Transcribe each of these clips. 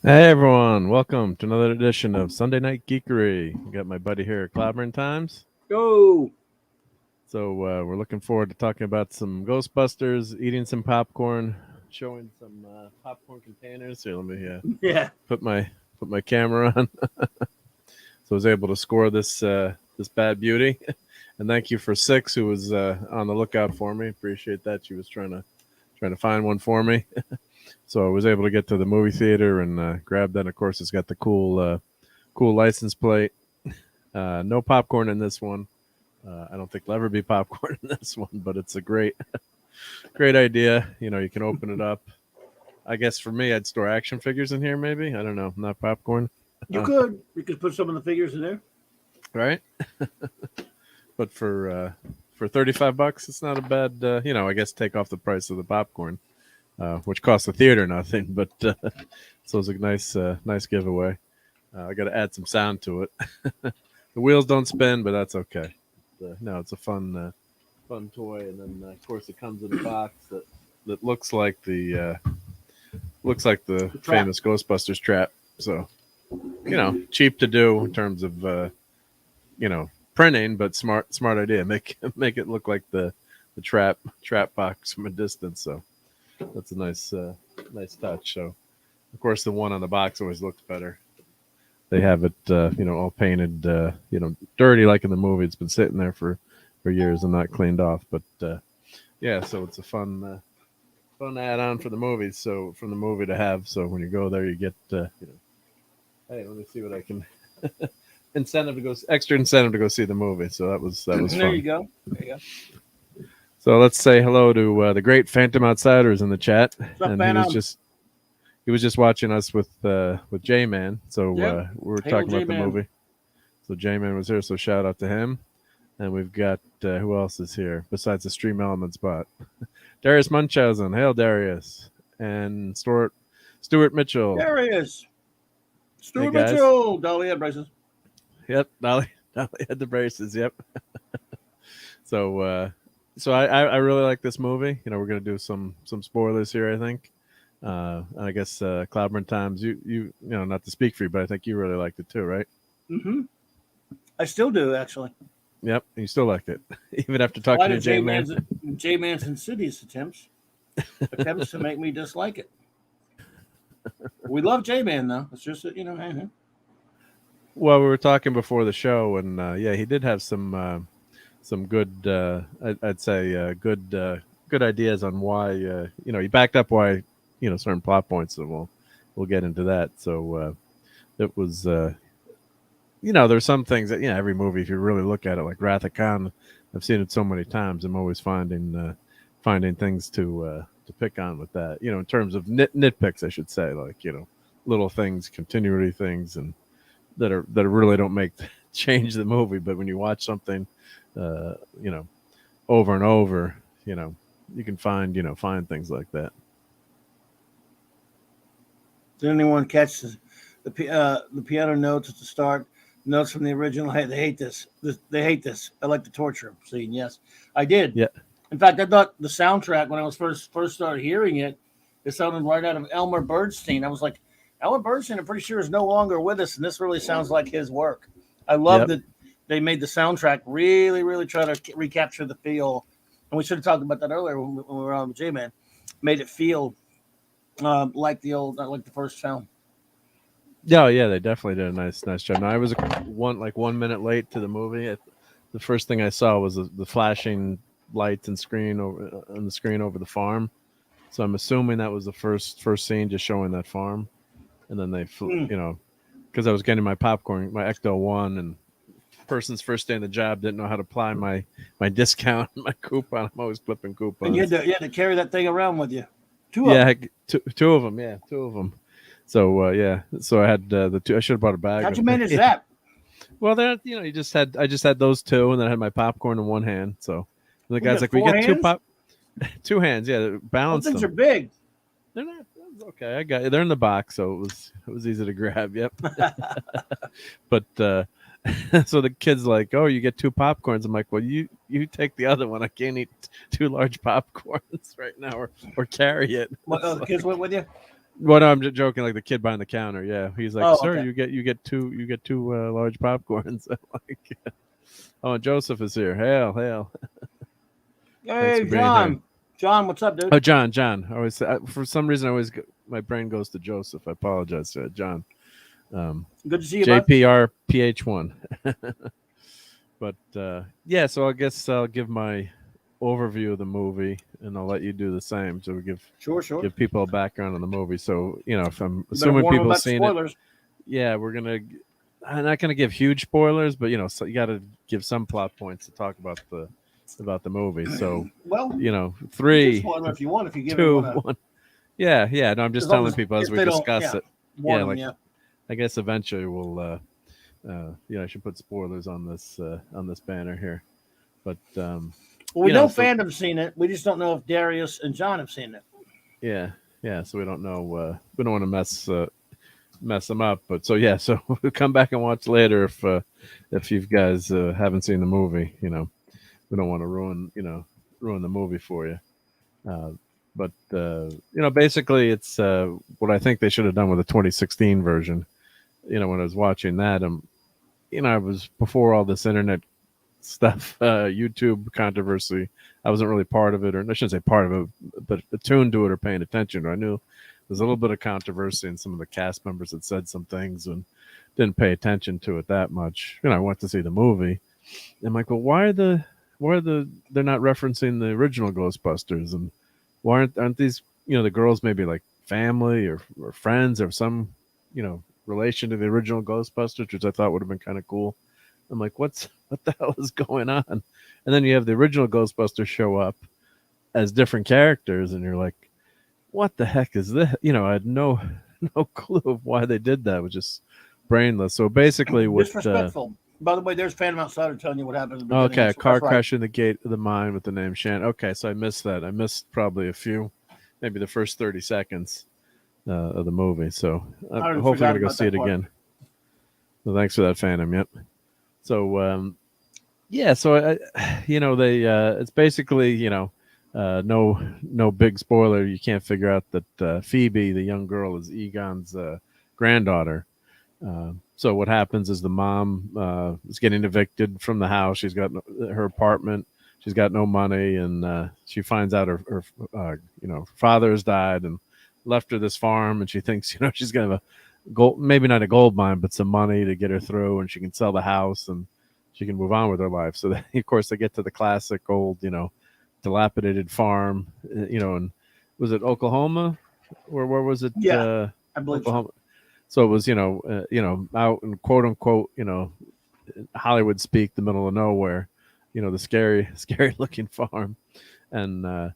Hey everyone, welcome to another edition of Sunday Night Geekery. We got my buddy here at Clobbering Times. Go! So we're looking forward to talking about some Ghostbusters, eating some popcorn, showing some popcorn containers. Here, let me put my camera on. So I was able to score this this bad beauty. And thank you for Six, who was on the lookout for me. Appreciate that. She was trying to find one for me. So I was able to get to the movie theater and grab that. Of course, it's got the cool license plate. No popcorn in this one. I don't think there'll ever be popcorn in this one, but it's a great idea. You know, you can open it up. I guess for me, I'd store action figures in here. Maybe, I don't know, not popcorn. You could put some of the figures in there, right? But for $35, it's not a bad. I guess take off the price of the popcorn. Which cost the theater nothing, but so it was a nice giveaway. I got to add some sound to it. The wheels don't spin, but that's okay. No, it's a fun toy, and then of course it comes in a box that looks like the famous Ghostbusters trap. So cheap to do in terms of printing, but smart idea. Make it look like the trap box from a distance. So. That's a nice touch. So, of course, the one on the box always looks better. They have it, all painted, dirty like in the movie. It's been sitting there for years and not cleaned off. But so it's a fun add-on for the movie. So from the movie to have. So when you go there, you get, hey, let me see what I can extra incentive to go see the movie. So that was fun. There you go. So let's say hello to the great Phantom Outsiders in the chat. And he was just watching us with J-Man. So we were talking about the movie. So J-Man was here, so shout out to him. And we've got who else is here besides the Stream Elements bot? Darius Munchausen. Hail Darius. And Stuart Mitchell. Darius. Stuart Mitchell. Dolly had braces. Yep, Dolly had the braces, yep. So I really like this movie. We're going to do some spoilers here, I think. I guess Clobbering Times, you not to speak for you, but I think you really liked it too, right? Mm-hmm. I still do, actually. Yep, you still liked it, even after talking to J-Man. J-Man's insidious attempts to make me dislike it. We love J-Man, though. It's just that, Well, we were talking before the show, and he did have some good, I'd say, good ideas on why, he backed up why, certain plot points. So we'll get into that. So it was, there's some things that, every movie, if you really look at it, like Wrath of Khan, I've seen it so many times. I'm always finding things to pick on with that, in terms of nitpicks, I should say, like, little things, continuity things, and that really don't change the movie. But when you watch something, over and over, you can find things like that. Did anyone catch the piano notes at the start? Notes from the original. Hey, they hate this. They hate this. I like the torture scene. Yes, I did. Yeah. In fact, I thought the soundtrack when I was first started hearing it sounded right out of Elmer Bernstein. I was like, Elmer Bernstein, I'm pretty sure is no longer with us, and this really sounds like his work. I love that they made the soundtrack really, really try to recapture the feel. And we should have talked about that earlier when we were on with J-Man. Made it feel like the first film. Yeah, yeah, they definitely did a nice job. Now I was 1 minute late to the movie. The first thing I saw was the flashing lights and screen over on the screen over the farm. So I'm assuming that was the first scene, just showing that farm, and then they, because I was getting my popcorn, my Ecto One, and person's first day on the job didn't know how to apply my discount, my coupon. I'm always flipping coupons. And you had to carry that thing around with you. Two of them. Yeah, two of them. So so I had the two. I should have bought a bag. How'd you manage that? Well, then I just had those two, and then I had my popcorn in one hand. So the guy's like, "We get two hands." Yeah, balance. Those things are big. They're not okay. I got it. They're in the box, so it was easy to grab. Yep. But so the kid's like, "Oh, you get two popcorns." I'm like, "Well, you take the other one. I can't eat two large popcorns right now, or carry it." The kids went with you? Well, no, I'm just joking. Like the kid behind the counter, yeah, he's like, "Sir, okay. you get two large popcorns." I'm like, "Oh, Joseph is here. Hail." Hey, John. John, what's up, dude? Oh, John. I always for some reason my brain goes to Joseph. I apologize, John. Good to see you, JPR PH1. But yeah, so I guess I'll give my overview of the movie, and I'll let you do the same. So we give people a background on the movie. So if I'm assuming people have seen it, yeah, I'm not gonna give huge spoilers, but so you got to give some plot points to talk about the movie. So 3, spoiler if you want, if you give 2, 1. Yeah. No, I'm just telling people as we discuss it. Yeah, I guess eventually we'll. I should put spoilers on this banner here, but we know fandom's seen it. We just don't know if Darius and John have seen it. Yeah. So we don't know. We don't want to mess them up. But so we'll come back and watch later if you guys haven't seen the movie. We don't want to ruin the movie for you. But basically, it's what I think they should have done with the 2016 version. When I was watching that, I was before all this internet stuff, YouTube controversy. I wasn't really part of it, or I shouldn't say part of it, but attuned to it or paying attention to it. I knew there's a little bit of controversy, and some of the cast members had said some things and didn't pay attention to it that much. I went to see the movie. I'm like, well, why are they're not referencing the original Ghostbusters, and why aren't these the girls maybe like family or friends or some relation to the original Ghostbusters, which I thought would have been kind of cool. I'm like, what the hell is going on? And then you have the original Ghostbusters show up as different characters, and you're like, what the heck is this? I had no clue of why they did that. It was just brainless. So basically, disrespectful. By the way, there's Phantom Outsider telling you what happened. Okay, a car crash in the gate of the mine with the name Shan. Okay, so I missed that. I missed probably maybe the first 30 seconds of the movie. So I'm hopefully going to go see it again. So thanks for that, Phantom. Yep. So so it's basically no big spoiler. You can't figure out that Phoebe, the young girl, is Egon's granddaughter. So what happens is the mom is getting evicted from the house. She's got her apartment. She's got no money, and she finds out her father has died and left her this farm, and she thinks she's gonna have a gold, maybe not a gold mine, but some money to get her through, and she can sell the house and she can move on with her life. So of course they get to the classic old dilapidated farm, and was it Oklahoma, or where was it? Yeah, I believe Oklahoma. So it was out in quote unquote Hollywood speak, the middle of nowhere, the scary looking farm, and then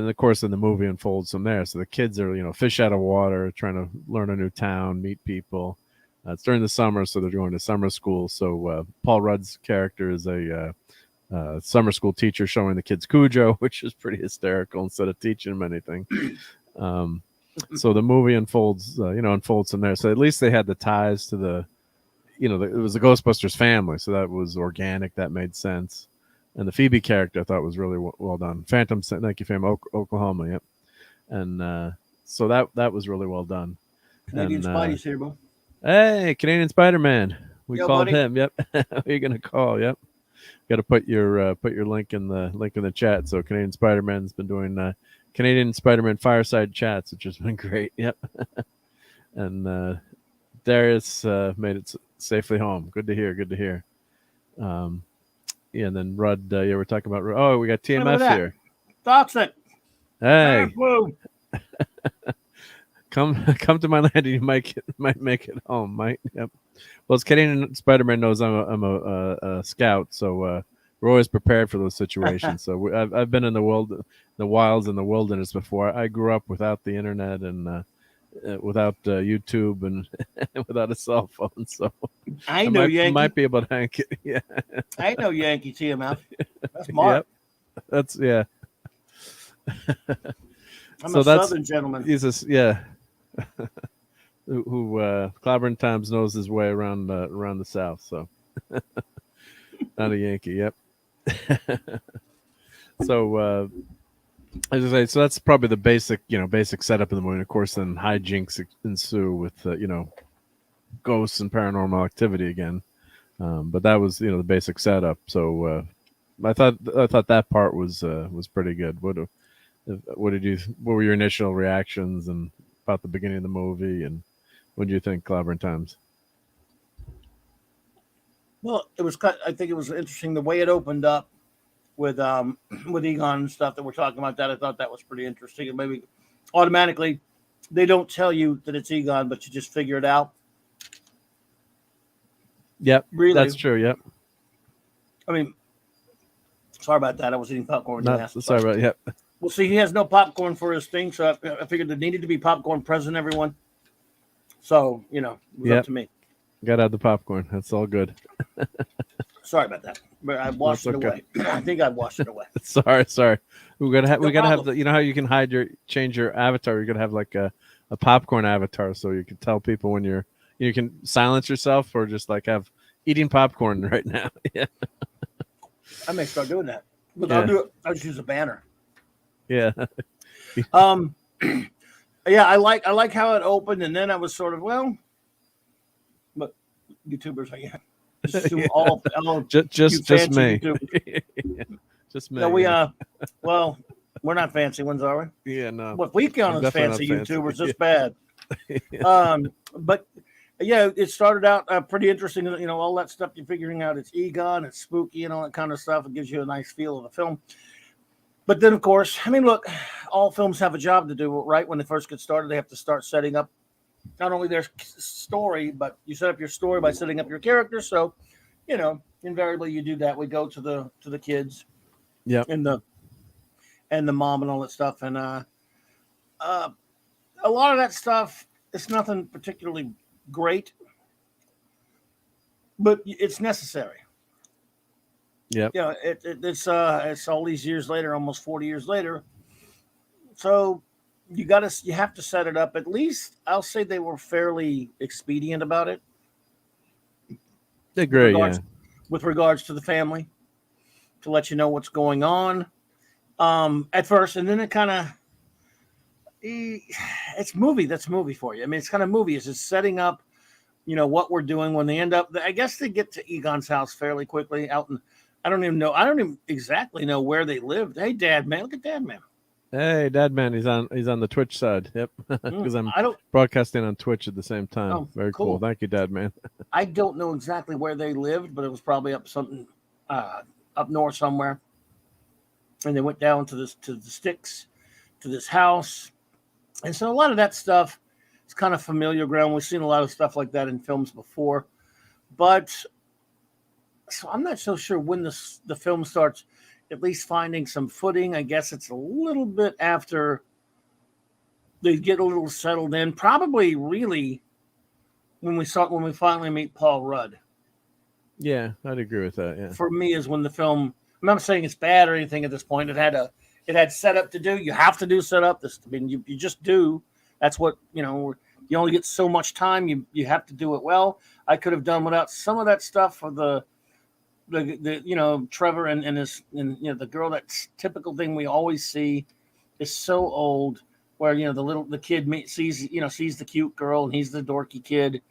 of course in the movie unfolds from there. So the kids are fish out of water, trying to learn a new town, meet people. It's during the summer, so they're going to summer school. So Paul Rudd's character is a summer school teacher showing the kids Cujo, which is pretty hysterical, instead of teaching them anything. So the movie unfolds from there. So at least they had the ties to the, it was the Ghostbusters family. So that was organic. That made sense. And the Phoebe character I thought was really well done. Phantom, thank you, Phantom, Oklahoma. Yep. And so that was really well done. Canadian Spidey's here, bro. Hey, Canadian Spider-Man. We called buddy. him. Yep. Who are you gonna call? Yep. Got to put your link in the chat. So Canadian Spider-Man's been doing Canadian Spider-Man fireside chats, which has been great. Yep. And Darius made it safely home. Good to hear. Good to hear. Yeah, and then Rudd, we're talking about. Oh, we got TMF here. Toxic. Hey, come to my landing. You might make it home. Might. Yep. Well, as Canadian Spider-Man knows, I'm a scout, so we're always prepared for those situations. So I've been in the wilds and the wilderness before. I grew up without the internet and without YouTube and without a cell phone. So I know Yankee might be able to hank it. Yeah, I know Yankee TMF. That's Mark. Yep. That's yeah. I'm a Southern gentleman. He's yeah. who Clobbering Times knows his way around the South. So not a Yankee. Yep. So as I say, so that's probably the basic setup in the movie. Of course, then hijinks ensue with ghosts and paranormal activity again. But that was the basic setup. So I thought that part was pretty good. What were your initial reactions and about the beginning of the movie, and what do you think, Clobbering Times? Well, I think it was interesting the way it opened up with Egon and stuff that we're talking about. That I thought that was pretty interesting, and maybe automatically they don't tell you that it's Egon, but you just figure it out. Yep, really, that's true. Yep. I mean, sorry about that. I was eating popcorn. Sorry about yep. Well, see, he has no popcorn for his thing, so I figured there needed to be popcorn present, everyone. So, it was up to me. Got to have the popcorn. That's all good. Sorry about that, but I washed it away. I think I washed it away. Sorry. We gotta have the. You know how you can change your avatar. You gotta have like a popcorn avatar, so you can tell people when you can silence yourself or just like have eating popcorn right now. Yeah. I may start doing that, but I'll do it. I'll just use a banner. Yeah. Yeah, I like how it opened, and then I was sort of but YouTubers, just me. Just me. No, we're not fancy ones, are we? Yeah, no. What we count as fancy YouTubers, it's bad. But yeah, it started out pretty interesting. All that stuff you're figuring out. It's Egon, it's spooky, and all that kind of stuff. It gives you a nice feel of the film. But then, of course, I mean, look, all films have a job to do, right? When they first get started, they have to start setting up not only their story, but you set up your story by setting up your characters. So, invariably you do that. We go to the kids, and the mom and all that stuff, and a lot of that stuff. It's nothing particularly great, but it's necessary. Yeah. It's all these years later, almost 40 years later. So you have to set it up. At least I'll say they were fairly expedient about it. I agree, with regards to the family, to let you know what's going on at first, and then it kind of it's movie. That's movie for you. I mean, it's kind of movie. It's just setting up, what we're doing when they end up. I guess they get to Egon's house fairly quickly out in. I don't even exactly know where they lived. Hey, Dad, man, look at Dad, man. Hey, Dad, man, he's on the Twitch side. Yep, because I'm broadcasting on Twitch at the same time. Oh, very cool. Thank you, Dad, man. I don't know exactly where they lived, but it was probably up north somewhere. And they went down to the sticks, to this house, and so a lot of that stuff is kind of familiar ground. We've seen a lot of stuff like that in films before, but. So I'm not so sure when the film starts at least finding some footing. I guess it's a little bit after they get a little settled in. Probably really when we finally meet Paul Rudd. Yeah, I'd agree with that. Yeah. For me is when the film, I'm not saying it's bad or anything at this point. It had setup to do. You have to do setup. You just do. That's what, you only get so much time. You have to do it well. I could have done without some of that stuff for the Trevor and the girl. That typical thing we always see is so old, where the kid sees the cute girl and he's the dorky kid.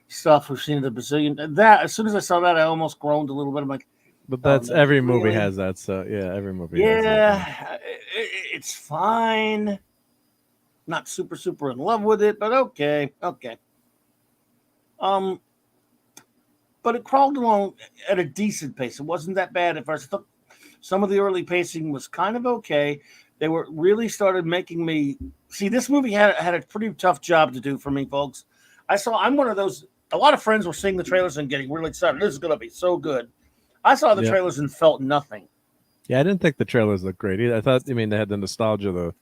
Stuff we've seen it a bazillion. That as soon as I saw that, I almost groaned a little bit. I'm like, but that's every movie has that. So yeah, every movie. Yeah, has that. It's fine. Not super in love with it, but okay. But it crawled along at a decent pace. It wasn't that bad at first. Some of the early pacing was kind of okay. They were really started making me see. This movie had a pretty tough job to do for me, folks. I'm one of those. A lot of friends were seeing the trailers and getting really excited. This is going to be so good. I saw the trailers and felt nothing. Yeah, I didn't think the trailers looked great either. I thought, they had the nostalgia of the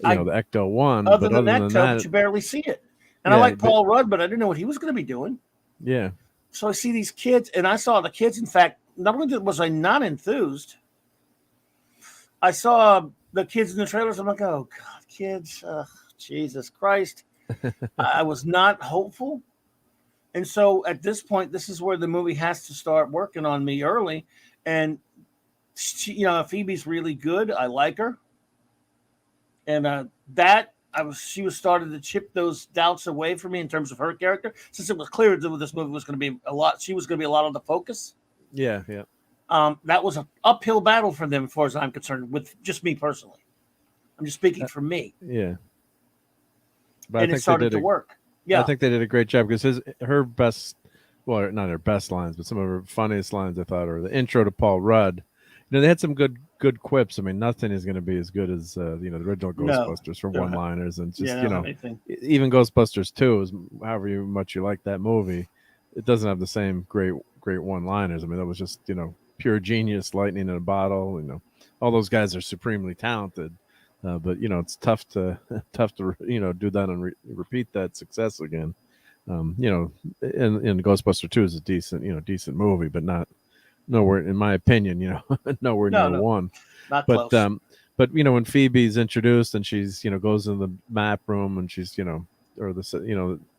Ecto one. Other than that, you barely see it. And I like Paul Rudd, but I didn't know what he was going to be doing. Yeah. So I see these kids, and I saw the kids. In fact, not only was I not enthused, I saw the kids in the trailers. I'm like, oh God, kids, Jesus Christ! I was not hopeful, and so at this point, this is where the movie has to start working on me early. And she, Phoebe's really good. I like her, and she was starting to chip those doubts away from me in terms of her character, since it was clear that this movie was going to be a lot. She was going to be a lot of the focus. Yeah. That was an uphill battle for them, as far as I'm concerned, with just me personally. I'm just speaking for me. Yeah. But and it started to work. Yeah. I think they did a great job because her best, well, not her best lines, but some of her funniest lines, I thought, are the intro to Paul Rudd. They had some good quips. I mean, nothing is going to be as good as the original Ghostbusters for one-liners, and just even Ghostbusters 2 is however much you like that movie, it doesn't have the same great one-liners. I mean, that was just pure genius, lightning in a bottle. All those guys are supremely talented, but it's tough to do that and repeat that success again. And Ghostbuster 2 is a decent movie, but nowhere, in my opinion, nowhere near one. Not close. But when Phoebe's introduced and she's goes in the map room and she's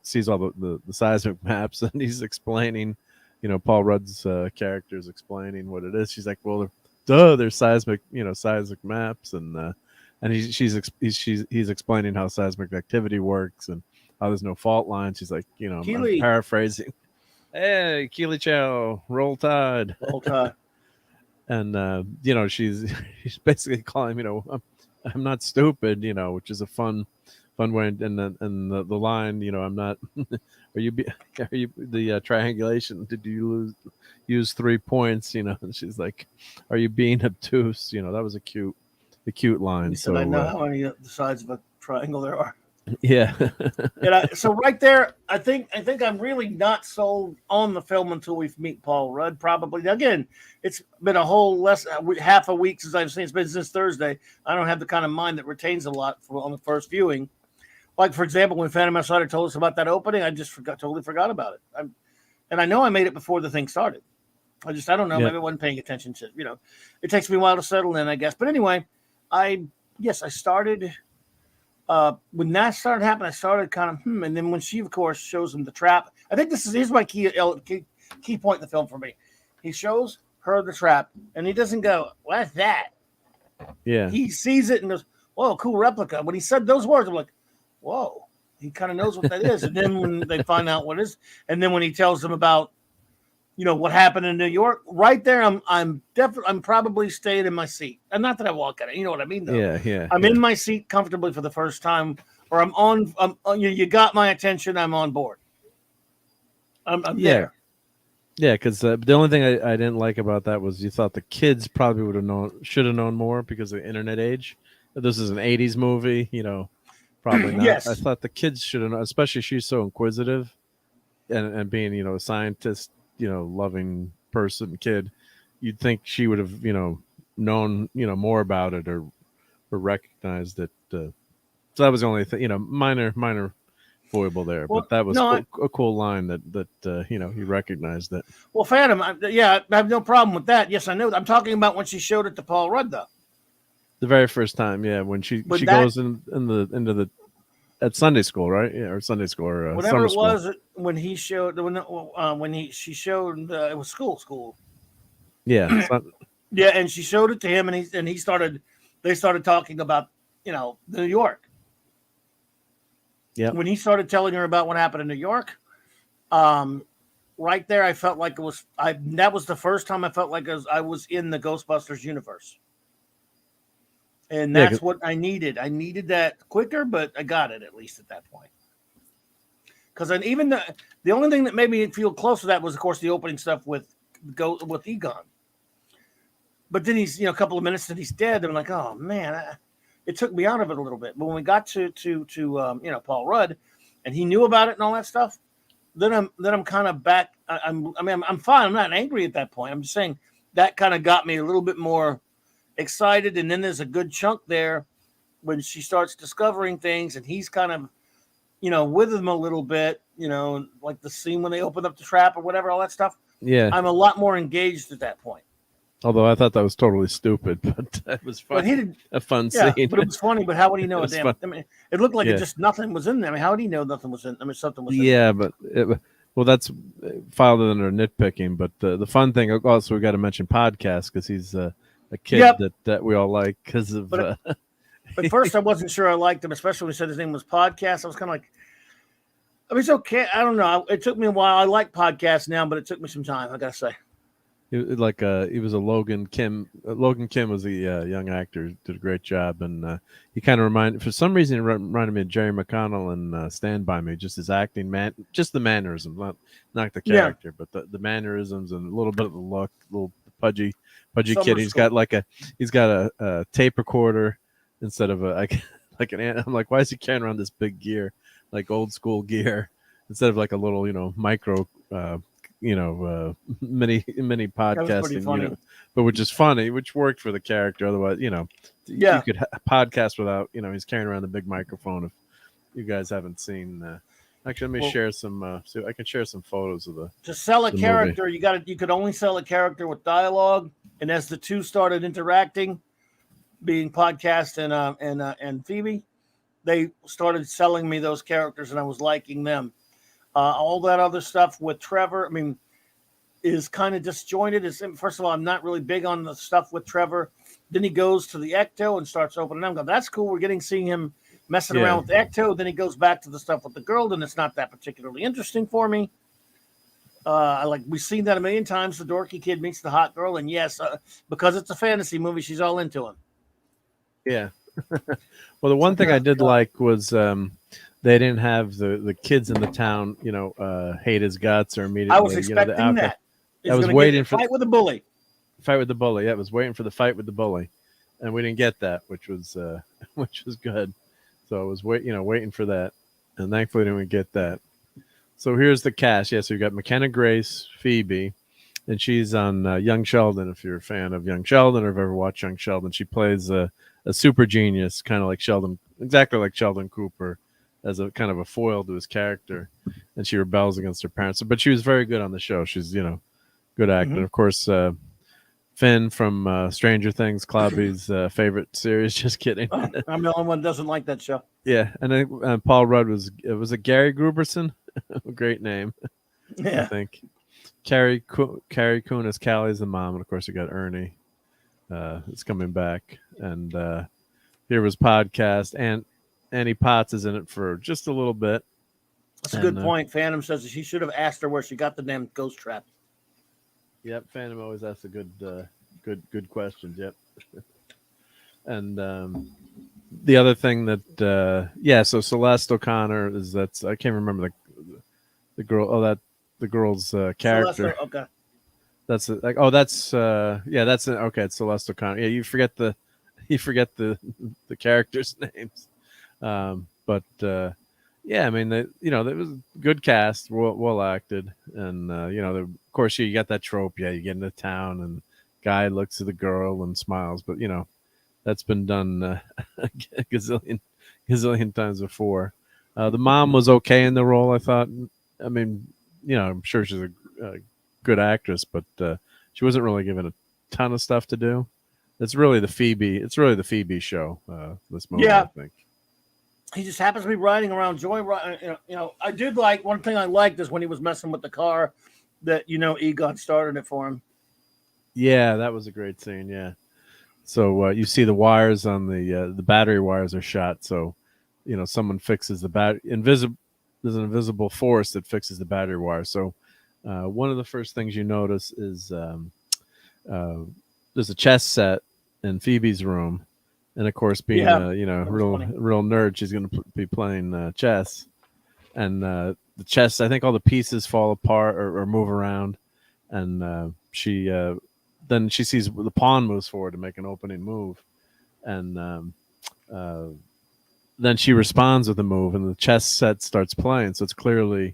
sees all the seismic maps and he's explaining, Paul Rudd's character's explaining what it is. She's like, well, there's seismic maps, and he's explaining how seismic activity works and how there's no fault lines. She's like, I'm paraphrasing. Hey, Keely Chow, roll tide. Roll tide. And she's basically calling I'm not stupid, which is a fun way. And the line, I'm not. Are you the triangulation? Did you use 3 points? And she's like, are you being obtuse? That was a cute line. He said, I know how many sides of a triangle there are. Yeah. So right there, I think I'm really not sold on the film until we meet Paul Rudd. Probably again, it's been a whole half a week since I've seen. It's been since Thursday. I don't have the kind of mind that retains a lot on the first viewing. Like for example, when Phantom Outsider told us about that opening, I just totally forgot about it. And I know I made it before the thing started. I don't know. Yeah. Maybe I wasn't paying attention to. It takes me a while to settle in, I guess. But anyway, I started. When that started happening, I started kind of and then when she, of course, shows him the trap. I think here's my key point in the film for me. He shows her the trap, and he doesn't go, "What's that?" Yeah. He sees it and goes, "Whoa, cool replica." When he said those words, I'm like, "Whoa." He kind of knows what that is. And then when they find out what it is, and then when he tells them about, what happened in New York, right there, I'm probably staying in my seat. And not that I walk at it, you know what I mean, though. Yeah. I'm in my seat comfortably for the first time, or I'm on. You got my attention. I'm on board. I'm there. Yeah, because the only thing I didn't like about that was you thought the kids probably should have known more because of the internet age. This is an '80s movie, probably not. Yes. I thought the kids should have known, especially she's so inquisitive, and being a scientist. Loving person, kid, you'd think she would have, known, more about it or recognized it. So that was the only thing, minor foible there, but that was a cool line that he recognized it. Well, Phantom, I have no problem with that. Yes, I know. I'm talking about when she showed it to Paul Rudd, though. The very first time, yeah, when she goes into the at Sunday school, right? Yeah, or Sunday school or whatever summer it was when he showed she showed it was school. Yeah, yeah, and she showed it to him, and he started. They started talking about New York. Yeah, when he started telling her about what happened in New York, right there, I felt like it was. That was the first time I felt like I was in the Ghostbusters universe. And that's what I needed. I needed that quicker, but I got it at least at that point. because even the only thing that made me feel close to that was, of course, the opening stuff with Egon. But then he's, a couple of minutes and he's dead. I'm like, oh man, it took me out of it a little bit. But when we got to Paul Rudd, and he knew about it and all that stuff, then I'm kind of back. I'm fine. I'm not angry at that point. I'm just saying that kind of got me a little bit more excited. And then there's a good chunk there when she starts discovering things, and he's kind of, with him a little bit, like the scene when they open up the trap or whatever, all that stuff. Yeah. I'm a lot more engaged at that point. Although I thought that was totally stupid, but it was fun. A fun scene. But it was funny. But how would he know? It looked like just nothing was in there. How would he know nothing was in? Something was in there. Yeah, but that's filed under nitpicking. But the fun thing, also, we got to mention podcast because he's a kid that we all like because of. But first, I wasn't sure I liked him, especially when he said his name was Podcast. I was kind of like, it's okay. I don't know. It took me a while. I like podcasts now, but it took me some time, I got to say. He was a Logan Kim. Logan Kim was a young actor, did a great job, and he kind of for some reason, reminded me of Jerry McConnell in Stand By Me. Just his acting, just the mannerisms, not the character, but the mannerisms and a little bit of the look, little pudgy kid. He's got a tape recorder instead of like an. I'm like, why is he carrying around this big gear, like old school gear, instead of like a little micro. Mini podcasting, but which is funny, which worked for the character. Otherwise, you could podcast without, he's carrying around the big microphone. If you guys haven't seen, actually, let me share some. So I can share some photos of to sell a character. Movie. You could only sell a character with dialogue, and as the two started interacting, being Podcast and Phoebe, they started selling me those characters, and I was liking them. All that other stuff with Trevor, is kind of disjointed. First of all, I'm not really big on the stuff with Trevor. Then he goes to the Ecto and starts opening them. That's cool. We're seeing him messing around with the Ecto. Then he goes back to the stuff with the girl, and it's not that particularly interesting for me. We've seen that a million times. The dorky kid meets the hot girl, and yes, because it's a fantasy movie, she's all into him. Yeah. Well, the one thing I did like was they didn't have the kids in the town, hate his guts or immediately. I was expecting that. I was waiting for fight with the bully. Fight with the bully. Yeah, I was waiting for the fight with the bully, and we didn't get that, which was good. So I was waiting for that, and thankfully didn't get that. So here's the cast. Yeah, so you got McKenna Grace, Phoebe, and she's on Young Sheldon. If you're a fan of Young Sheldon or have ever watched Young Sheldon, she plays a super genius, kind of like Sheldon, exactly like Sheldon Cooper, as a kind of a foil to his character, and she rebels against her parents. But she was very good on the show. She's good actor. Mm-hmm. Of course, Finn from Stranger Things, Clobby's favorite series. Just kidding. I'm the only one that doesn't like that show. Yeah, and then Paul Rudd was it Gary Gruberson? Great name. Yeah, I think Carrie Coon as Callie's the mom, and of course you got Ernie. It's coming back, and here was Podcast, and Annie Potts is in it for just a little bit. That's a good point. Phantom says that she should have asked her where she got the damn ghost trap. Yep, Phantom always asks a good questions. Yep. And the other thing that so Celeste O'Connor I can't remember the girl. Oh, the girl's character. Celeste, okay. That's that's okay. It's Celeste O'Connor. Yeah, you forget the characters' names. Yeah, there was a good cast, well acted, and of course you got that trope. Yeah, you get into town and guy looks at the girl and smiles, but that's been done a gazillion times before. The mom was okay in the role, I thought. I'm sure she's a good actress, but she wasn't really given a ton of stuff to do. It's really the Phoebe show. This movie, I think. He just happens to be riding around joyride. I did like one thing I liked is when he was messing with the car that Egon started it for him. Yeah, that was a great scene. Yeah. So you see the wires on the battery wires are shot. So someone fixes the battery. There's an invisible force that fixes the battery wire. So one of the first things you notice is there's a chess set in Phoebe's room. And of course, being real nerd, she's going to be playing chess. and the chest. I think all the pieces fall apart or move around, and she then she sees the pawn moves forward to make an opening move, and then she responds with a move, and the chess set starts playing. So it's clearly,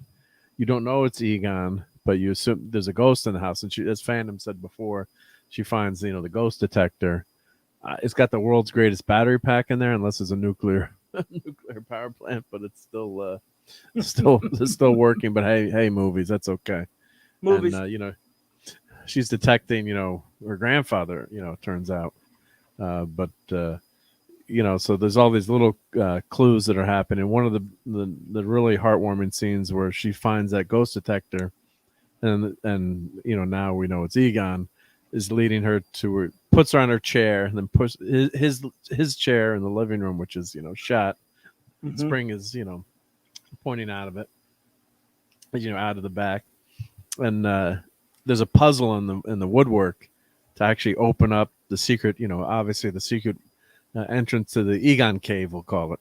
you don't know it's Egon, but you assume there's a ghost in the house. And she, as Phantom said before, she finds the ghost detector. It's got the world's greatest battery pack in there, unless it's a nuclear power plant, but it's still working. But hey, movies, that's okay. Movies, and she's detecting her grandfather. It turns out, but so there's all these little clues that are happening. One of the really heartwarming scenes where she finds that ghost detector, and now we know it's Egon, is leading her to her, puts her on her chair, and then puts his chair in the living room, which is shot. Mm-hmm. Spring is pointing out of it, out of the back, and there's a puzzle in the woodwork to actually open up the secret. Obviously the secret entrance to the Egon cave, we'll call it.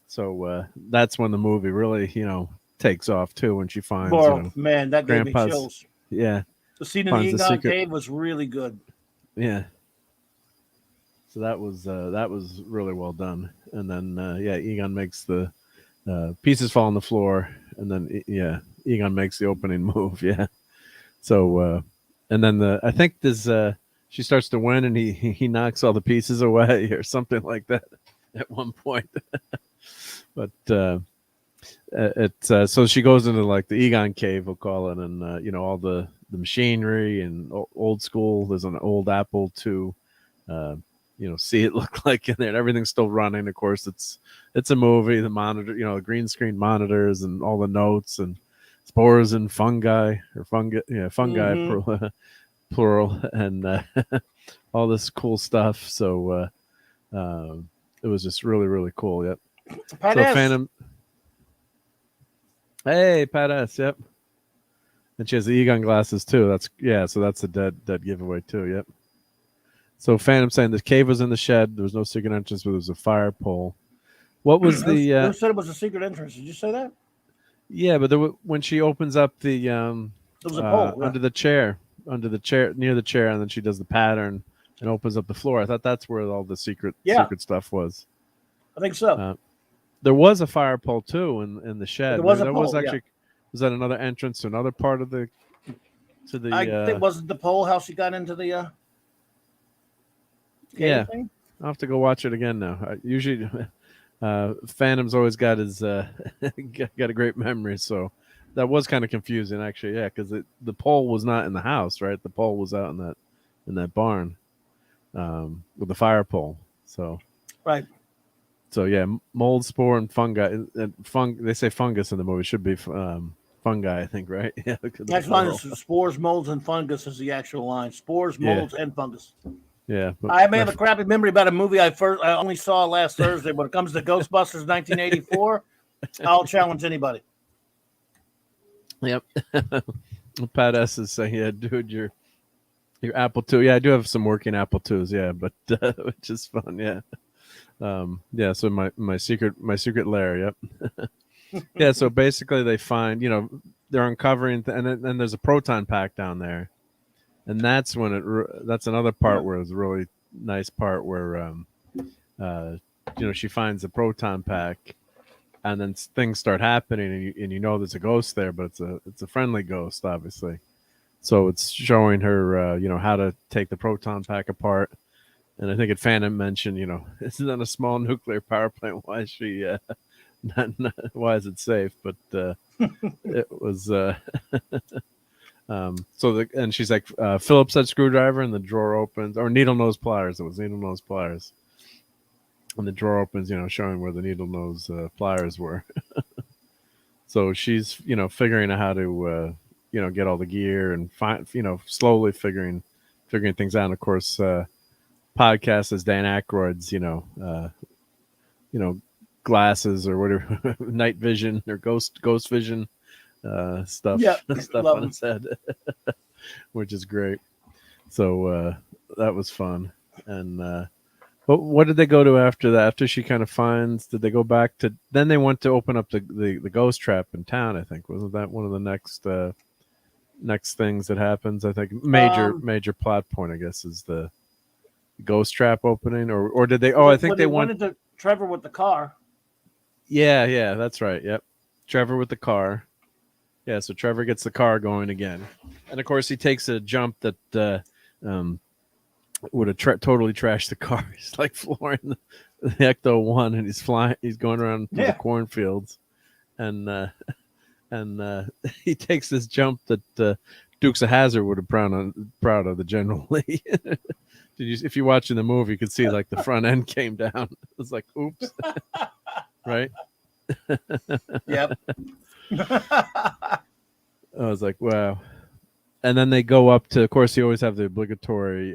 So that's when the movie really takes off too, when she finds man, that gave me chills. Yeah, the scene in the Egon cave was really good. Yeah, so that was really well done. And then Egon makes the pieces fall on the floor, and then Egon makes the opening move. So and then I think this she starts to win, and he knocks all the pieces away or something like that at one point. But so she goes into like the Egon cave, we'll call it, and all the machinery and old school. There's an old Apple II. See it look like in there, and everything's still running. Of course, it's a movie. The monitor, the green screen monitors, and all the notes and spores and fungi, mm-hmm. plural, and all this cool stuff. So it was just really, really cool. Yep. Pat S. Phantom. Hey, Pat S. Yep. And she has the Egon glasses too. So that's a dead giveaway too. Yep. So Phantom saying the cave was in the shed. There was no secret entrance, but there was a fire pole. What was the? Who said it was a secret entrance? Did you say that? Yeah, but when she opens up the there was a pole under the chair, near the chair, and then she does the pattern and opens up the floor. I thought that's where all the secret stuff was. I think so. There was a fire pole too in the shed. There was was actually was that another entrance to another part of the? I think wasn't the pole how she got into the. Thing? I'll have to go watch it again now. Usually, Phantom's always got his got a great memory, so that was kind of confusing actually. Yeah, because the pole was not in the house, right? The pole was out in that barn with the fire pole. So right. So yeah, mold, spore, and fungi. They say fungus in the movie. It should be fungi, I think, right? Yeah. Next line is spores, molds, and fungus is the actual line. Spores, molds, and fungus. Yeah. I may have a crappy memory about a movie I only saw last Thursday. When it comes to Ghostbusters 1984, I'll challenge anybody. Yep. Pat S is saying, "Yeah, dude, your Apple II." Yeah, I do have some working Apple IIs. Yeah, but which is fun. Yeah. So my secret lair. Yep. Yeah. So basically, they find they're uncovering, and then there's a proton pack down there. And that's when that's another part where it's a really nice part where, she finds the proton pack, and then things start happening, and there's a ghost there, but it's a friendly ghost, obviously. So it's showing her, how to take the proton pack apart. And I think Phantom mentioned, it's not a small nuclear power plant. Why is she? Why is it safe? But it was. And she's like, Phillips said screwdriver, and the drawer opens, or needle nose pliers. It was needle nose pliers, and the drawer opens, showing where the needle nose pliers were. So she's, figuring out how to, get all the gear and find, slowly figuring things out. And of course, podcast is Dan Aykroyd's, glasses or whatever, night vision or ghost vision. Stuff on his head, which is great. So that was fun. And But what did they go to after that? After she kind of finds, did they go back to? Then they went to open up the ghost trap in town. I think wasn't that one of the next things that happens? I think major plot point. I guess is the ghost trap opening, or did they? Oh, I think they went to Trevor with the car. Yeah, that's right. Yep, Trevor with the car. Yeah, so Trevor gets the car going again, and of course he takes a jump that would have totally trashed the car. He's like flooring the Ecto One, and he's flying. He's going around through the cornfields, and he takes this jump that Dukes of Hazzard would have proud of the General Lee. If you're watching the movie, you could see like the front end came down. It was like, oops, right? Yep. I was like, wow. And then they go up to, of course, you always have the obligatory,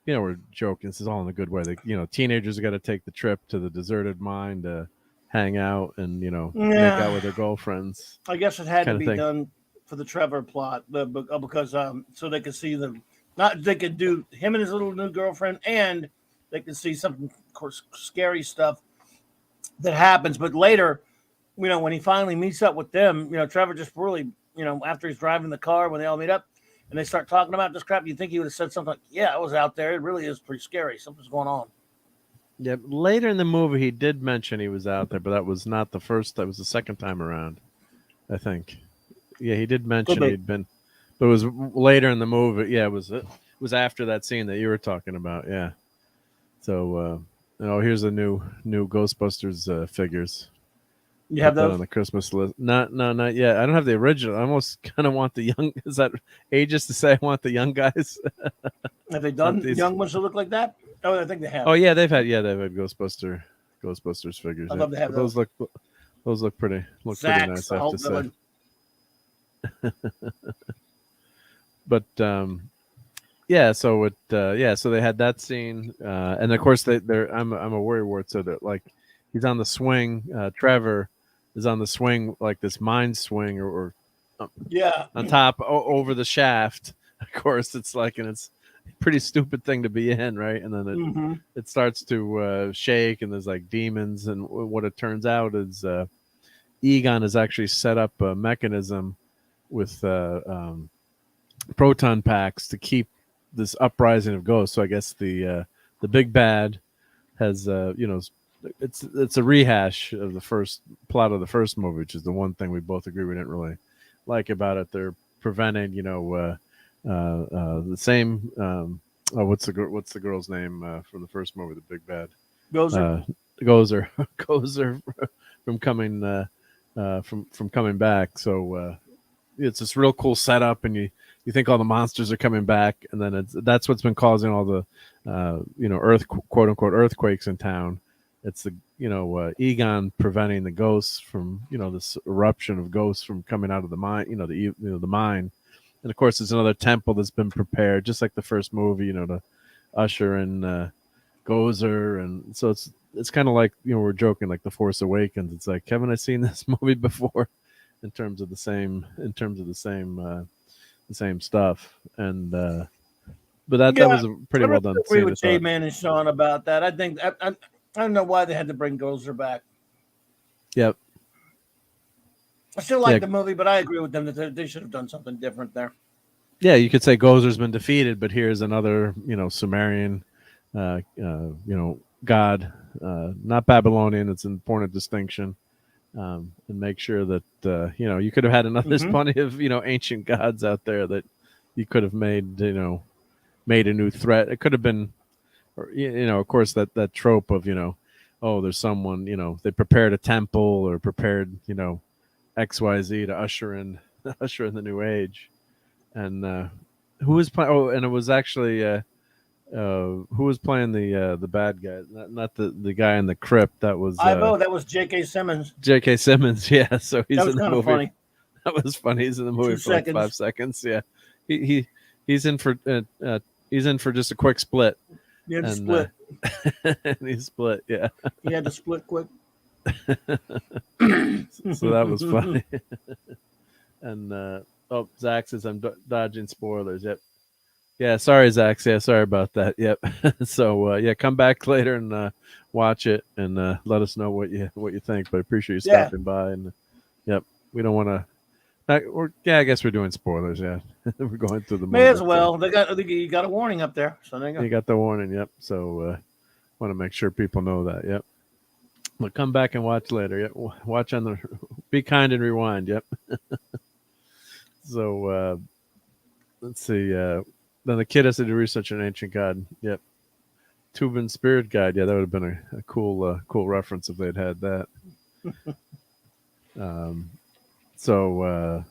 we're joking. This is all in a good way. Teenagers got to take the trip to the deserted mine to hang out and, make out with their girlfriends. I guess it had to be done for the Trevor plot because so they could see they could do him and his little new girlfriend, and they could see some, of course, scary stuff that happens. But later, when he finally meets up with them, Trevor just really, after he's driving the car, when they all meet up and they start talking about this crap, you think he would have said something like, yeah, I was out there. It really is pretty scary. Something's going on. Yeah. Later in the movie, he did mention he was out there, but that was not the first. That was the second time around, I think. Yeah, he did mention he'd been, but it was later in the movie. Yeah, it was after that scene that you were talking about. Yeah. So, here's the new Ghostbusters figures. You have those on the Christmas list? Not yet. I don't have the original. I almost kind of want the young. Is that ageist to say I want the young guys? Have they done young ones that look like that? Oh, I think they have. Oh yeah, they've had Ghostbusters figures. I'd love to have those. Those look pretty nice. I have to say. But so they had that scene, and of course I'm a worrywart, so that like he's on the swing. Trevor is on the swing, like this mine swing, or on top over the shaft. Of course, it's like, and it's a pretty stupid thing to be in, right? And then it starts to shake, and there's like demons, and what it turns out is Egon has actually set up a mechanism with proton packs to keep this uprising of ghosts. So I guess the big bad has it's a rehash of the first plot of the first movie, which is the one thing we both agree we didn't really like about it. They're preventing the same what's the girl's name from the first movie, the big bad Gozer from coming from coming back. So it's this real cool setup, and you think all the monsters are coming back, and then that's what's been causing all the quote unquote earthquakes in town. It's the Egon preventing the ghosts from this eruption of ghosts from coming out of the mine, the mine. And of course there's another temple that's been prepared just like the first movie, to usher in Gozer. And so it's kind of like we're joking like The Force Awakens. It's like, haven't I seen this movie before in terms of the same stuff. And but that was a pretty well done scene. I agree with J-Man and Sean about that. I think I don't know why they had to bring Gozer back. Yep. I still like the movie, but I agree with them that they should have done something different there. Yeah, you could say Gozer's been defeated, but here's another, Sumerian, god, not Babylonian. It's an important distinction, and make sure that you could have had another. There's plenty of ancient gods out there that you could have made made a new threat. It could have been, of course that trope of there's someone they prepared a temple or prepared XYZ to usher in the new age. And who was playing? Oh, and it was actually who was playing the bad guy? Not the guy in the crypt. That was that was J.K. Simmons. J.K. Simmons, yeah. So he's in the movie. Funny. That was funny. He's in the movie for like 5 seconds. Yeah, he's in for just a quick split. He had to split. And he split. Yeah, he had to split quick. So that was funny. And Zach says I'm dodging spoilers. Yep. Yeah, sorry, Zach. Yeah, sorry about that. Yep. So yeah, come back later and watch it and let us know what you think. But I appreciate you Yeah. stopping by. And yep, we don't want to. Yeah, I guess we're doing spoilers. Yeah, we're going through the movie. May as well. You got a warning up there, so there you go. You got the warning. Yep. So want to make sure people know that. Yep. But come back and watch later. Yep. Watch on the. Be kind and rewind. Yep. So let's see. Then the kid has to do research on ancient god. Yep. Tubin spirit guide. Yeah, that would have been a cool reference if they'd had that. So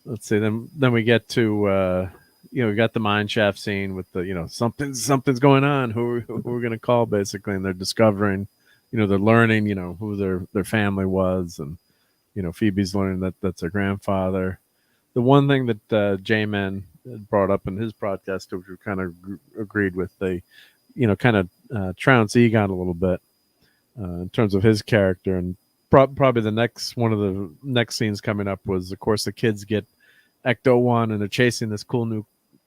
let's see. Then we get to we got the mine shaft scene with the something's going on. Who we're gonna call basically, and they're discovering, they're learning, who their family was, and Phoebe's learning that that's her grandfather. The one thing that J-Man brought up in his podcast, which we kind of agreed with, they kind of trounce Egon a little bit in terms of his character. And probably one of the next scenes coming up was, of course, the kids get Ecto-1 and they're chasing this cool new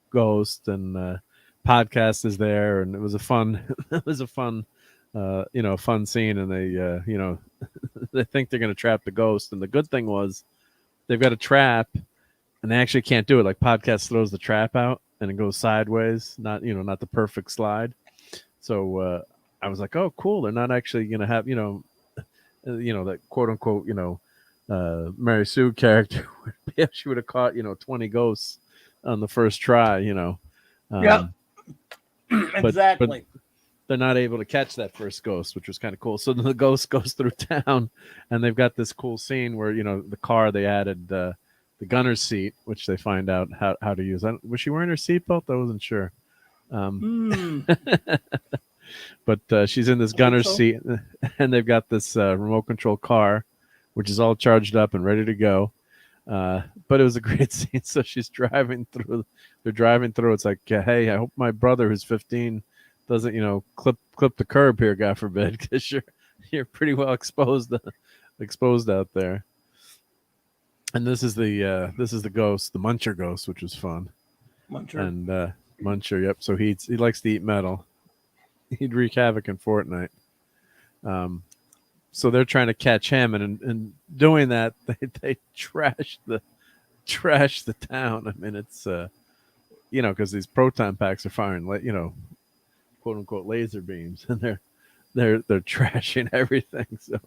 ghost, and podcast is there, and it was a fun fun scene, and they they think they're going to trap the ghost, and the good thing was they've got a trap and they actually can't do it. Like, podcast throws the trap out and it goes sideways, not the perfect slide. So I was like, oh, cool. They're not actually going to have, that quote unquote, Mary Sue character. She would have caught, 20 ghosts on the first try, Yeah, exactly. But they're not able to catch that first ghost, which was kind of cool. So the ghost goes through town, and they've got this cool scene where, the car, they added the gunner's seat, which they find out how to use. Was she wearing her seatbelt? I wasn't sure. But she's in this gunner's seat, and they've got this remote control car, which is all charged up and ready to go. But it was a great scene. So she's driving through. They're driving through. It's like, hey, I hope my brother, who's 15, doesn't clip the curb here, God forbid, because you're pretty well exposed out there. And this is the ghost, the Muncher ghost, which was fun. Muncher. And Muncher, yep. So he likes to eat metal. He'd wreak havoc in Fortnite. So they're trying to catch him, and in doing that, they trash the town. I mean, it's because these proton packs are firing, quote unquote laser beams, and they're trashing everything. So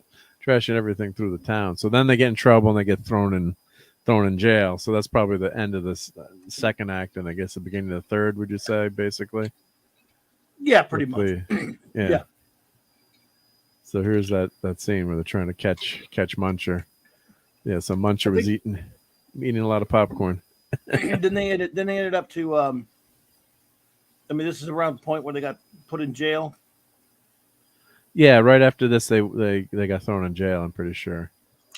trashing everything through the town. So then they get in trouble and they get thrown in jail. So that's probably the end of this second act, and I guess the beginning of the third. Would you say, basically? Yeah, pretty much. Yeah. So here's that scene where they're trying to catch Muncher. Yeah, so Muncher was eating a lot of popcorn. Then they ended up to. I mean, this is around the point where they got put in jail. Yeah, right after this, they got thrown in jail. I'm pretty sure.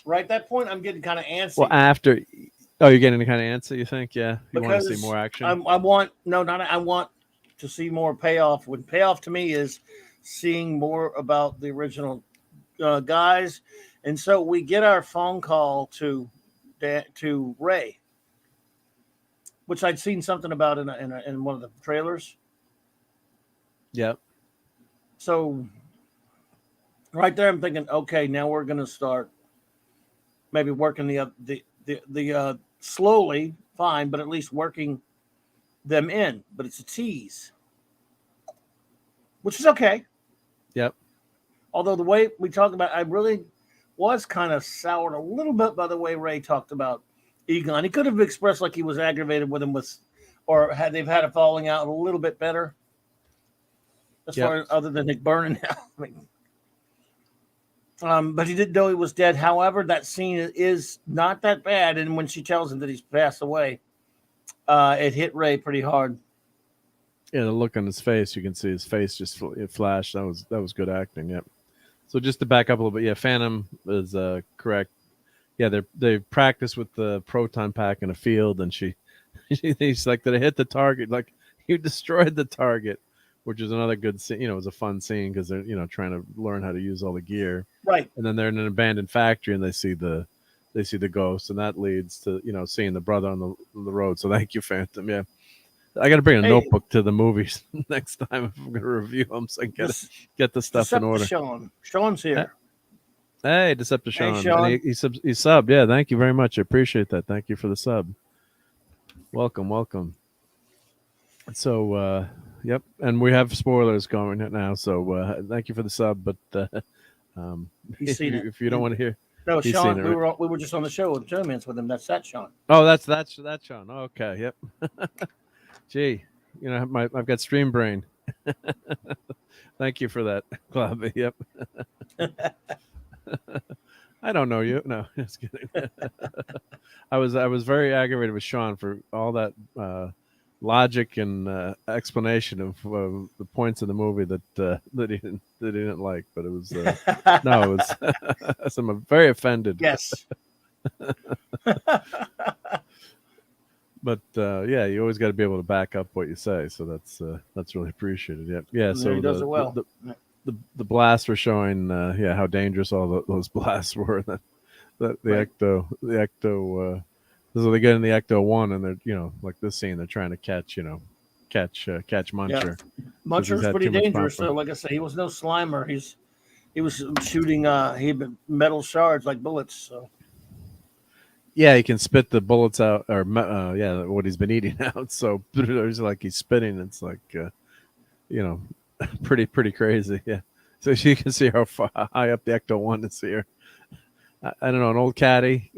Right at that point, I'm getting kind of antsy. Well, after, you're getting kind of antsy. You think? Yeah, you want to see more action. I want to see more payoff. When payoff to me is seeing more about the original guys, and so we get our phone call to Ray, which I'd seen something about in one of the trailers. Yep. So right there, I'm thinking, okay, now we're going to start maybe working the slowly, fine, but at least working them in. But it's a tease, which is okay. Yep. Although the way we talk about, I really was kind of soured a little bit by the way Ray talked about Egon. He could have expressed like he was aggravated with him, or they've had a falling out a little bit better. As far as other than Nick burning now. I mean, but he didn't know he was dead. However, that scene is not that bad. And when she tells him that he's passed away, it hit Ray pretty hard. Yeah, the look on his face, you can see his face just flashed. That was good acting. Yep. So just to back up a little bit, yeah, Phantom is correct. Yeah, they practice with the proton pack in a field, and he's like, did I hit the target? Like, you destroyed the target, which is another good scene. It was a fun scene because they're trying to learn how to use all the gear. Right. And then they're in an abandoned factory, and they see the ghost, and that leads to seeing the brother on the road. So thank you, Phantom. Yeah. I got to bring a notebook to the movies next time if I'm going to review them, so I can get the stuff in order. Sean's here. Hey, Deceptive Sean. Hey, Sean. He subbed. Yeah, thank you very much. I appreciate that. Thank you for the sub. Welcome. So, yep, and we have spoilers going now. So, thank you for the sub. But if you don't want to hear, no, Sean, we were just on the show with Germans with him. That's Sean. Oh, that's Sean. Okay, yep. Gee, I've got stream brain. Thank you for that, Clubby. Yep. I don't know you. No, just kidding. I was very aggravated with Sean for all that logic and explanation of the points of the movie that he didn't like, but it was no, it was I'm very offended. Yes. But yeah, you always got to be able to back up what you say, so that's really appreciated. Yeah. So he does it well. The blasts were showing how dangerous all those blasts were. That the ecto. So they get in the Ecto 1, and they're like this scene, they're trying to catch Muncher. Yeah. Muncher's pretty dangerous. So like I said, he was no Slimer. He was shooting metal shards like bullets. So. Yeah, he can spit the bullets out, or what he's been eating out. So it's like he's spitting. It's like pretty crazy. Yeah. So you can see how high up the Ecto 1 is here. I don't know, an old caddy,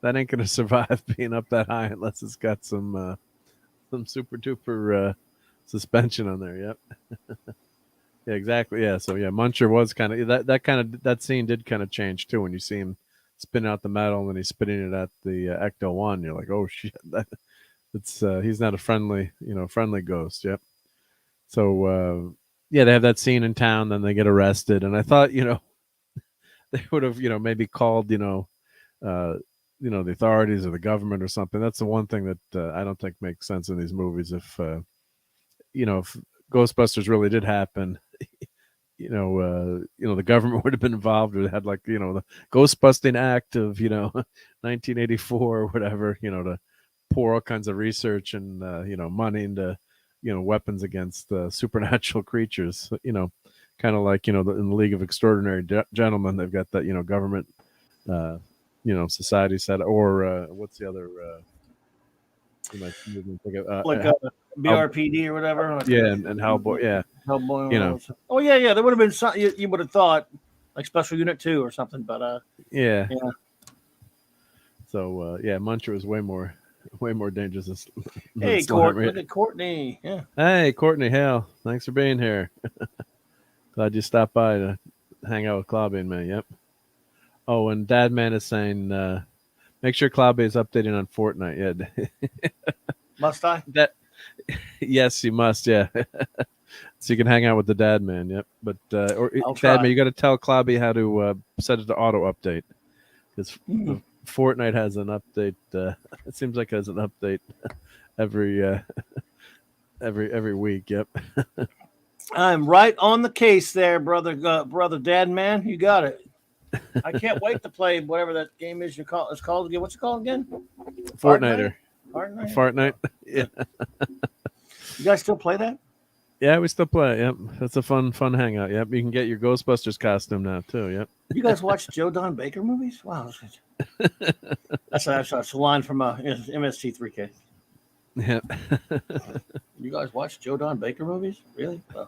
that ain't gonna survive being up that high unless it's got some super duper suspension on there. Yep. Yeah, exactly. Yeah. So yeah, Muncher was kind of that scene did kind of change too when you see him spin out the metal and then he's spitting it at the Ecto 1. You're like, oh shit, he's not a friendly ghost. Yep. So yeah, they have that scene in town, then they get arrested, and I thought they would have maybe called the authorities or the government or something. That's the one thing that I don't think makes sense in these movies. If if Ghostbusters really did happen, the government would have been involved, or had the Ghostbusting Act of 1984 or whatever, to pour all kinds of research and money into weapons against supernatural creatures. Kind of like in the League of Extraordinary Gentlemen, they've got that government society set, or what's the other? BRPD or whatever. Yeah, and Hellboy. Yeah, Hellboy. Oh yeah. There would have been some. You would have thought like Special Unit 2 or something, but yeah. So Muncher was way more dangerous. Hey, look at Courtney. Yeah. Hey, Courtney Hale. Thanks for being here. Glad you stopped by to hang out with Clobby and me. Yep. Oh, and Dad Man is saying, make sure Clobby is updating on Fortnite. Yeah. Must I? Yes, you must. Yeah. So you can hang out with the Dad Man. Yep. But Dad Man, you got to tell Clobby how to set it to auto update, because Fortnite has an update. It seems like it has an update every week. Yep. I'm right on the case there, brother Dad Man. You got it. I can't wait to play whatever that game is it's called again. What's it called again? Fortnite. Yeah. You guys still play that? Yeah, we still play. Yep. That's a fun hangout. Yep. You can get your Ghostbusters costume now too. Yep. You guys watch Joe Don Baker movies? Wow. That's a line from MST3K. Yeah. You guys watch Joe Don Baker movies? Really? Oh.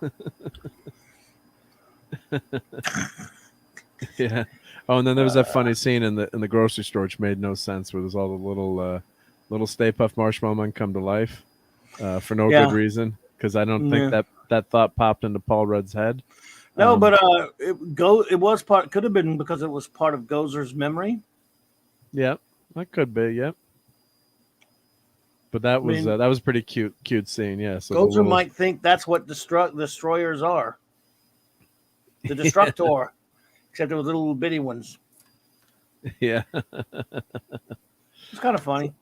Yeah. Oh, and then there was that funny scene in the grocery store which made no sense, where there's all the little Stay Puft Marshmallow Men come to life for no good reason, because I don't think that thought popped into Paul Rudd's head. No, but it was could have been because it was part of Gozer's memory. Yeah, that could be. Yep. But that was a pretty cute scene. Yeah. So Gozer might think that's what destroyers are. The Destructor, except they were little bitty ones. Yeah. It's kind of funny.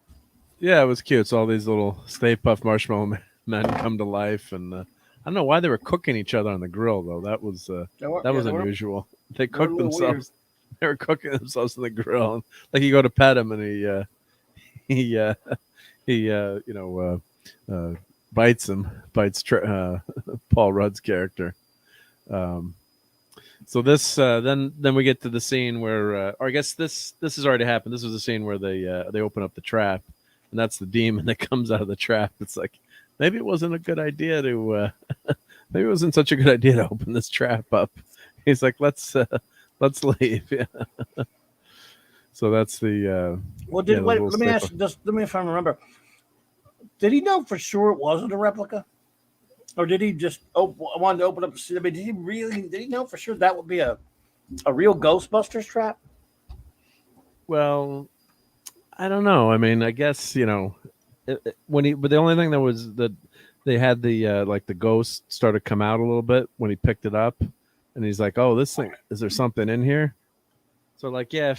Yeah, it was cute. So all these little Stay Puft Marshmallow Men come to life, and I don't know why they were cooking each other on the grill though. That was unusual. They cooked themselves. They were cooking themselves on the grill. Like you go to pet him, and he bites Paul Rudd's character. So this then we get to the scene where, or I guess this has already happened. This was the scene where they open up the trap, and that's the demon that comes out of the trap. It's like maybe it wasn't a good idea to maybe it wasn't such a good idea to open this trap up. He's like, let's leave. Yeah. So that's the well. Wait, let me ask you just let me if I remember. Did he know for sure it wasn't a replica? Or did he just wanted to open up the city? I mean, did he know for sure that would be a real Ghostbusters trap? Well, I don't know. I mean, I guess, but the only thing that was that they had the like the ghost started to come out a little bit when he picked it up, and he's like, "Oh, this thing, is there something in here?" So like, yeah,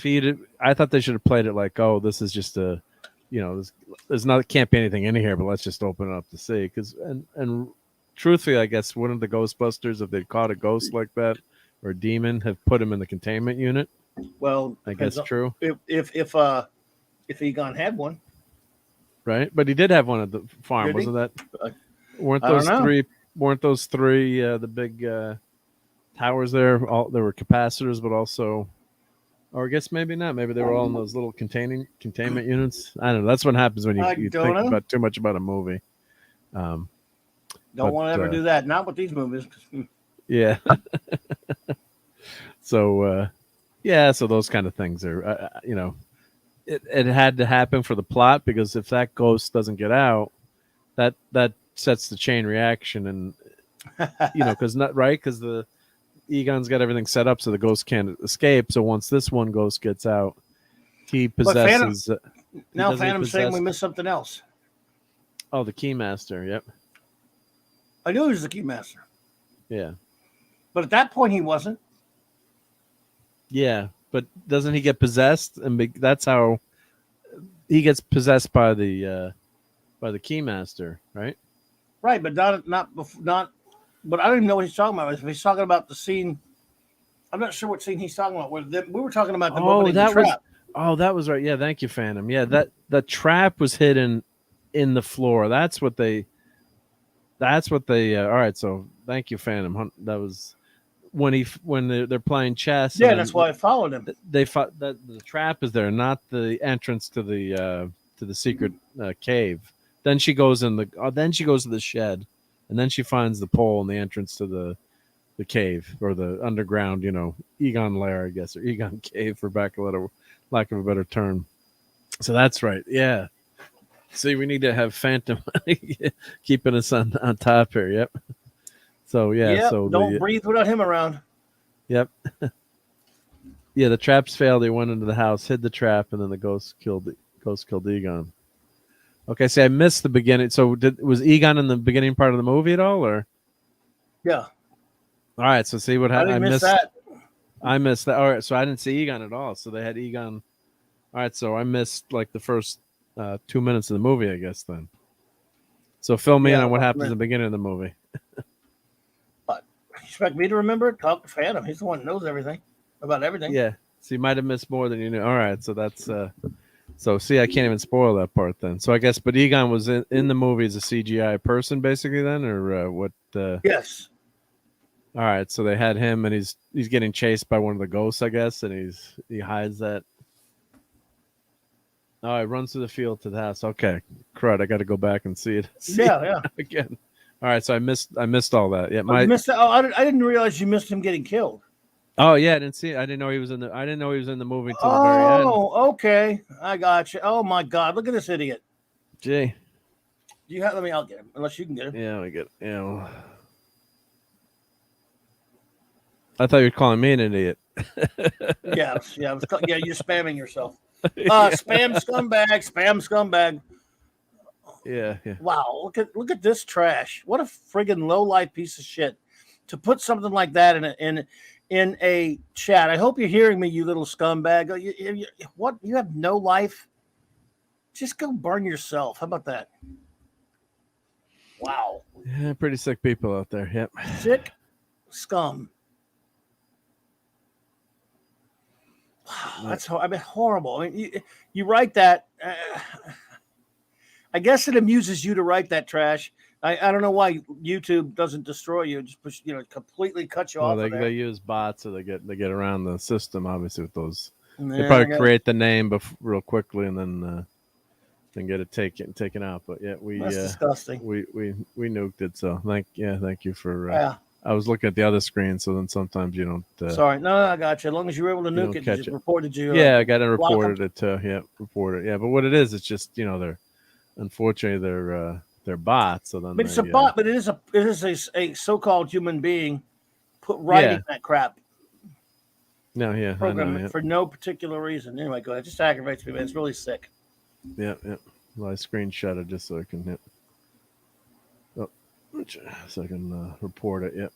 I thought they should have played it like, "Oh, this is just a, there's not can't be anything in here, but let's just open it up to see." Because and truthfully, I guess one of the Ghostbusters, if they'd caught a ghost like that or a demon, have put him in the containment unit. Well, I guess true. If Egon had one, right? But he did have one at the farm, wasn't that? Weren't those three the big towers there? All there were capacitors, but also, or I guess maybe not. Maybe they were all in those little containment units. I don't know. That's what happens when you think about too much about a movie. Don't want to ever do that. Not with these movies. Yeah. So, so those kind of things are, it had to happen for the plot, because if that ghost doesn't get out, that sets the chain reaction, and because the Egon's got everything set up so the ghost can't escape. So once this one ghost gets out, he possesses. Phantom's saying we missed something else. Oh, the Keymaster. Yep. I knew he was the Keymaster. Yeah. But at that point, he wasn't. Yeah, but doesn't he get possessed? And that's how he gets possessed by the Keymaster, right? Right, but not. But I don't even know what he's talking about. If he's talking about the scene, I'm not sure what scene he's talking about. We were talking about the opening the trap. That was right. Yeah, thank you, Phantom. Yeah, the trap was hidden in the floor. That's what they. All right. So thank you, Phantom. That was when they're playing chess. Yeah, that's why I followed him. They thought that the trap is there, not the entrance to the secret cave. Then she goes to the shed, and then she finds the pole and the entrance to the cave, or the underground, Egon lair, I guess, or Egon cave, for lack of a better term. So that's right. Yeah. See, we need to have Phantom keeping us on top here. Yep. So yeah. Yep, so don't breathe without him around. Yep. Yeah, the traps failed. They went into the house, hid the trap, and then the ghost killed Egon. Okay, so I missed the beginning. So was Egon in the beginning part of the movie at all, or? Yeah. All right. So see what happened. I missed that. I missed that. All right. So I didn't see Egon at all. So they had Egon. All right. So I missed like the first 2 minutes of the movie, I guess, then. So fill me in on what happens in the beginning of the movie. But you expect me to remember it? Talk to Phantom. He's the one who knows everything about everything. Yeah. So you might have missed more than you knew. All right. So that's so see, I can't even spoil that part then. So I guess, but Egon was in the movie as a CGI person, basically, then, or what? Yes. All right. So they had him, and he's getting chased by one of the ghosts, I guess, and he hides that. Oh, he runs through the field to the house. Okay, crud! I got to go back and see it. Yeah. Again. All right, so I missed all that. Yeah, I didn't realize you missed him getting killed. Oh yeah, I didn't see it. I didn't know he was in the movie until the very end. Oh, okay, I got you. Oh my God, look at this idiot. Gee. Do you have? I'll get him. Unless you can get him. Yeah, I get it. Yeah. Well, I thought you were calling me an idiot. Yeah. You're spamming yourself. Spam scumbag. Yeah. Wow, look at this trash. What a friggin' low life piece of shit. To put something like that in a chat. I hope you're hearing me, you little scumbag. What? You have no life? Just go burn yourself. How about that? Wow. Yeah, pretty sick people out there. Yep. Sick scum. That's horrible. I mean, you write that. I guess it amuses you to write that trash. I don't know why YouTube doesn't destroy you, just push, completely cut you off. Well, of there. they use bots, so they get around the system. Obviously, with those, Yeah, they probably create the name real quickly and then get it taken out. But yeah, that's disgusting. We nuked it. So thank you for. Yeah. I was looking at the other screen, so then sometimes you don't. Sorry, no, I got you. As long as you were able to nuke it, you just reported you. Yeah, I got it reported it too. Yeah, reported. Yeah, but what it is, it's just they're unfortunately they're bots. So then it's a bot, but it is a so-called human being writing that crap. No, yeah, program I know, yeah. for no particular reason. Anyway, go ahead. It just aggravates me, man. It's really sick. Yeah. Well, I screenshot it just so I can hit. So I can report it. Yep.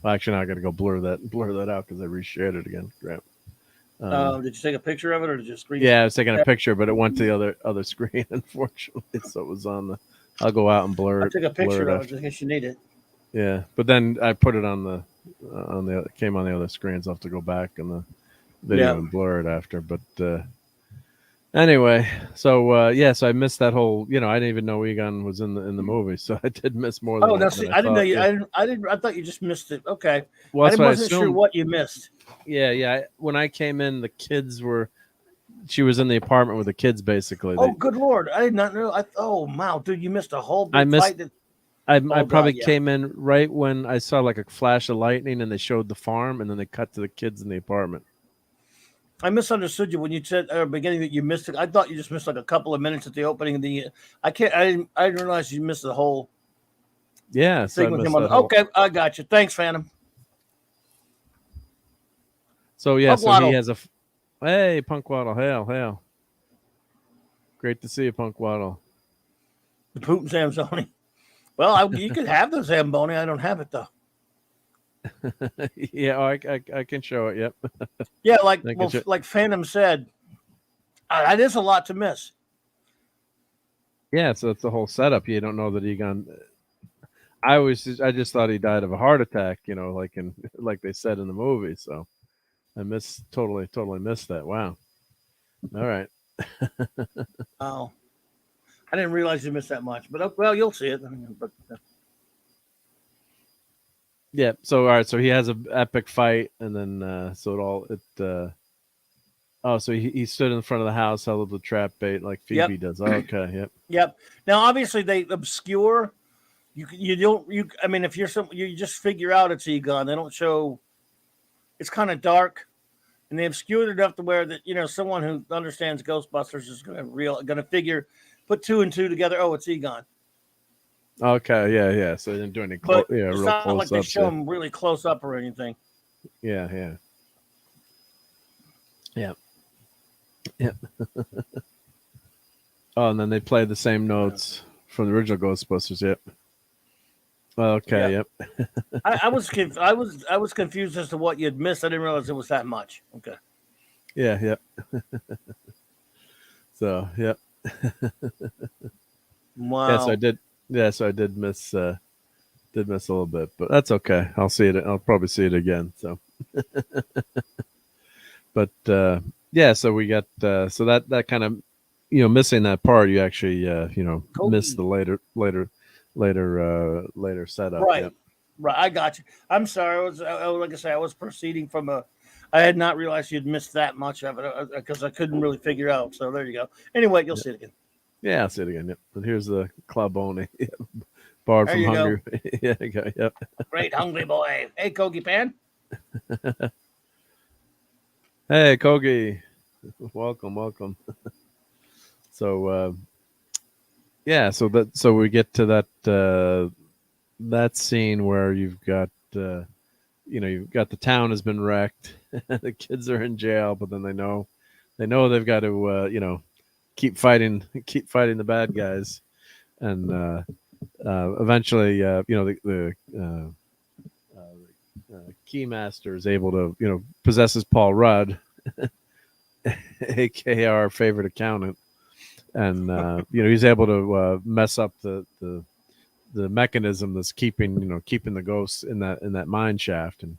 Actually, now I got to go blur that out because I reshared it again. Crap. Did you take a picture of it or did you screen? Yeah, I was taking a picture, but it went to the other screen, unfortunately. So it was on the. I'll go out and blur it. I took a picture of it just in case you need it. Yeah, but then I put it on the came on the other screens. I'll have to go back in the video and blur it after. But anyway, so so I missed that whole. I didn't even know Egon was in the movie, so I did miss more. Than I didn't know you. Yeah. I didn't. I thought you just missed it. Okay, well, I wasn't sure what you missed. Yeah. When I came in, the kids were. She was in the apartment with the kids, basically. Oh, good Lord! I did not know. Wow, dude, you missed a whole big fight. I probably came in right when I saw like a flash of lightning and they showed the farm and then they cut to the kids in the apartment. I misunderstood you when you said at the beginning that you missed it. I thought you just missed like a couple of minutes at the opening of the. I didn't realize you missed the whole. Yeah. Okay, I got you. Thanks, Phantom. So yeah, so he has a. Hey, Punk Waddle, hail. Great to see you, Punk Waddle. The Putin Zamboni. Well, you could have the Zamboni. I don't have it though. Yeah, I can show it. Yep. Yeah, like Phantom said, that is a lot to miss. Yeah, so it's the whole setup. You don't know that Egon. I just thought he died of a heart attack. Like they said in the movie. So I totally missed that. Wow. All right. Oh. I didn't realize you missed that much, but well, you'll see it. Yeah. So all right. So he has an epic fight, and then so he stood in front of the house, held up the trap bait like Phoebe does. Oh, okay. Yep. Yep. Now, obviously, they obscure. You don't. I mean, if you just figure out it's Egon. They don't show. It's kind of dark, and they obscured it enough to where that someone who understands Ghostbusters is gonna figure. Put 2 and 2 together. Oh, it's Egon. Okay, yeah. So they didn't do any it's not like they show him really close up or anything. Yeah. Oh, and then they play the same notes from the original Ghostbusters. Yep. Okay. Yep. I was confused as to what you had missed. I didn't realize it was that much. Okay. Yeah. Yep. So yep. Wow. Yes, I did. Yes, I did miss a little bit, but that's okay. I'll see it. I'll probably see it again. So, but so we got so that kind of missing that part. You actually missed the later setup. Right. Yep. Right. I got you. I'm sorry. Like I say, I was proceeding from I had not realized you'd missed that much of it because I couldn't really figure out. So there you go. Anyway, you'll see it again. Yeah, I'll see it again. Yep. And here's the Claboni. Barred from hunger. Yeah, okay, yep. Great hungry boy. Hey, Kogi Pan. Hey, Kogi. Welcome. So so we get to that scene where you've got you've got the town has been wrecked. The kids are in jail, but then they know they've got to keep fighting the bad guys, and eventually the Keymaster is able to possesses Paul Rudd, aka our favorite accountant, and he's able to mess up the mechanism that's keeping the ghosts in that mine shaft and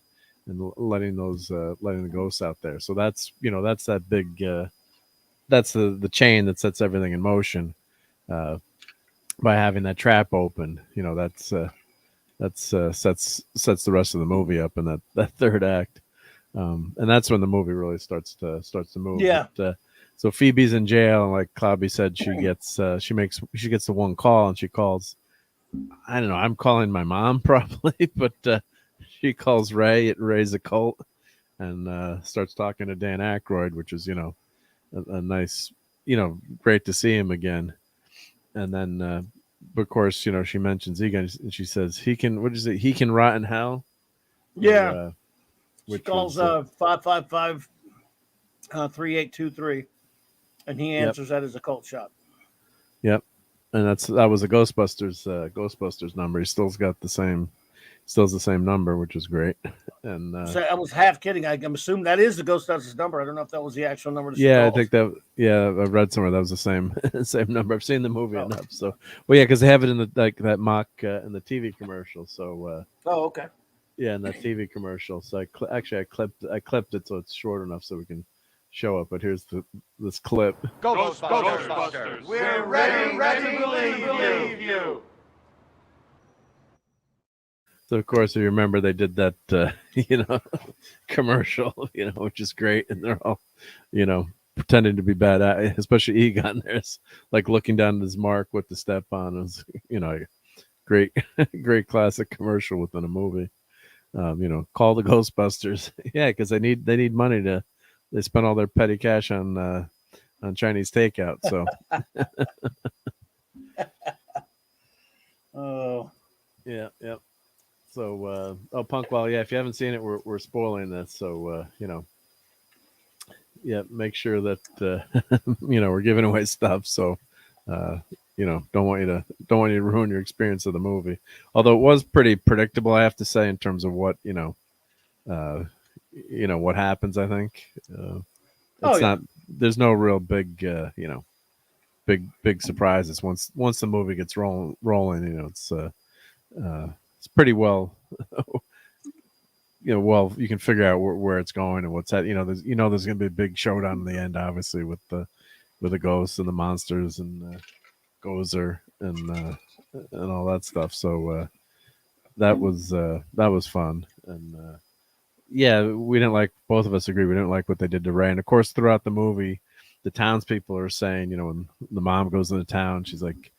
letting the ghosts out there. So that's that big that's the chain that sets everything in motion. by having that trap open. That's sets the rest of the movie up in that third act. And that's when the movie really starts to move. Yeah. But, so Phoebe's in jail, and like Clobby said, she gets the one call, and she calls. I don't know. I'm calling my mom probably, but she calls Ray at Ray's occult, and starts talking to Dan Aykroyd, which is a nice, great to see him again. And then, of course, she mentions Egon, and she says he can. What is it? He can rot in hell. Yeah. She calls 555 3823, and he answers that as a cult shot. Yep, and that was a Ghostbusters number. He still has the same number, which is great. And so I was half kidding. I'm assuming that is the Ghostbusters number. I don't know if that was the actual number. I think that. Yeah, I read somewhere that was the same number. I've seen the movie enough. So, because they have it in that mock in the TV commercial. So. Okay. Yeah, in that TV commercial. So I clipped it so it's short enough so we can show it. But here's this clip. Ghostbusters. We're ready to believe you. So of course, you remember they did that, commercial, which is great, and they're all, pretending to be bad at, especially Egon. There's like looking down at his mark with the step on. It was, great classic commercial within a movie. Call the Ghostbusters. Yeah, because they need money they spend all their petty cash on Chinese takeout. So. Oh. Yeah. So, Punk. Well, yeah. If you haven't seen it, we're spoiling this. So, make sure that we're giving away stuff. So, don't want you to ruin your experience of the movie. Although it was pretty predictable, I have to say, in terms of what what happens. I think it's not. There's no real big big surprises once the movie gets rolling. It's pretty well. You can figure out where it's going and what's that. There's going to be a big showdown in the end, obviously, with the ghosts and the monsters and Gozer and all that stuff. So that was fun. And we didn't like. Both of us agree we didn't like what they did to Ray. And of course, throughout the movie, the townspeople are saying, when the mom goes into town, she's like,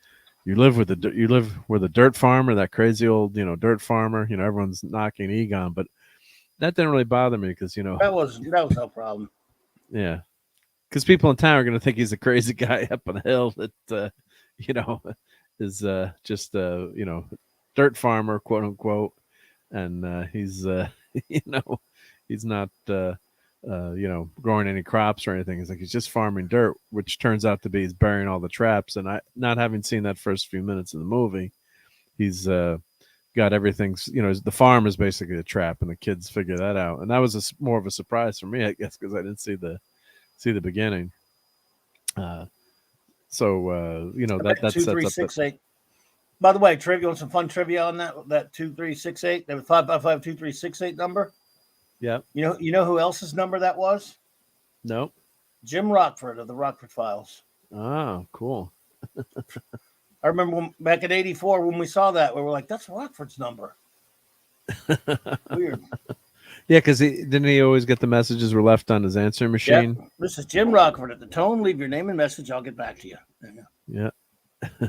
You live with a dirt farmer, that crazy old, dirt farmer. Everyone's knocking Egon, but that didn't really bother me because that was no problem. Yeah, because people in town are going to think he's a crazy guy up on a hill that is just dirt farmer, quote unquote, and he's he's not growing any crops or anything. It's like he's just farming dirt, which turns out to be he's burying all the traps. And not having seen that first few minutes of the movie, he's got everything. The farm is basically a trap, and the kids figure that out. And that was more of a surprise for me, I guess, because I didn't see the beginning. That sets up 2368. By the way, trivia on some fun trivia on that 2368. That was 555-2368 number. Yeah. You know who else's number that was? No. Jim Rockford of the Rockford Files. Oh, cool. I remember back in '84 when we saw that, we were like, "That's Rockford's number." Weird. Yeah, because didn't he always get the messages were left on his answering machine? Yep. This is Jim Rockford at the tone. Leave your name and message. I'll get back to you. Yeah.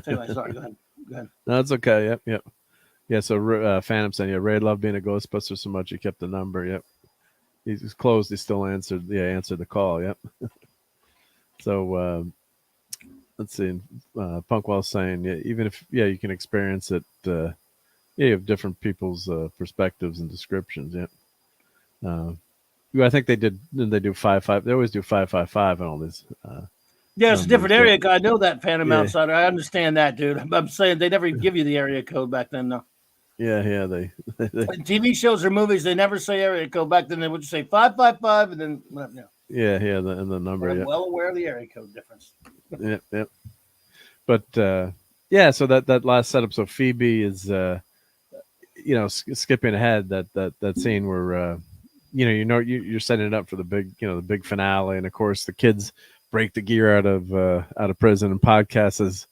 Anyway, sorry. Go ahead. No, it's okay. Yep. Yeah. So Phantom saying, "Yeah, Ray loved being a Ghostbuster so much he kept the number." Yep. He's closed. He still answered. Yeah, answered the call. Yep. So let's see. Punkwell's saying, yeah, even if you can experience it. You have different people's perspectives and descriptions. Yep. I think they did. Didn't they do 5-5? They always do 5-5-5 and all these. Yeah, it's a different area code. I know that, Phantom Outsider. I understand that, dude. I'm saying they never give you the area code back then, though. Yeah. They TV shows or movies, they never say area code. Back then, they would just say 555 and then Yeah, and the number. I'm well aware of the area code difference. Yep. But so that last setup. So Phoebe is, skipping ahead that scene where, you're setting it up for the big finale, and of course the kids break the gear out of prison, and Podcast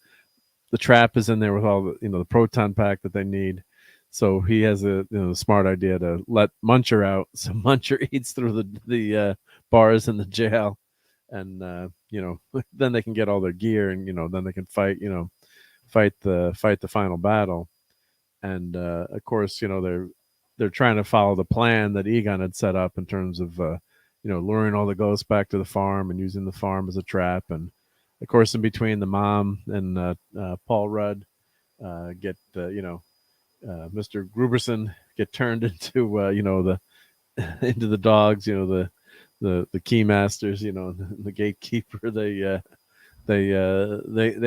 the trap is in there with all the the proton pack that they need. So he has a smart idea to let Muncher out. So Muncher eats through the bars in the jail, and then they can get all their gear, and then they can fight the final battle. And of course, they're trying to follow the plan that Egon had set up in terms of luring all the ghosts back to the farm and using the farm as a trap. And of course, in between, the mom and Paul Rudd get Mr. Gruberson get turned into the into the dogs, the key masters, the gatekeeper. They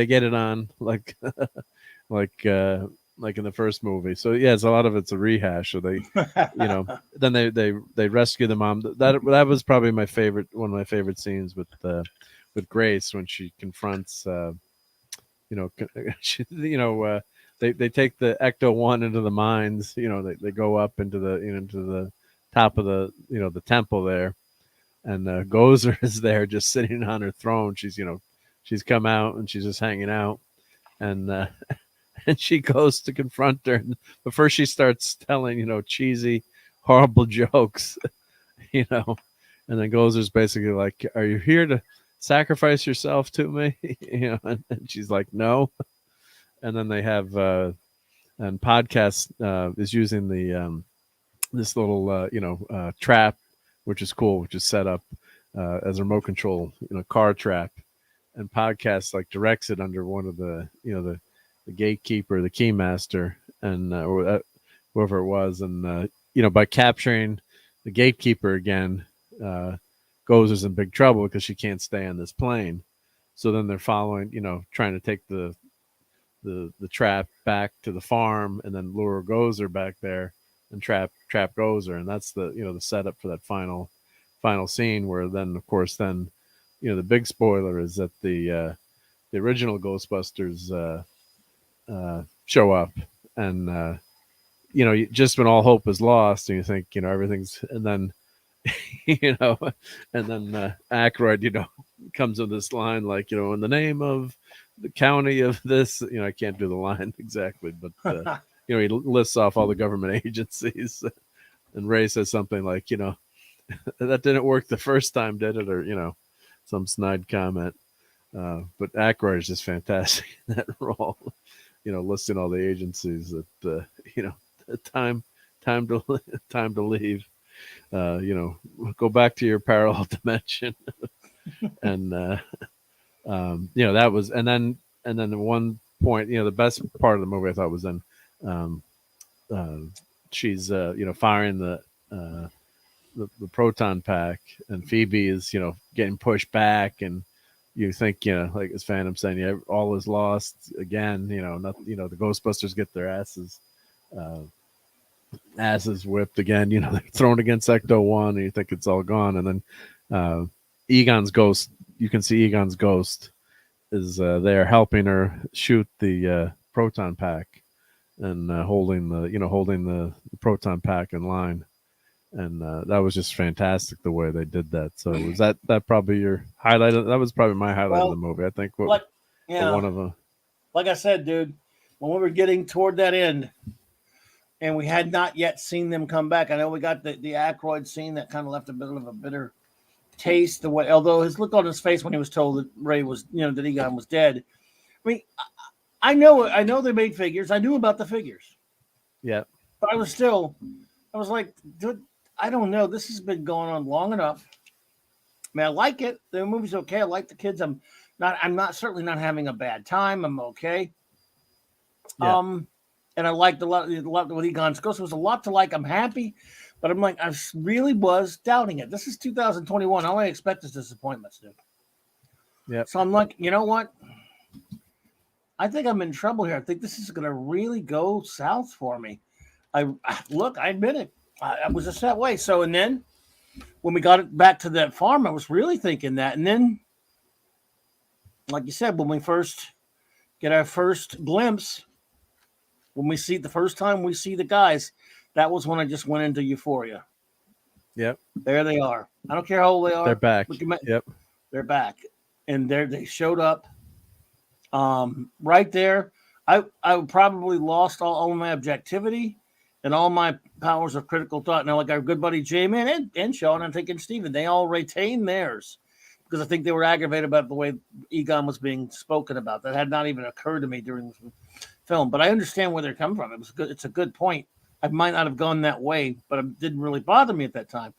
get it on like like in the first movie. So yeah, it's a lot of it's a rehash. So they then they rescue the mom. That was probably one of my favorite scenes with Grace when she confronts they take the Ecto-1 into the mines. They go up into the top of the temple there, and Gozer is there just sitting on her throne. She's come out and she's just hanging out, and and she goes to confront her. But first she starts telling cheesy, horrible jokes, and then Gozer's basically like, "Are you here to sacrifice yourself to me?" And she's like, "No." And then they have and podcast is using the this little trap, which is cool, which is set up as a remote control car trap, and podcast like directs it under one of the the gatekeeper, the keymaster, and or whoever it was, and by capturing the gatekeeper again, Gozer's in big trouble because she can't stay on this plane. So then they're following, trying to take the trap back to the farm, and then lure Gozer back there and trap Gozer, and that's the the setup for that final scene, where then of course the big spoiler is that the original Ghostbusters show up, and just when all hope is lost and you think everything's, and then and then Aykroyd comes with this line like in the name of the county of this, I can't do the line exactly, but he lists off all the government agencies, and Ray says something like that didn't work the first time, did it, or some snide comment. But Aykroyd is just fantastic in that role, listing all the agencies that time to leave, go back to your parallel dimension. And that was, and then the one point, the best part of the movie I thought was then she's firing the proton pack, and Phoebe is getting pushed back, and you think like as Phantom saying, all is lost again. The Ghostbusters get their asses whipped again. They're thrown against Ecto-1, and you think it's all gone, and then Egon's ghost. You can see Egon's ghost is there helping her shoot the proton pack, and holding the proton pack in line. And that was just fantastic the way they did that. So was that probably your highlight? That was probably my highlight of the movie. I think one of them. Like I said, dude, when we were getting toward that end, and we had not yet seen them come back. I know we got the Aykroyd scene that kind of left a bit of a bitter taste. Although his look on his face when he was told that Ray was, that Egon was dead. I mean, I know they made figures. I knew about the figures. Yeah, but I was like, dude, I don't know. This has been going on long enough. I mean, I like it. The movie's okay. I like the kids. I'm certainly not having a bad time. I'm okay. Yeah. And I liked a lot with Egon's Ghost. It was a lot to like. I'm happy, but I'm like, I really was doubting it. This is 2021. All I expect is disappointments, dude. Yeah. So I'm like, you know what? I think I'm in trouble here. I think this is going to really go south for me. I admit it. I was just that way. So, and then when we got it back to that farm, I was really thinking that. And then, like you said, when we first get our first glimpse, when we see the first time we see the guys, that was when I just went into euphoria. Yep. There they are. I don't care how old they are. They're back. Yep. They're back. And they showed up. Right there, I probably lost all of my objectivity and all my powers of critical thought. Now, like our good buddy J-Man and Sean, I'm thinking Steven, they all retain theirs because I think they were aggravated about the way Egon was being spoken about. That had not even occurred to me during the film, but I understand where they're coming from. It was good. It's a good point. I might not have gone that way, but it didn't really bother me at that time.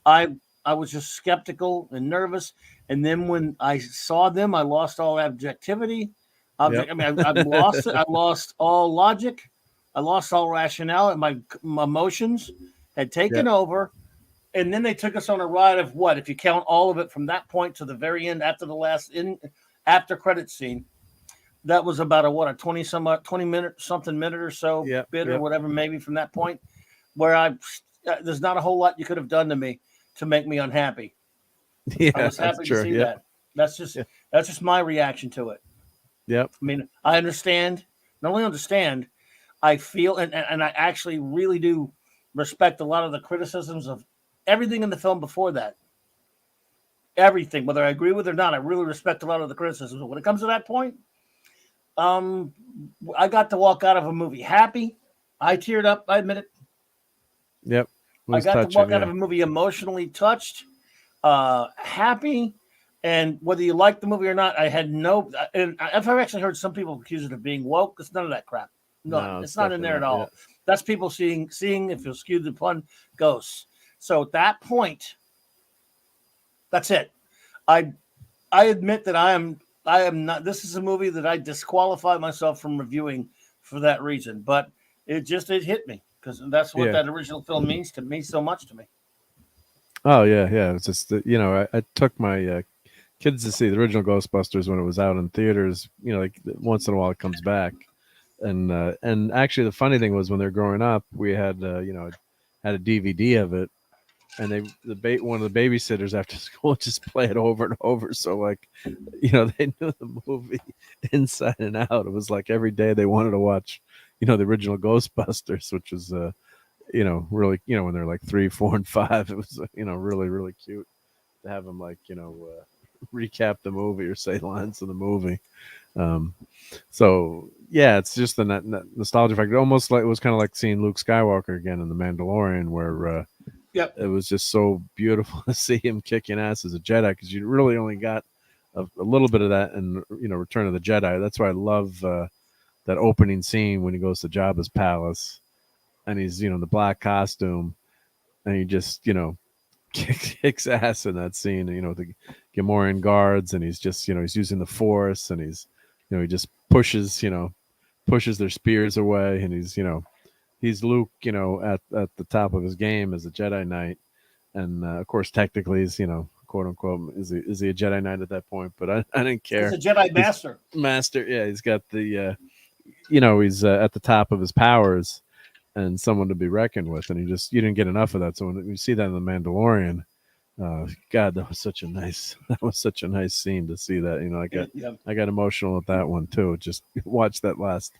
I I was just skeptical and nervous, and then when I saw them, I lost all objectivity. Yep. I mean, I lost it. I lost all logic. I lost all rationality. My emotions had taken Yep. over, and then they took us on a ride of what, if you count all of it from that point to the very end, after the last after credit scene. That was about a 20 minute or so Yep. bit or Yep. whatever, maybe from that point, where there's not a whole lot you could have done to me to make me unhappy. Yeah, I was that's happy to true. see Yep. that. That's just Yeah. that's just my reaction to it. Yep. I mean, I understand. Not only understand, I feel and I actually really do respect a lot of the criticisms of everything in the film before that. Everything, whether I agree with it or not, I really respect a lot of the criticisms. When it comes to that point, I got to walk out of a movie happy. I teared up. I admit it. Yep. It I was got to touching. walk out of a movie emotionally touched, happy, and whether you like the movie or not, I had no. And I've actually heard some people accuse it of being woke. It's none of that crap. No, it's not in there at all. That's people seeing if you'll skew the pun, ghosts. So at that point, that's it. I admit that I am not. This is a movie that I disqualify myself from reviewing for that reason. But it hit me because that's what that original film means to me, so much to me. Oh yeah. It's just I took my kids to see the original Ghostbusters when it was out in theaters. Like once in a while it comes back, and actually the funny thing was when they're growing up, we had had a DVD of it, and one of the babysitters after school just play it over and over. So like, they knew the movie inside and out. It was like every day they wanted to watch, the original Ghostbusters, which was really, when they're like 3, 4, and 5. It was really, really cute to have them like recap the movie or say lines of the movie. So yeah, it's just the nostalgia factor. Almost like it was kind of like seeing Luke Skywalker again in The Mandalorian, where it was just so beautiful to see him kicking ass as a Jedi, because you really only got a little bit of that in Return of the Jedi. That's why I love that opening scene when he goes to Jabba's palace and he's in the black costume and he just kicks ass in that scene. The Gamorrean guards, and he's just he's using the Force, and he's he just pushes their spears away, and he's Luke, at the top of his game as a Jedi Knight, and of course, technically, he's quote unquote, is he a Jedi Knight at that point? But I didn't care. He's a Jedi Master. Master, yeah, he's got the, he's at the top of his powers, and someone to be reckoned with, and you didn't get enough of that. So when you see that in The Mandalorian, God, that was such a nice scene to see that. I got emotional at that one too. Just watch that last,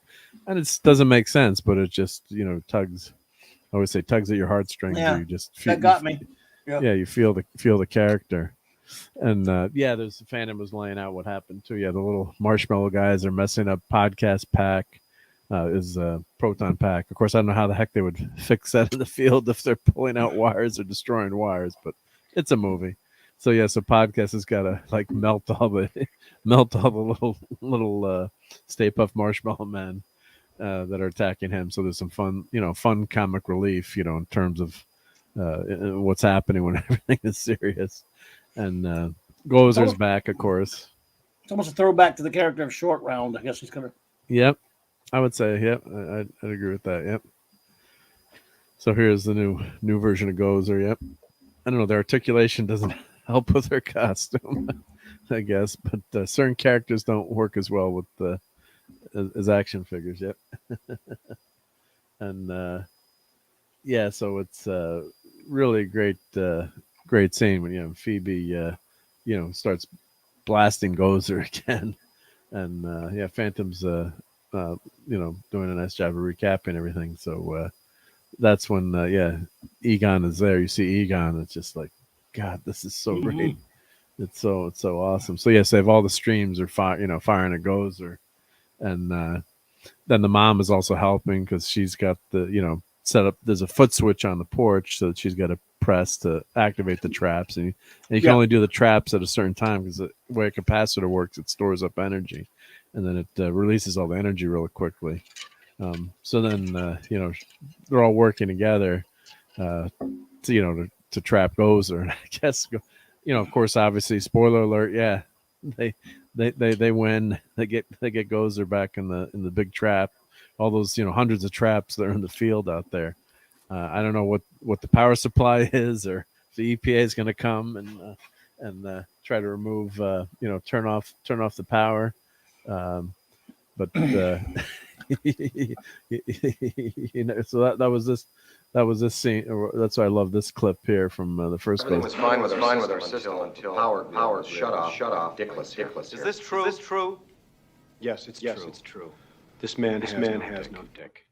and it doesn't make sense, but it just tugs. I always say tugs at your heartstrings. Yeah, you just feel, that got me. Yeah, you feel the character, and there's the Phantom was laying out what happened too. Yeah, the little marshmallow guys are messing up Podcast Pack. Is Proton Pack. Of course, I don't know how the heck they would fix that in the field if they're pulling out wires or destroying wires, but it's a movie. So so Podcast has got to like melt all the little Stay Puft Marshmallow Men that are attacking him. So there's some fun comic relief, in terms of what's happening when everything is serious. And Gozer's back, of course. It's almost a throwback to the character of Short Round. I guess he's gonna. Yep. I would say, yep. I'd agree with that. Yep. So here's the new version of Gozer. Yep. I don't know. Their articulation doesn't help with their costume, I guess, but certain characters don't work as well with as action figures. Yep. And so it's really great scene when Phoebe starts blasting Gozer again, and Phantom's doing a nice job of recapping everything. So that's when Egon is there. You see Egon, it's just like, God, this is so great. It's so awesome. So yes, they have all the streams are firing a Gozer, and then the mom is also helping because she's got the set up. There's a foot switch on the porch, so that she's got to press to activate the traps, and you can only do the traps at a certain time because the way a capacitor works, it stores up energy, and then it releases all the energy really quickly. So then they're all working together to trap Gozer. I guess of course, obviously, spoiler alert. Yeah, they win. They get Gozer back in the big trap. All those hundreds of traps that are in the field out there. I don't know what the power supply is, or if the EPA is going to come and try to remove turn off the power. But so that was this scene. That's why I love this clip here from the first. Everything was fine with our system until power shut off. Dickless. Is this true? Yes, it's true. This man has no dick.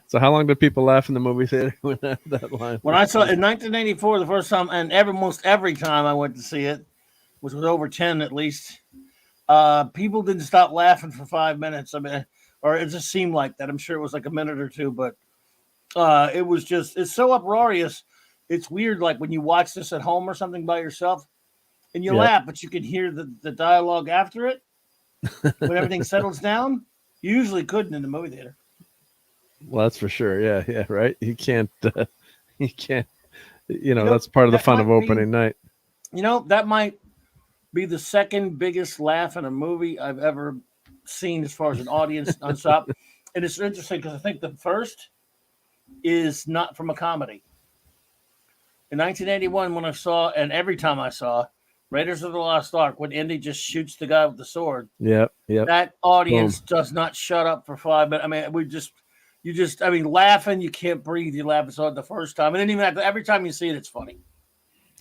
So how long did people laugh in the movie theater when that line? When I saw it in 1984 the first time, and almost every time I went to see it, which was over 10 at least, people didn't stop laughing for 5 minutes. I mean, or it just seemed like that. I'm sure it was like a minute or two, but it's so uproarious. It's weird, like when you watch this at home or something by yourself, and you laugh, but you can hear the dialogue after it when everything settles down. You usually couldn't in the movie theater. Well, that's for sure. Yeah, right. You can't. That's part of the fun of opening night. That might be the second biggest laugh in a movie I've ever seen as far as an audience nonstop. And it's interesting because I think the first is not from a comedy. In 1981, when I saw, and every time I saw Raiders of the Lost Ark, when Indy just shoots the guy with the sword. Yep. That audience does not shut up for 5 minutes. I mean, laughing, you can't breathe. You laugh so the first time. And then even every time you see it, it's funny.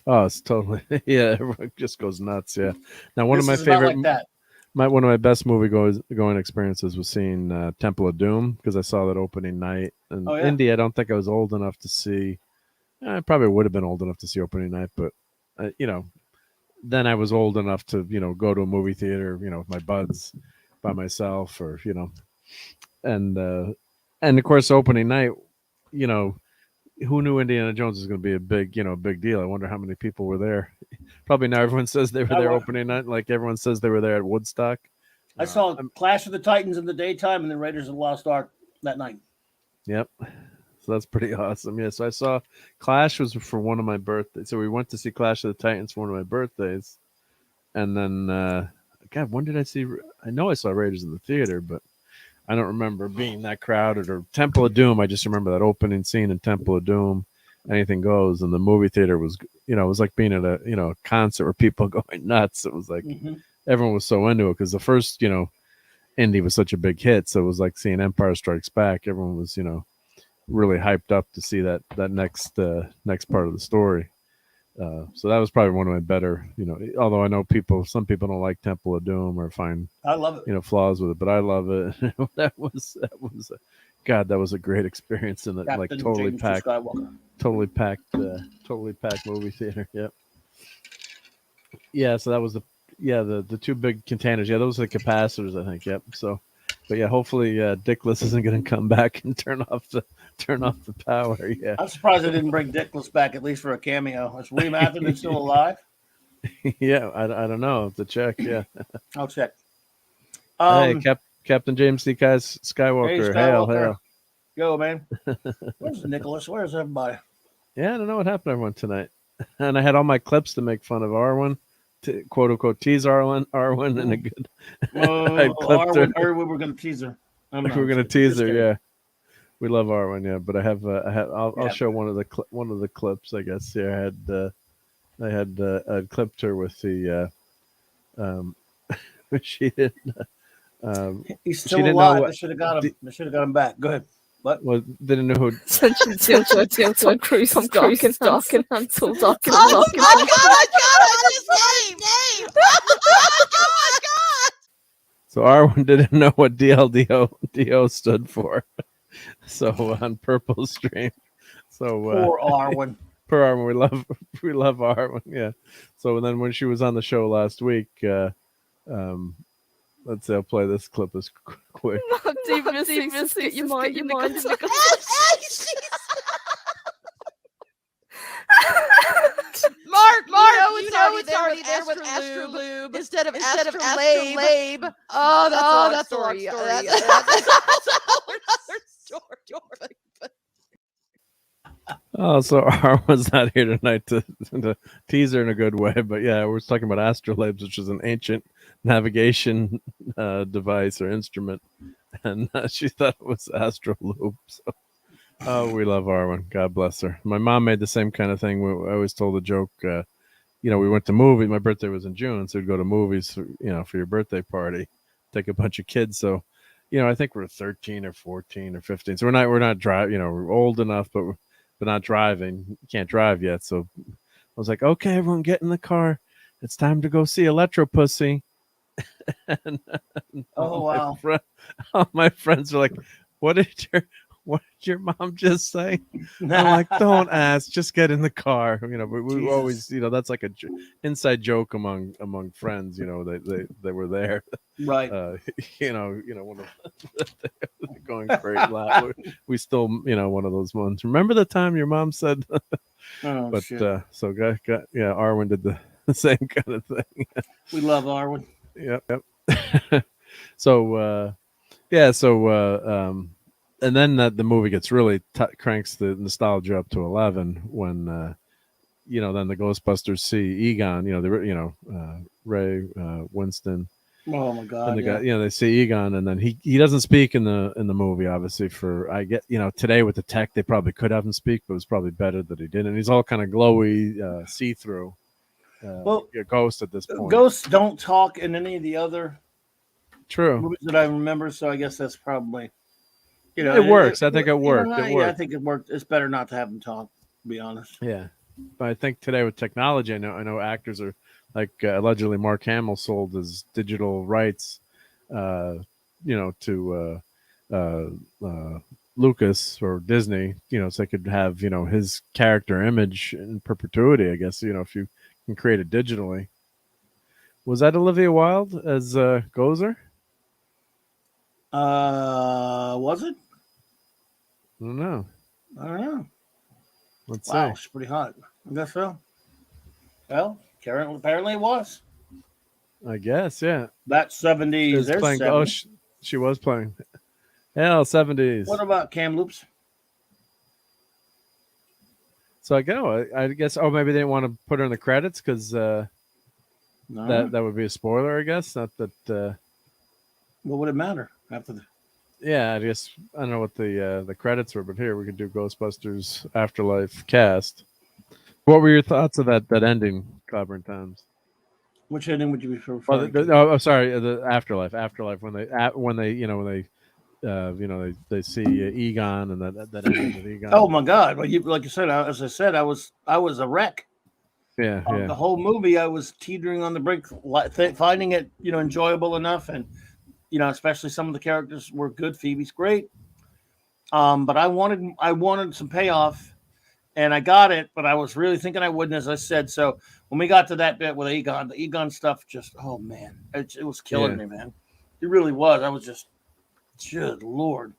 Oh, it's totally, everyone just goes nuts. Yeah. Now, one of my favorite, like one of my best movie going experiences was seeing Temple of Doom, because I saw that opening night. And Indy, I don't think I was old enough to see. I probably would have been old enough to see opening night, but then I was old enough to go to a movie theater, with my buds by myself, or and of course opening night, who knew Indiana Jones was going to be a big deal? I wonder how many people were there. Probably now everyone says they were there opening night, like everyone says they were there at Woodstock. I saw Clash of the Titans in the daytime and then Raiders of the Lost Ark that night. Yep. So that's pretty awesome. Yeah. So I saw Clash was for one of my birthdays. So we went to see Clash of the Titans for one of my birthdays. And then, God, when did I see? I know I saw Raiders in the theater, but I don't remember being that crowded. Or Temple of Doom. I just remember that opening scene in Temple of Doom. Anything goes. And the movie theater was, it was like being at a concert where people going nuts. It was like everyone was so into it because the first, Indy was such a big hit. So it was like seeing Empire Strikes Back. Everyone was, really hyped up to see that next part of the story. So that was probably one of my better, although I know some people don't like Temple of Doom or find I love it, flaws with it, but I love it. that was a great experience in the like totally packed movie theater. Yep. Yeah. So that was the two big containers. Yeah, those are the capacitors, I think. Yep. So, but yeah, hopefully Dickless isn't going to come back and turn off the power. Yeah, I'm surprised they didn't bring Dickless back at least for a cameo. Is William Atherton still alive? Yeah, I don't know. To check. Yeah, I'll check. Hey, Captain James C. Skywalker. Hail. Yo, man. Where's Nicholas? Where's everybody? Yeah, I don't know what happened to everyone tonight. And I had all my clips to make fun of Arwen, to quote unquote tease Arwen, and a good. Arwen, or we were going to tease her. We were going to tease her. Yeah. We love Arwen, yeah, but I'll show one of the clips. I guess here I had clipped her with the she didn't. He's still alive. They should have got him. They should have got him back. Go ahead. What? Well, didn't know who. Tom Cruise and dark and Hansel, dark and oh my God! His name! Oh my God! So Arwen didn't know what DLDO stood for. So on Purple Stream. So poor Arwen. Per Arwen, we love Arwen. Yeah. So then when she was on the show last week, let's say I'll play this clip as quick. Get your mind in the Mark, you know it's already there with Astrolube instead of Astrolabe. Oh, that's a long story. That's another story. Oh, so Arwen's not here tonight to tease her in a good way, but yeah, we're talking about astrolabes, which is an ancient navigation device or instrument, and she thought it was astrolabe. So, oh, we love Arwen. God bless her. My mom made the same kind of thing. I always told a joke. We went to movies. My birthday was in June, so we'd go to movies. For your birthday party, take a bunch of kids. So, I think we're 13 or 14 or 15. So we're not driving. We're old enough, but not driving. You can't drive yet. So I was like, okay, everyone get in the car. It's time to go see Electro Pussy. and wow. All my friends are like, what did your mom just say? I'm like, don't ask, just get in the car. We always, that's like a inside joke among friends. They were there, right? One of going great loud. We still, one of those ones. Remember the time your mom said? But shit. So Arwen did the same kind of thing. We love Arwen. Yep. So and then the movie gets really cranks the nostalgia up to 11 when then the Ghostbusters see Egon, Ray, Winston. Oh my God! And the guy, they see Egon, and then he doesn't speak in the movie. Obviously, today with the tech, they probably could have him speak, but it was probably better that he didn't. He's all kind of glowy, see through. A ghost at this point. Ghosts don't talk in any of the other movies that I remember, so I guess that's probably. It works. I think it worked. I think it worked. It's better not to have them talk, to be honest. Yeah, but I think today with technology, I know actors are like allegedly Mark Hamill sold his digital rights, to Lucas or Disney, so they could have his character image in perpetuity. I guess if you can create it digitally. Was that Olivia Wilde as Gozer? Was it? I don't know. Let's see. She's pretty hot. I guess so. Well, Karen apparently it was. I guess, yeah. That 70s. There's playing, 70s. She was playing. Hell, 70s. What about Kamloops? So I guess. Oh, maybe they didn't want to put her in the credits because that would be a spoiler. I guess not that. What would it matter after the? Yeah, I guess I don't know what the credits were, but here we could do Ghostbusters Afterlife cast. What were your thoughts of that ending, Clobbering Times? Which ending would you be referring to? Oh, sorry, the Afterlife. Afterlife when they see Egon and that ending with Egon. Oh my God! Well, like you said, as I said, I was a wreck. Yeah. The whole movie, I was teetering on the brink, finding it enjoyable enough, and especially some of the characters were good. Phoebe's great, but I wanted some payoff, and I got it. But I was really thinking I wouldn't, as I said. So when we got to that bit with Egon, the Egon stuff, just oh man, it was killing me, man. It really was. I was just, good Lord,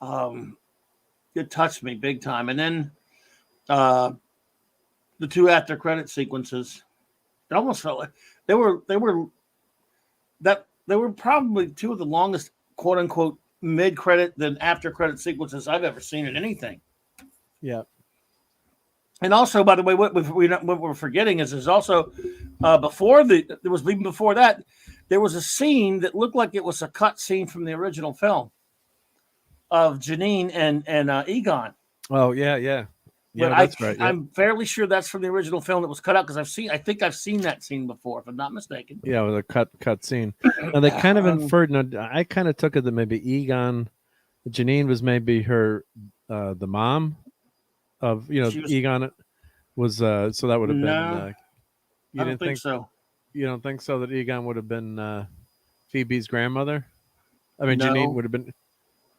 it touched me big time. And then the two after credit sequences, it almost felt like they were probably two of the longest quote unquote mid credit than after credit sequences I've ever seen in anything. Yeah. And also, by the way, what we're forgetting is there's also before that, there was a scene that looked like it was a cut scene from the original film of Janine and Egon. Oh yeah. But that's right. Yeah. I'm fairly sure that's from the original film that was cut out because I think I've seen that scene before, if I'm not mistaken. Yeah, with a cut scene. And they kind of inferred. I kind of took it that maybe Janine was maybe her the mom of Egon was so that would have been. I don't think so. You don't think so that Egon would have been Phoebe's grandmother? I mean, No. Janine would have been.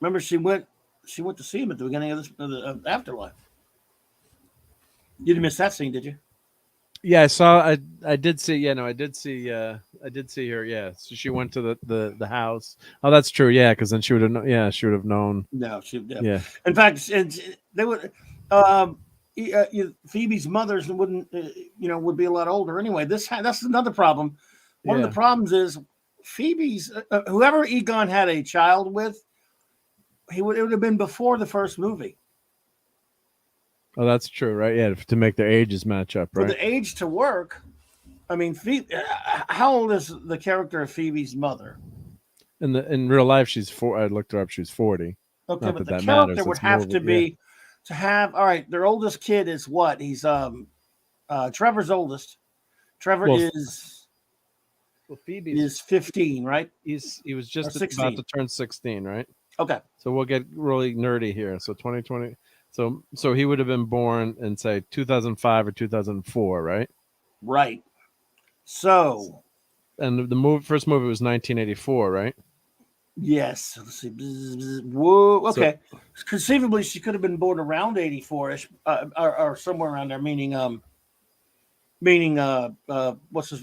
Remember, she went to see him at the beginning of Afterlife. You didn't miss that scene, did you? Yeah, I saw. I did see. Yeah, no, I did see. I did see her. Yeah, so she went to the house. Oh, that's true. Yeah, because then she would have. Yeah, she would have known. No, she. Yeah. In fact, they would. Phoebe's mothers wouldn't. Would be a lot older anyway. That's another problem. One of the problems is Phoebe's whoever Egon had a child with. It would have been before the first movie. Oh, that's true, right? Yeah, to make their ages match up, right? For the age to work, I mean, how old is the character of Phoebe's mother? In real life, she's 4. I looked her up. She's 40. Okay, Not but that the that character matters. would It's have movie, to be to have. All right, their oldest kid is what? He's Trevor's oldest. Trevor is Phoebe is 15, right? He was just 16. about to turn 16, right? Okay. So we'll get really nerdy here. So 2020. So he would have been born in say 2005 or 2004, right? Right. So. And first movie was 1984, right? Yes. Let's see. Whoa. Okay. So, conceivably, she could have been born around 84ish, or somewhere around there. Meaning, what's his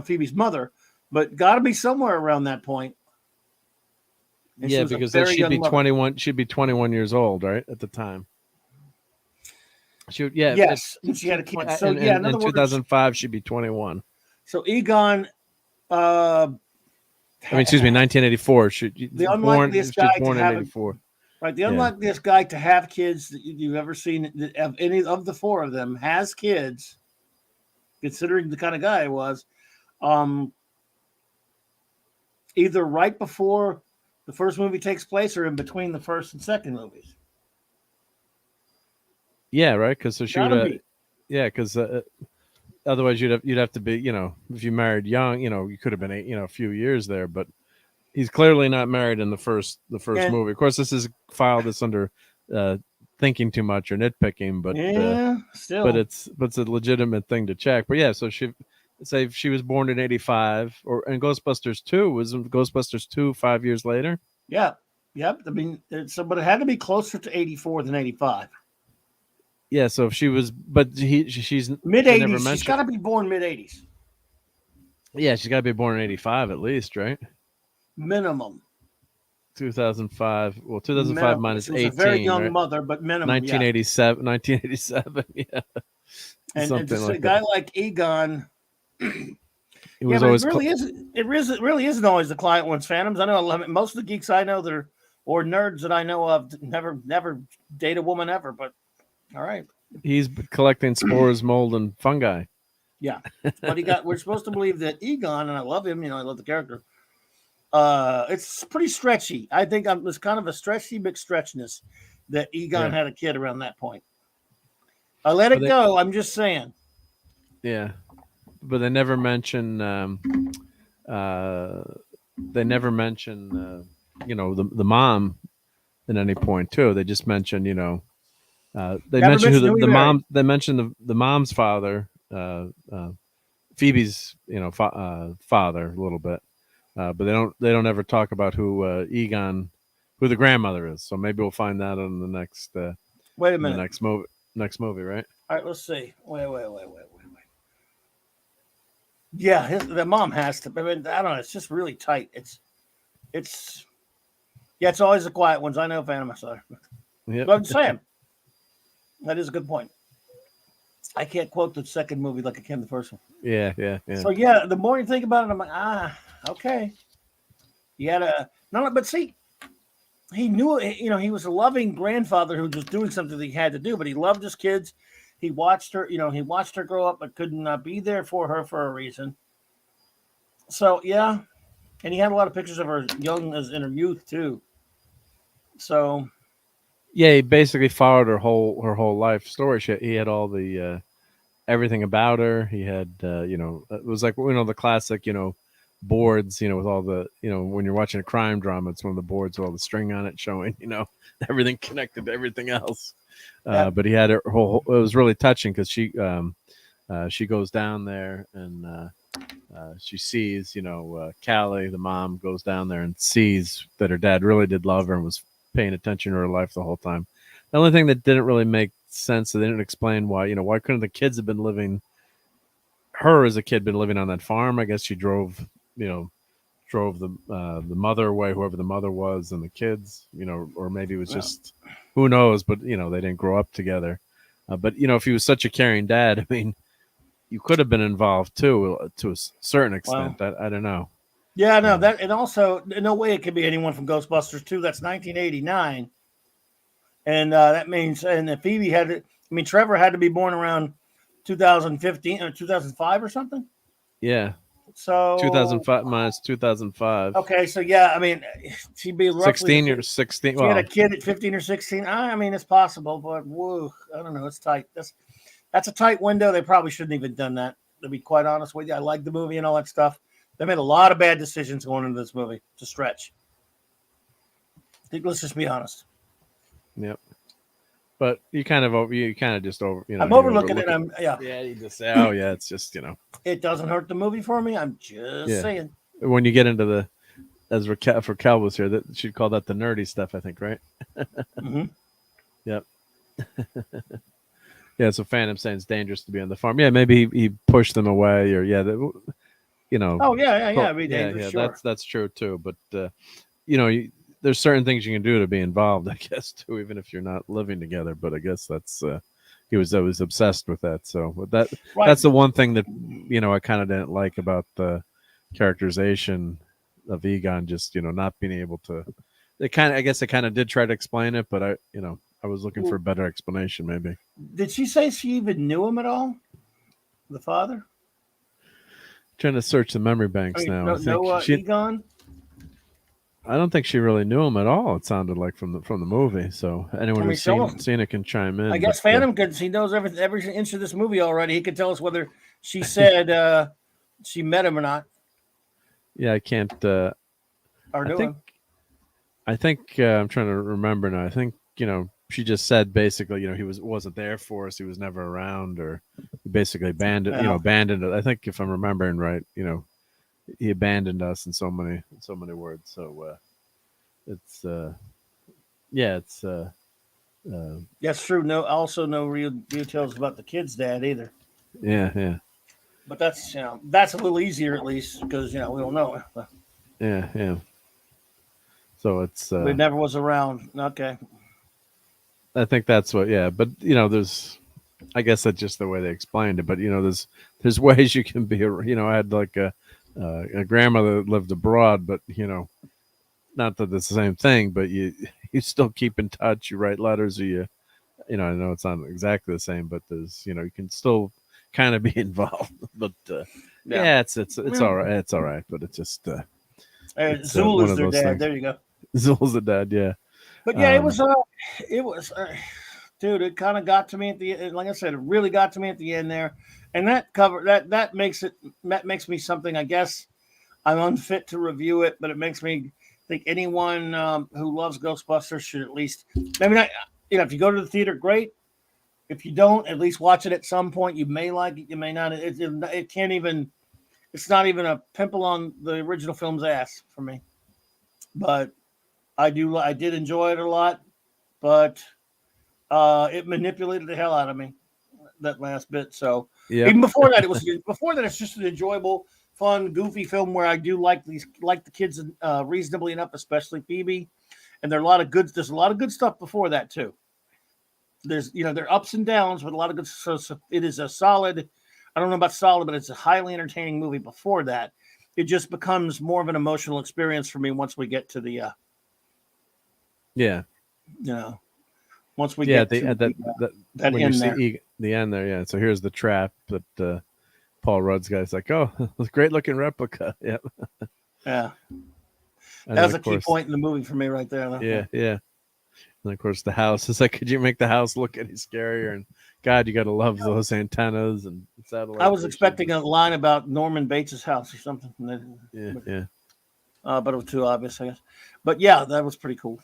Phoebe's mother, but got to be somewhere around that point. And yeah, because then she'd be 21. She'd be 21 years old, right, at the time. Yes, and she had a kid. So in 2005, she'd be 21. So Egon. Excuse me, 1984. The unlikeliest guy to have 84. Right, the unlikeliest guy to have kids that you've ever seen of any of the 4 of them has kids. Considering the kind of guy he was, either right before the first movie takes place or in between the first and second movies. Yeah, right. Because so she would. Yeah, because otherwise you'd have to be. If you married young, you could have been a few years there. But he's clearly not married in the first movie. Of course, this is filed this under thinking too much or nitpicking, but still, but it's a legitimate thing to check. But yeah, so she was born in 85, and Ghostbusters 2 was Ghostbusters 2 5 years later. Yeah, yep. I mean, but it had to be closer to 84 than 85. Yeah, so if she was, but she's mid 80s. She's got to be born mid 80s. Yeah, she's got to be born in 85 at least, right? Minimum. 2005. Well, 2005 minus 18. A very young mother, but minimum. 1987. 1987. Yeah. And just a guy like Egon. It was always. It really isn't always the client wants phantoms. I know most of the geeks I know or nerds that I know of never date a woman ever. But all right. He's collecting spores, mold, and fungi. Yeah, but we're supposed to believe that Egon, and I love him. I love the character. It's pretty stretchy. I think it's kind of a stretchy McStretchness that Egon had a kid around that point. I let it go. I'm just saying. Yeah, but they never mention. They never mention. The mom at any point too. They just mention. They mention who the mom. They mention the mom's father. Phoebe's father a little bit. But they don't ever talk about who the grandmother is. So maybe we'll find that in the next. Wait a minute. The next movie, right? All right, let's see. Wait. Yeah, the mom has to. I mean, I don't know. It's just really tight. It's always the quiet ones. I know Phantom Menace. Yep. But I'm saying that is a good point. I can't quote the second movie like I can the first one. Yeah. So the more you think about it, I'm like, okay. He had but see, he knew, he was a loving grandfather who was doing something that he had to do, but he loved his kids. He watched her, he watched her grow up, but could not be there for her for a reason. So, yeah. And he had a lot of pictures of her in her youth too. So. Yeah, he basically followed her whole life story. He had all the everything about her. He had it was like the classic boards with all the when you're watching a crime drama, it's one of the boards with all the string on it showing everything connected to everything else. But he had her whole. It was really touching because she goes down there and she sees Callie, the mom, goes down there and sees that her dad really did love her and was paying attention to her life the whole time. The only thing that didn't really make sense that they didn't explain why. Why couldn't the kids have been living? Her as a kid been living on that farm. I guess she drove the mother away, whoever the mother was, and the kids. Or maybe it was just who knows. But they didn't grow up together. But if he was such a caring dad, I mean, you could have been involved too, to a certain extent. I don't know. Yeah, no, that, and also no way it could be anyone from Ghostbusters 2. That's 1989, and that means, and if Phoebe Trevor had to be born around 2015 or 2005 or something. Yeah. So 2005 minus 2005. Okay, so yeah, I mean, she'd be roughly 16 or 16. She had a kid at 15 or 16. I mean, it's possible, but whoa, I don't know. It's tight. That's a tight window. They probably shouldn't even done that. To be quite honest with you, I like the movie and all that stuff. They made a lot of bad decisions going into this movie to stretch. Let's just be honest. Yep. But you kind of just over. I'm overlooking it. Yeah. You just say, oh yeah, it's just It doesn't hurt the movie for me. I'm just saying. When you get into as Raquel was here, that she'd call that the nerdy stuff, I think, right? Mm-hmm. Yep. Yeah. So Phantom saying it's dangerous to be on the farm. Yeah, maybe he pushed them away, or Oh yeah. Be dangerous. Sure. That's true too. But there's certain things you can do to be involved, I guess, too, even if you're not living together. But I guess that's he was obsessed with that. So that's the one thing that I kind of didn't like about the characterization of Egon, just not being able to. I guess they kind of did try to explain it, but I was looking for a better explanation. Maybe. Did she say she even knew him at all? The father. Trying to search the memory banks now. Egon. I don't think she really knew him at all. It sounded like from the movie. So anyone who's seen it can chime in. I guess Phantom could. He knows every inch of this movie already. He could tell us whether she said she met him or not. Yeah, I can't. I think I'm trying to remember now. I think she just said basically he wasn't there for us. He was never around, or he basically abandoned it. I think if I'm remembering right, he abandoned us in so many words. So it's that's true. No real details about the kid's dad either. Yeah. But that's that's a little easier at least because we don't know. Yeah. So it's it never was around. Okay. I think that's what. Yeah, but there's. I guess that's just the way they explained it. But there's ways you can be. I had like a grandmother that lived abroad, but not that it's the same thing, but you still keep in touch. You write letters, or I know it's not exactly the same, but there's you can still kind of be involved. But it's all right. It's all right, but it's just Zool is their dad. Things. There you go. Zool's the dad. Yeah. But yeah, it was dude. It kind of got to me at the end. Like I said, it really got to me at the end there. And that makes me something. I guess I'm unfit to review it, but it makes me think anyone who loves Ghostbusters should at least maybe not. If you go to the theater, great. If you don't, at least watch it at some point. You may like it, you may not. It can't even. It's not even a pimple on the original film's ass for me. But I did enjoy it a lot, but it manipulated the hell out of me. That last bit. So even before that, it's just an enjoyable, fun, goofy film where I do like the kids reasonably enough, especially Phoebe. And there's a lot of good stuff before that too. There's there are ups and downs, but a lot of good. So it is a solid. I don't know about solid, but it's a highly entertaining movie. Before that, it just becomes more of an emotional experience for me once we get to the. Once we get to that end there. The end there, yeah. So here's the trap that Paul Rudd's guy's like, oh, great looking replica. Yep. Yeah. That was a key point in the movie for me right there. Though. Yeah. And of course the house is like, could you make the house look any scarier? And God, you got to love those antennas and satellite. I was expecting a line about Norman Bates' house or something. Yeah. But it was too obvious, I guess. But yeah, that was pretty cool.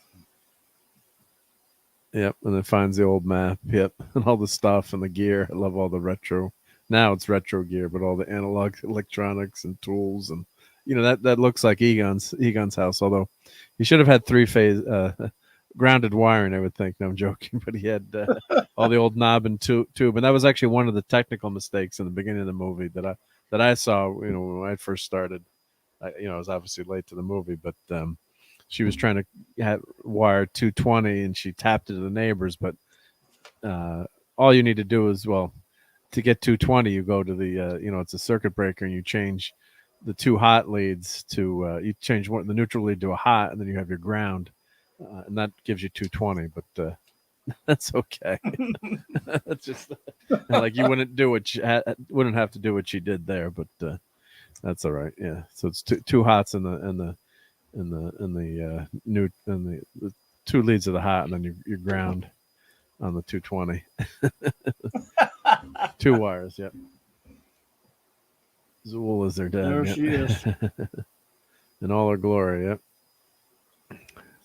Yep, and then finds the old map. Yep, and all the stuff and the gear. I love all the retro. Now it's retro gear, but all the analog electronics and tools, and that looks like Egon's house. Although he should have had grounded wiring, I would think. No, I'm joking, but he had all the old knob and tube, and that was actually one of the technical mistakes in the beginning of the movie that I saw. When I first started, I was obviously late to the movie, but she was trying to wire 220, and she tapped it to the neighbors. But all you need to do is, well, to get 220, you go to the it's a circuit breaker, and you change the 2 hot leads to you change the neutral lead to a hot, and then you have your ground, and that gives you 220. But that's okay. That's just like you wouldn't do what wouldn't have to do what she did there, but that's all right. Yeah. So it's two hots in the new and the 2 leads of the hot, and then your ground on the 220. 2 wires. Yep. Zool is their dad. There she is. In all her glory. Yep.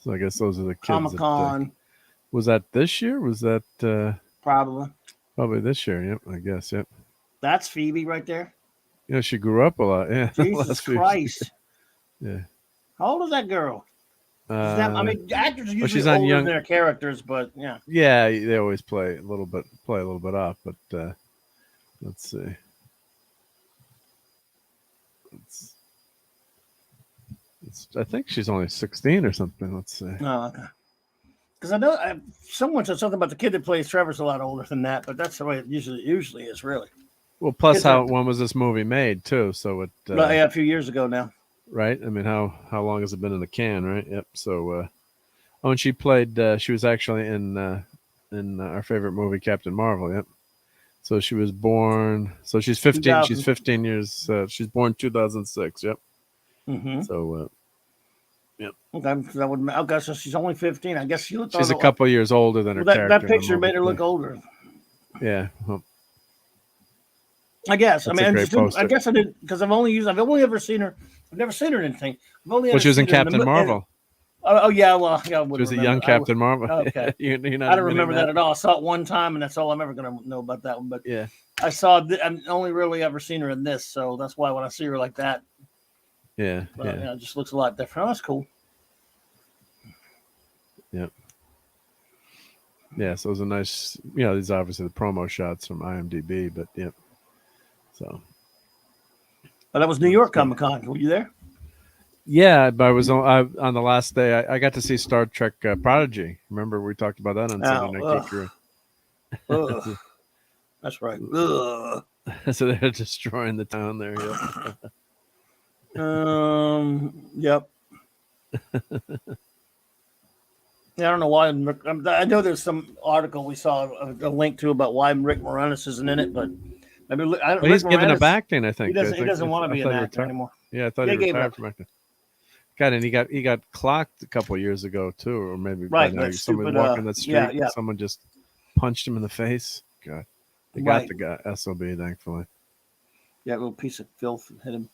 So I guess those are the kids. Comic-Con. Was that this year? Was that probably this year? Yep. I guess. Yep. That's Phoebe right there. She grew up a lot. Yeah. Jesus Christ. Yeah. How old is that girl? I mean, actors are usually she's on older than their characters, but yeah. Yeah, they always play a little bit off, but let's see. I think she's only 16 or something. Let's see. Oh, okay. Because I know someone said something about the kid that plays Trevor's a lot older than that, but that's the way it usually is, really. Well, plus when was this movie made too? So it a few years ago now. Right. I mean, how long has it been in the can? Right. Yep. So and she played. She was actually in our favorite movie, Captain Marvel. Yep. So she was born. So she's 15. 2000. She's 15 years. She's born 2006. Yep. Mm-hmm. So. Yep. Okay, so she's only 15. I guess she's a couple years older than her character. That picture made her look older. Yeah. Well, I guess. That's I guess I did because I've only ever seen her. I've never seen her in anything. She was in Captain Marvel. Oh yeah, well, yeah. She was a young Captain Marvel. Okay. You're not I don't remember that at all. I saw it one time, and that's all I'm ever going to know about that one. But yeah, I saw. I've only really ever seen her in this, so that's why when I see her like that, yeah, it just looks a lot different. Oh, that's cool. Yep. Yeah, so it was a nice. These are obviously the promo shots from IMDb, but yep. So. But that was New York Comic-Con. Were you there? Yeah, but I was on the last day. I got to see Star Trek Prodigy. Remember we talked about that on Sunday Night Geekery. That's right. So they're destroying the town there. Yep. Yeah, I don't know why. I know there's some article we saw a link to about why Rick Moranis isn't in it, but maybe he's given up acting. I think he doesn't want to be an actor anymore. Yeah, I thought he retired from acting. God, and he got clocked a couple of years ago too, or maybe right. Somebody walking that street, and someone just punched him in the face. God, they got the guy SOB, thankfully. Yeah, a little piece of filth hit him.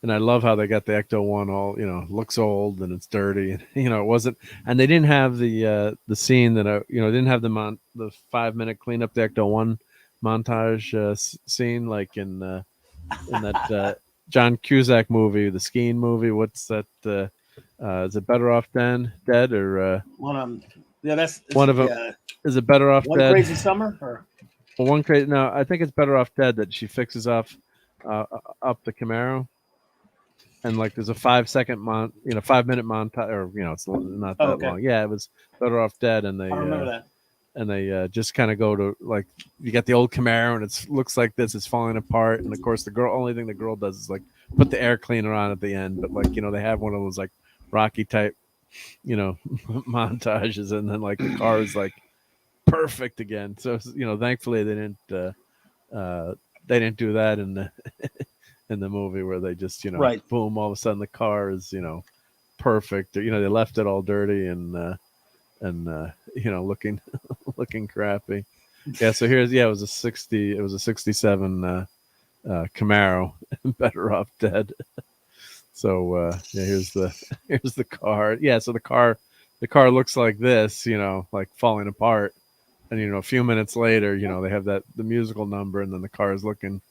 And I love how they got the Ecto One all, looks old and it's dirty, and it wasn't. And they didn't have the scene that didn't have the 5-minute clean up the Ecto One montage scene like in that John Cusack movie, the skiing movie. What's that? Is it Better Off Dead or that's one of them? Is it Better Off One Dead? Crazy Summer or One Crazy? No, I think it's Better Off Dead that she fixes up the Camaro. And like there's a 5-minute montage, or it's not that long. Yeah, it was Better Off Dead, and they I remember that. And they just kind of go to like you got the old Camaro, and it looks like this, it's falling apart, and of course only thing the girl does is like put the air cleaner on at the end, but like they have one of those like Rocky type, montages, and then like the car is like perfect again. So thankfully they didn't do that in the. In the movie where they just right. Boom, all of a sudden the car is perfect, they left it all dirty and looking crappy. Yeah, so it was a 67 Camaro. Better Off Dead. So here's the car. Yeah, so the car looks like this, like falling apart, and a few minutes later they have the musical number, and then the car is looking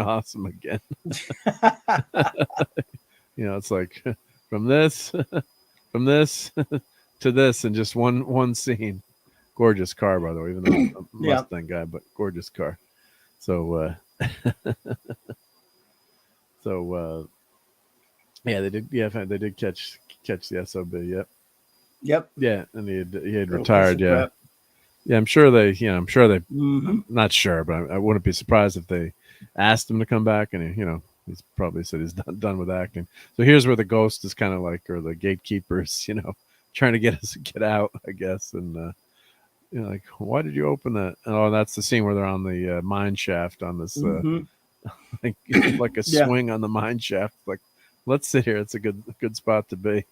awesome again. It's like from this to this in just one scene. Gorgeous car, by the way, even though I'm a Mustang guy, but gorgeous car. So yeah, they did. Yeah, they did catch the SOB. Yep. Yep. Yeah, and he had retired. Yeah. Crap. Yeah, I'm sure they. Mm-hmm. I'm not sure, but I wouldn't be surprised if they asked him to come back, and he's probably said he's done with acting. So here's where the ghost is kind of like, or the gatekeepers, trying to get us to get out, I guess, and like, why did you open that? Oh, that's the scene where they're on the mine shaft on this, like a swing on the mine shaft. Like, let's sit here. It's a good spot to be.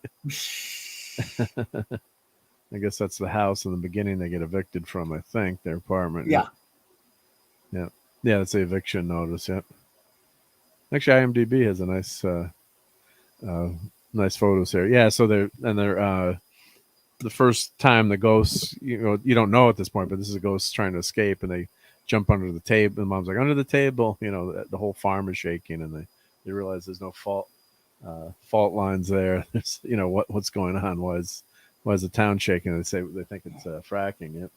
I guess that's the house in the beginning they get evicted from, I think, their apartment. Yeah. Yeah. Yeah, that's the eviction notice, yeah. Actually, IMDb has a nice photos here. Yeah, so they're the first time the ghosts, you don't know at this point, but this is a ghost trying to escape, and they jump under the table, and mom's like, under the table, the whole farm is shaking, and they realize there's no fault lines there. There's, what's going on? Why is the town shaking? They think it's fracking. Yep.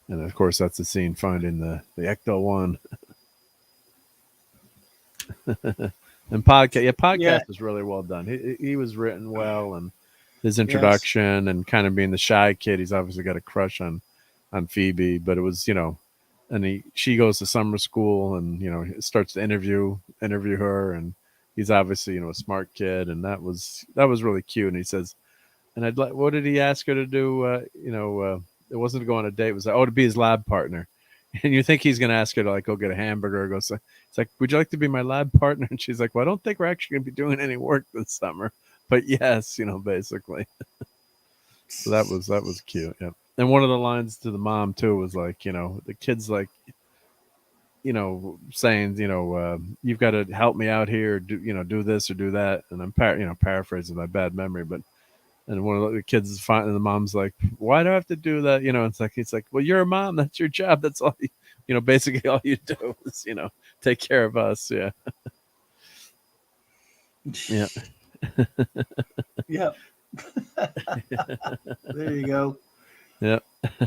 And of course, that's the scene finding the Ecto one. And podcast is really well done. He was written well, and his introduction and kind of being the shy kid. He's obviously got a crush on Phoebe, but it was and she goes to summer school, and starts to interview her, and he's obviously a smart kid, and that was really cute. And he says, and what did he ask her to do? It wasn't to go on a date. It was to be his lab partner. And you think he's going to ask her to like go get a hamburger or go say, it's like, would you like to be my lab partner? And she's like, well, I don't think we're actually going to be doing any work this summer, but yes, basically. So that was cute. Yeah. And one of the lines to the mom too was like, the kid's like, saying, you've got to help me out here, do this or do that. And I'm paraphrasing my bad memory, but, and one of the kids is fine, and the mom's like, why do I have to do that? It's like, well, you're a mom. That's your job. That's all basically all you do is, take care of us. Yeah. Yeah. Yeah. There you go. Yeah.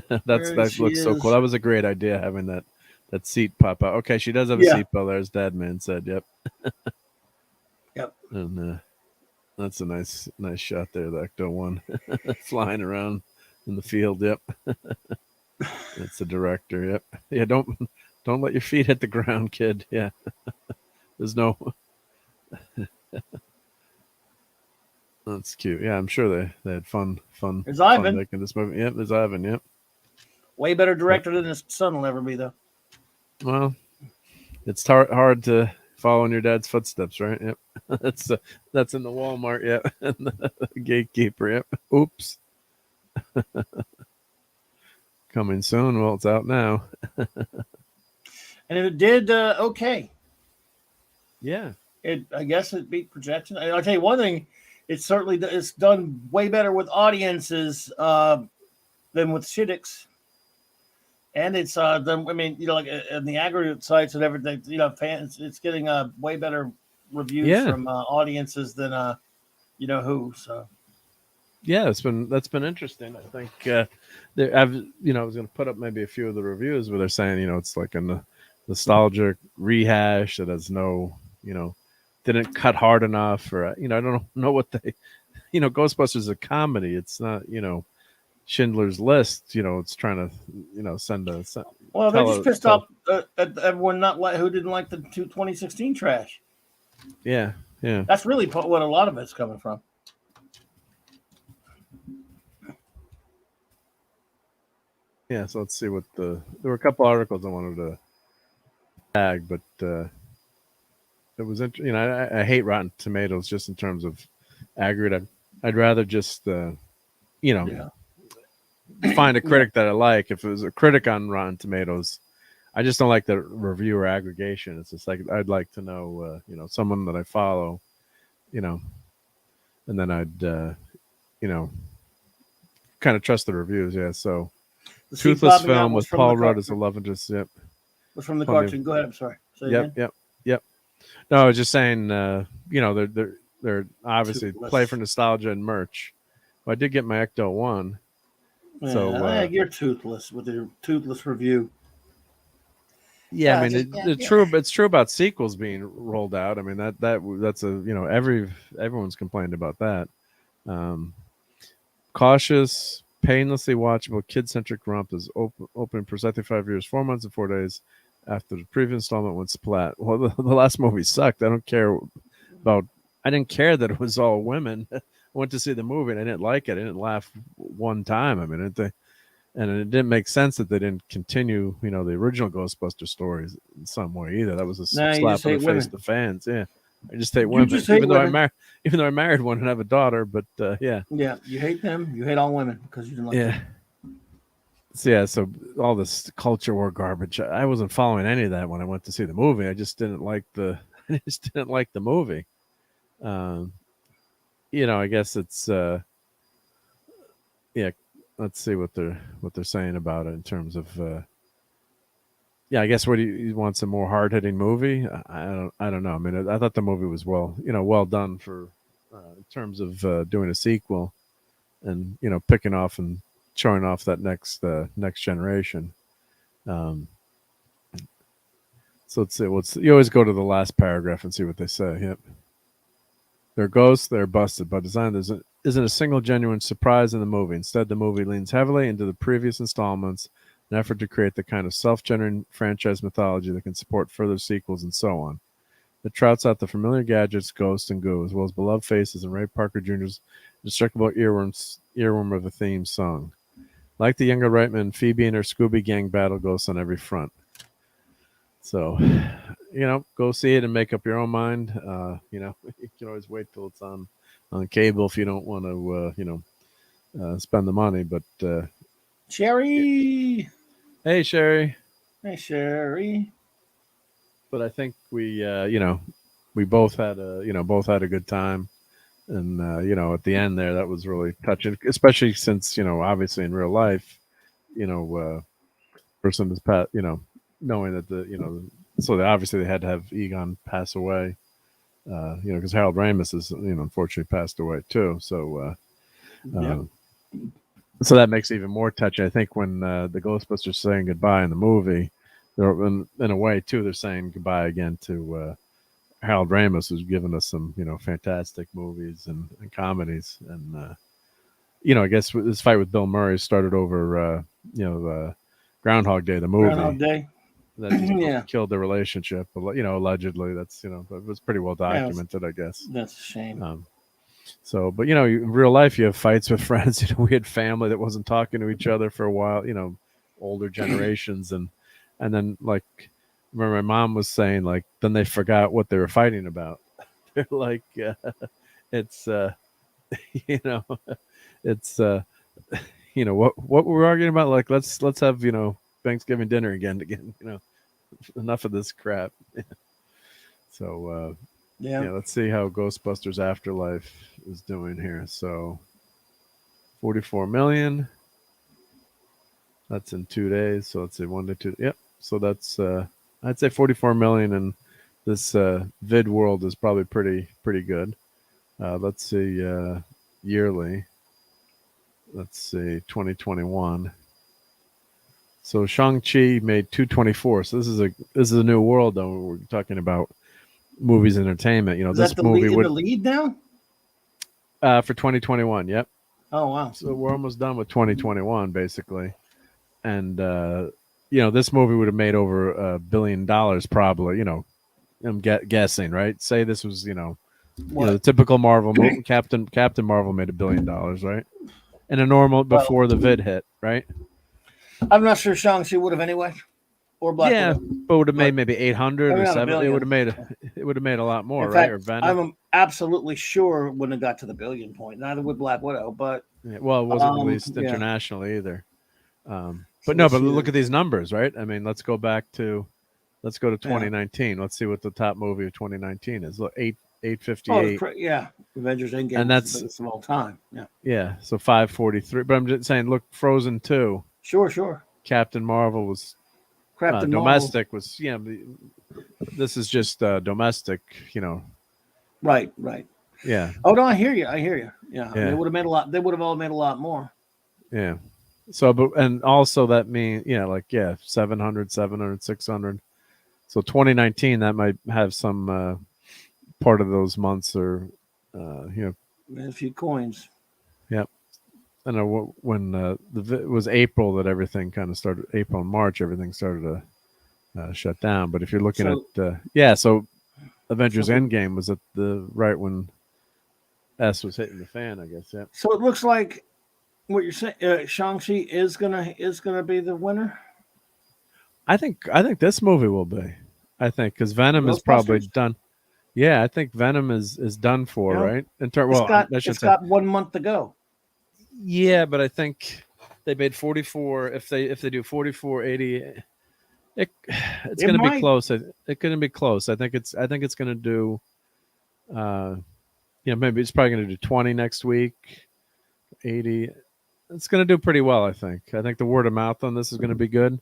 That looks so cool. That was a great idea, having that seat pop out. Okay, she does have a seatbelt there, as Dadman said. Yep. Yep. And that's a nice shot there, the Ecto one flying around in the field. Yep. That's the director. Yep. Yeah, don't let your feet hit the ground, kid. Yeah. There's no That's cute. Yeah, I'm sure they had fun There's Ivan making this movie. Yep, there's Ivan. Yep. Way better director than his son will ever be, though. Well, it's hard to follow in your dad's footsteps, right? Yep. That's in the Walmart. Yep. And the gatekeeper. Yep. Oops. Coming soon. Well, it's out now. And it did okay. Yeah. I guess it beat projection. I'll tell you one thing. It's done way better with audiences than with critics. And it's done, like in the aggregate sites and everything, fans, it's getting way better reviews from audiences than who. So yeah, that's been interesting. I think I was going to put up maybe a few of the reviews where they're saying it's like a nostalgic rehash that has no didn't cut hard enough, or I don't know what they Ghostbusters is a comedy. It's not Schindler's List. It's trying to send a. Well, they're just pissed off at everyone who didn't like the 2016 trash. Yeah. That's really what a lot of it's coming from. Yeah, so let's see what there were a couple articles I wanted to tag, but it was interesting. I hate Rotten Tomatoes just in terms of aggregate. I'd rather just find a critic that I like. If it was a critic on Rotten Tomatoes, I just don't like the reviewer aggregation. It's just like I'd like to know someone that I follow, and then I'd kind of trust the reviews. Yeah, so The Toothless Film with Paul Rudd as a love interest. Yep. Was from the cartoon. Go ahead. I'm sorry. Yep. No, I was just saying, they're obviously play for nostalgia and merch, Well, I did get my Ecto 1. So you're toothless with your toothless review. Yeah, I mean, it's true about sequels being rolled out. I mean, that's a everyone's complained about that. Cautious, painlessly watchable, kid-centric romp is open precisely 5 years, 4 months, and 4 days after the previous installment went splat. Well, the last movie sucked. I didn't care that it was all women. I went to see the movie and I didn't like it. I didn't laugh one time. I mean, and it didn't make sense that they didn't continue, the original Ghostbuster stories in some way either. That was a slap in the face to fans. Yeah, I just hate women. Even though I married one and have a daughter, but yeah. Yeah, you hate them. You hate all women because you didn't like them. So all this culture war garbage. I wasn't following any of that when I went to see the movie. I just didn't like the movie. I guess it's yeah. Let's see what they're saying about it in terms of I guess what you want, some more hard hitting movie. I don't know. I mean, I thought the movie was well done for in terms of doing a sequel and picking off and showing off that next generation. So let's see. You always go to the last paragraph and see what they say. Yep. They're ghosts. They're busted. By design, there isn't a single genuine surprise in the movie. Instead, the movie leans heavily into the previous installments, an effort to create the kind of self-generating franchise mythology that can support further sequels and so on. It trouts out the familiar gadgets, ghosts, and goo, as well as beloved faces and Ray Parker Jr.'s indestructible earworm of a theme song. Like the younger Reitman, Phoebe and her Scooby Gang battle ghosts on every front. So, go see it and make up your own mind. You can always wait till it's on cable if you don't want to, spend the money. But Sherry, hey Sherry, But I think we both had a good time, and at the end there, that was really touching, especially since obviously in real life, person is knowing that so obviously they had to have Egon pass away, because Harold Ramis is unfortunately passed away too. So so that makes it even more touching. I think when the Ghostbusters saying goodbye in the movie, they're in a way too, they're saying goodbye again to Harold Ramis, who's given us some fantastic movies and comedies, and I guess this fight with Bill Murray started over Groundhog Day, the movie. Groundhog Day. That just killed the relationship. Allegedly, that's but it was pretty well documented, I guess. That's a shame. But in real life, you have fights with friends. We had family that wasn't talking to each other for a while. Older generations, and then remember my mom was saying then they forgot what they were fighting about. They're like, it's it's what we're arguing about. Let's have Thanksgiving dinner again. Enough of this crap. So let's see how Ghostbusters Afterlife is doing here. So 44 million. That's in 2 days. So let's say 1 to 2. Yep. So that's I'd say 44 million, and this vid world is probably pretty good. Let's see yearly. Let's see 2021. So Shang-Chi made 224. So this is a new world though. We're talking about movies and entertainment. Is this that the movie the lead now? For 2021. Yep. Oh wow. So we're almost done with 2021 basically. And this movie would have made over $1 billion probably, I'm guessing, right? Say this was, the typical Marvel movie. Captain Marvel made $1 billion, right? And a normal before the vid hit, right? I'm not sure Shang-Chi would have anyway. Or Black Widow. But would have made maybe 800 or 700. It would have made a lot more, in right? fact, Or Venom. I'm absolutely sure it wouldn't have got to the billion point. Neither would Black Widow, but it wasn't released internationally either. But look at these numbers, right? I mean, let's go to 2019. Let's see what the top movie of 2019 is. Look, 858. Avengers Endgame, and that's the biggest of all time. Yeah. So 543. But I'm just saying, look, Frozen 2. Sure. Captain Marvel was domestic. Was this is just domestic. Right. Yeah. Oh no, I hear you. I hear you. Yeah. Yeah. They would have made a lot. They would have all made a lot more. Yeah. So, but, and also that means, 700, 700, 600. So 2019, that might have some part of those months or, A few coins. Yep. I know when it was April that everything kind of started, April and March, everything started to shut down. But if you're looking at, so Avengers Endgame was at right when S was hitting the fan, I guess. Yeah. So it looks like what you're saying, Shang-Chi is gonna be the winner. I think this movie will be. I think because Venom is probably done. Yeah, I think Venom is done for, right? It's got 1 month to go. Yeah, but I think they made 44. If they do 44.80, it's going to be close. It's going to be close. I think it's going to do. Maybe it's probably going to do 20 next week. 80. It's going to do pretty well. I think the word of mouth on this is going to be good.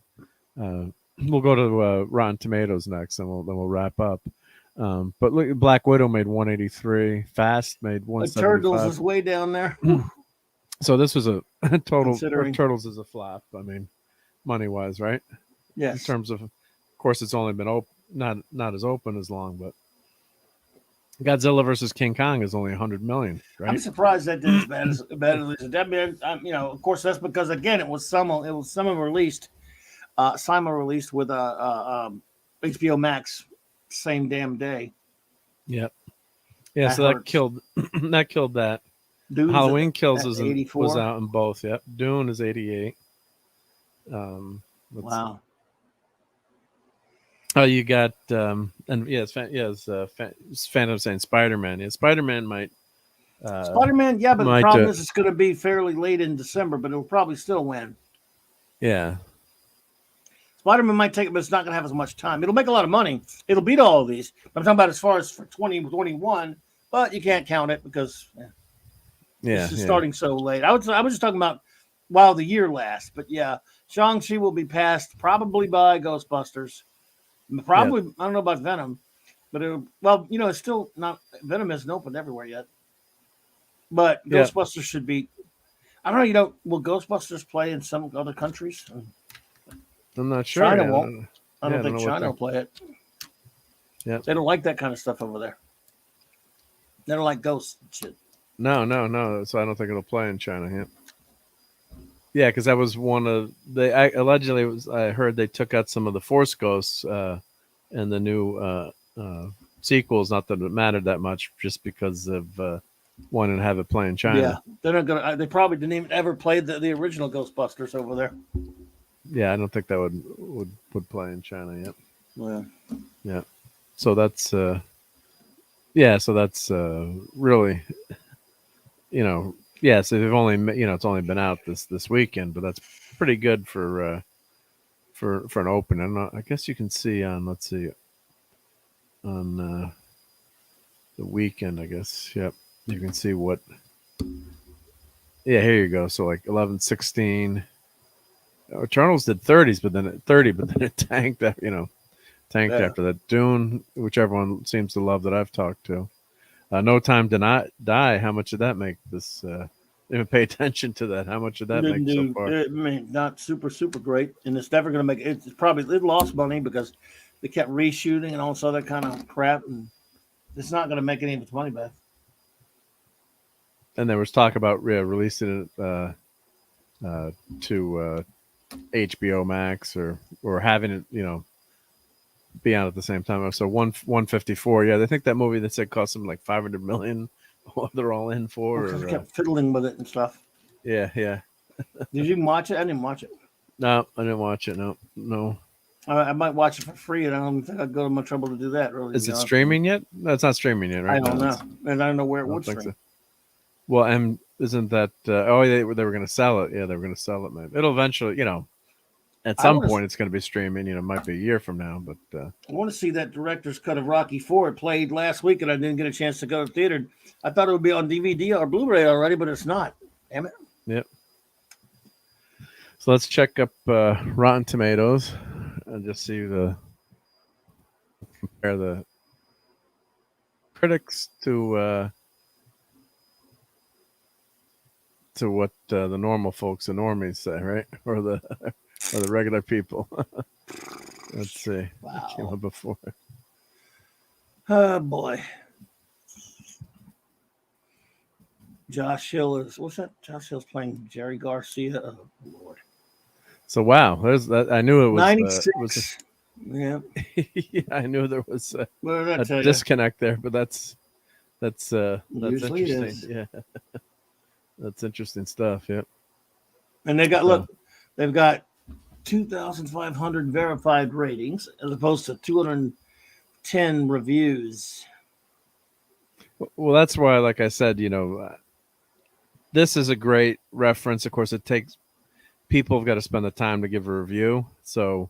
We'll go to Rotten Tomatoes next, and we'll wrap up. But look, Black Widow made 183. Fast made 175. Turtles is way down there. So this was a total. Turtles is a flop. I mean, money wise, right? Yes. In terms of course, it's only been not as open as long, but Godzilla versus King Kong is only 100 million. Right? I'm surprised that did as bad as of course, that's because again, it was simul released with HBO Max same damn day. Yep. Yeah, so that killed that. Dune's Halloween Kills was out in both. Yep. Dune is 88. Wow. Oh, you got it's Phantom saying Spider-Man. Yeah, Spider-Man might. Spider-Man, yeah, but the problem is it's going to be fairly late in December, but it'll probably still win. Yeah. Spider-Man might take it, but it's not going to have as much time. It'll make a lot of money. It'll beat all of these. But I'm talking about as far as for 2021, but you can't count it because it's starting so late. I was just talking about while the year lasts. But yeah, Shang-Chi will be passed probably by Ghostbusters. Probably, I don't know about Venom, but it's still not, Venom isn't opened everywhere yet. But Ghostbusters should be, I don't know, will Ghostbusters play in some other countries? I'm not sure. China won't. I don't think China will play it. Yeah. They don't like that kind of stuff over there. They don't like ghosts and shit. No. So I don't think it'll play in China. Yeah. Yeah, because that was one of allegedly it was. I heard they took out some of the Force ghosts in the new sequels. Not that it mattered that much, just because of wanting to have it play in China. Yeah, they're not gonna. They probably didn't even ever play the original Ghostbusters over there. Yeah, I don't think that would play in China yet. Yeah. So that's really, so they've only it's only been out this weekend, but that's pretty good for an open. I guess you can see on on the weekend. I guess you can see what. Yeah, here you go. So like 11, 16. Eternals did 30s, but then it tanked. Tanked after that. Dune, which everyone seems to love that I've talked to. No Time to Not Die. How much did that make this? Even pay attention to that. How much did that make so far? I mean, not super great, and it's never going to make it. It's probably it lost money because they kept reshooting and all this other kind of crap, and it's not going to make any of its money back. And there was talk about releasing it to HBO Max or having it, be out at the same time. So 154. Yeah, they think that movie they said cost them like $500 million. What they're all in for? Because they kept fiddling with it and stuff. Yeah. Did you watch it? I didn't watch it. No, I didn't watch it. No. I might watch it for free, and I don't think I'd go to much trouble to do that. Really, is it streaming yet? No, it's not streaming yet, right? I don't know, and I don't know where it would stream. So. Well, and isn't that? They were going to sell it. Yeah, they were going to sell it. Maybe it'll eventually, at some point, it's going to be streaming. It might be a year from now, but I want to see that director's cut of Rocky IV. It played last week, and I didn't get a chance to go to the theater. I thought it would be on DVD or Blu-ray already, but it's not. Damn it. Yep. So let's check up Rotten Tomatoes and just see compare the critics to to what the normal folks, the normies say, right? Or the regular people. Let's see. Wow. Came up before. Oh boy. Josh Hill is, what's that? Josh Hill's playing Jerry Garcia. Oh Lord. So wow, there's that. I knew it was 96. Yeah. Yeah, I knew there was a a disconnect there, but that's Usually interesting. Yeah. That's interesting stuff. Yep. And they got they've got 2,500 verified ratings as opposed to 210 reviews. Well, that's why, like I said, this is a great reference. Of course, it takes people have got to spend the time to give a review. So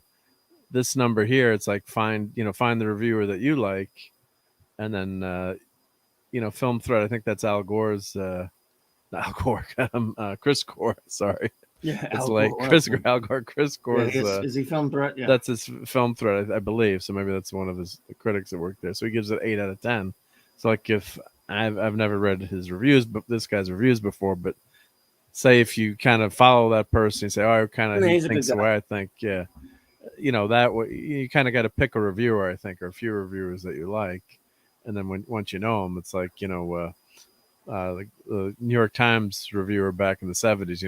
this number here, it's like find the reviewer that you like, and then Film Thread. I think that's Al Gore's. Al Gore, Chris Gore. Sorry. Yeah, it's like Al Gore, Chris Gore's. Yeah, is he Film Thread? Yeah, that's his Film Thread, I believe. So maybe that's one of his critics that worked there. So he gives it 8 out of 10. So like if I've never read his reviews, but this guy's reviews before. But say if you kind of follow that person, you say, "Oh, he thinks the way I think." Yeah, that way you kind of got to pick a reviewer, I think, or a few reviewers that you like, and then once you know them, it's like the New York Times reviewer back in the 70s,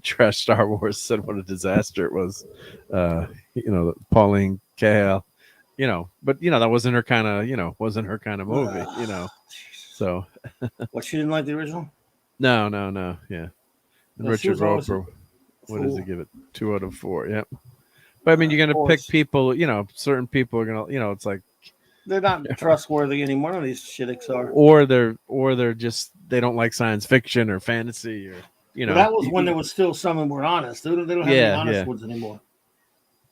trashed Star Wars, said what a disaster it was. Pauline Kael, but that wasn't her kind of movie, So what, she didn't like the original? No, yeah. And Richard Roper, what does he give it? 2 out of 4. Yep. But I mean, you're gonna pick people, certain people are gonna, it's like they're not trustworthy anymore. None of these shitticks are. Or they're just, they don't like science fiction or fantasy, or Well, that was when there was still some that were honest. They don't have any honest ones anymore.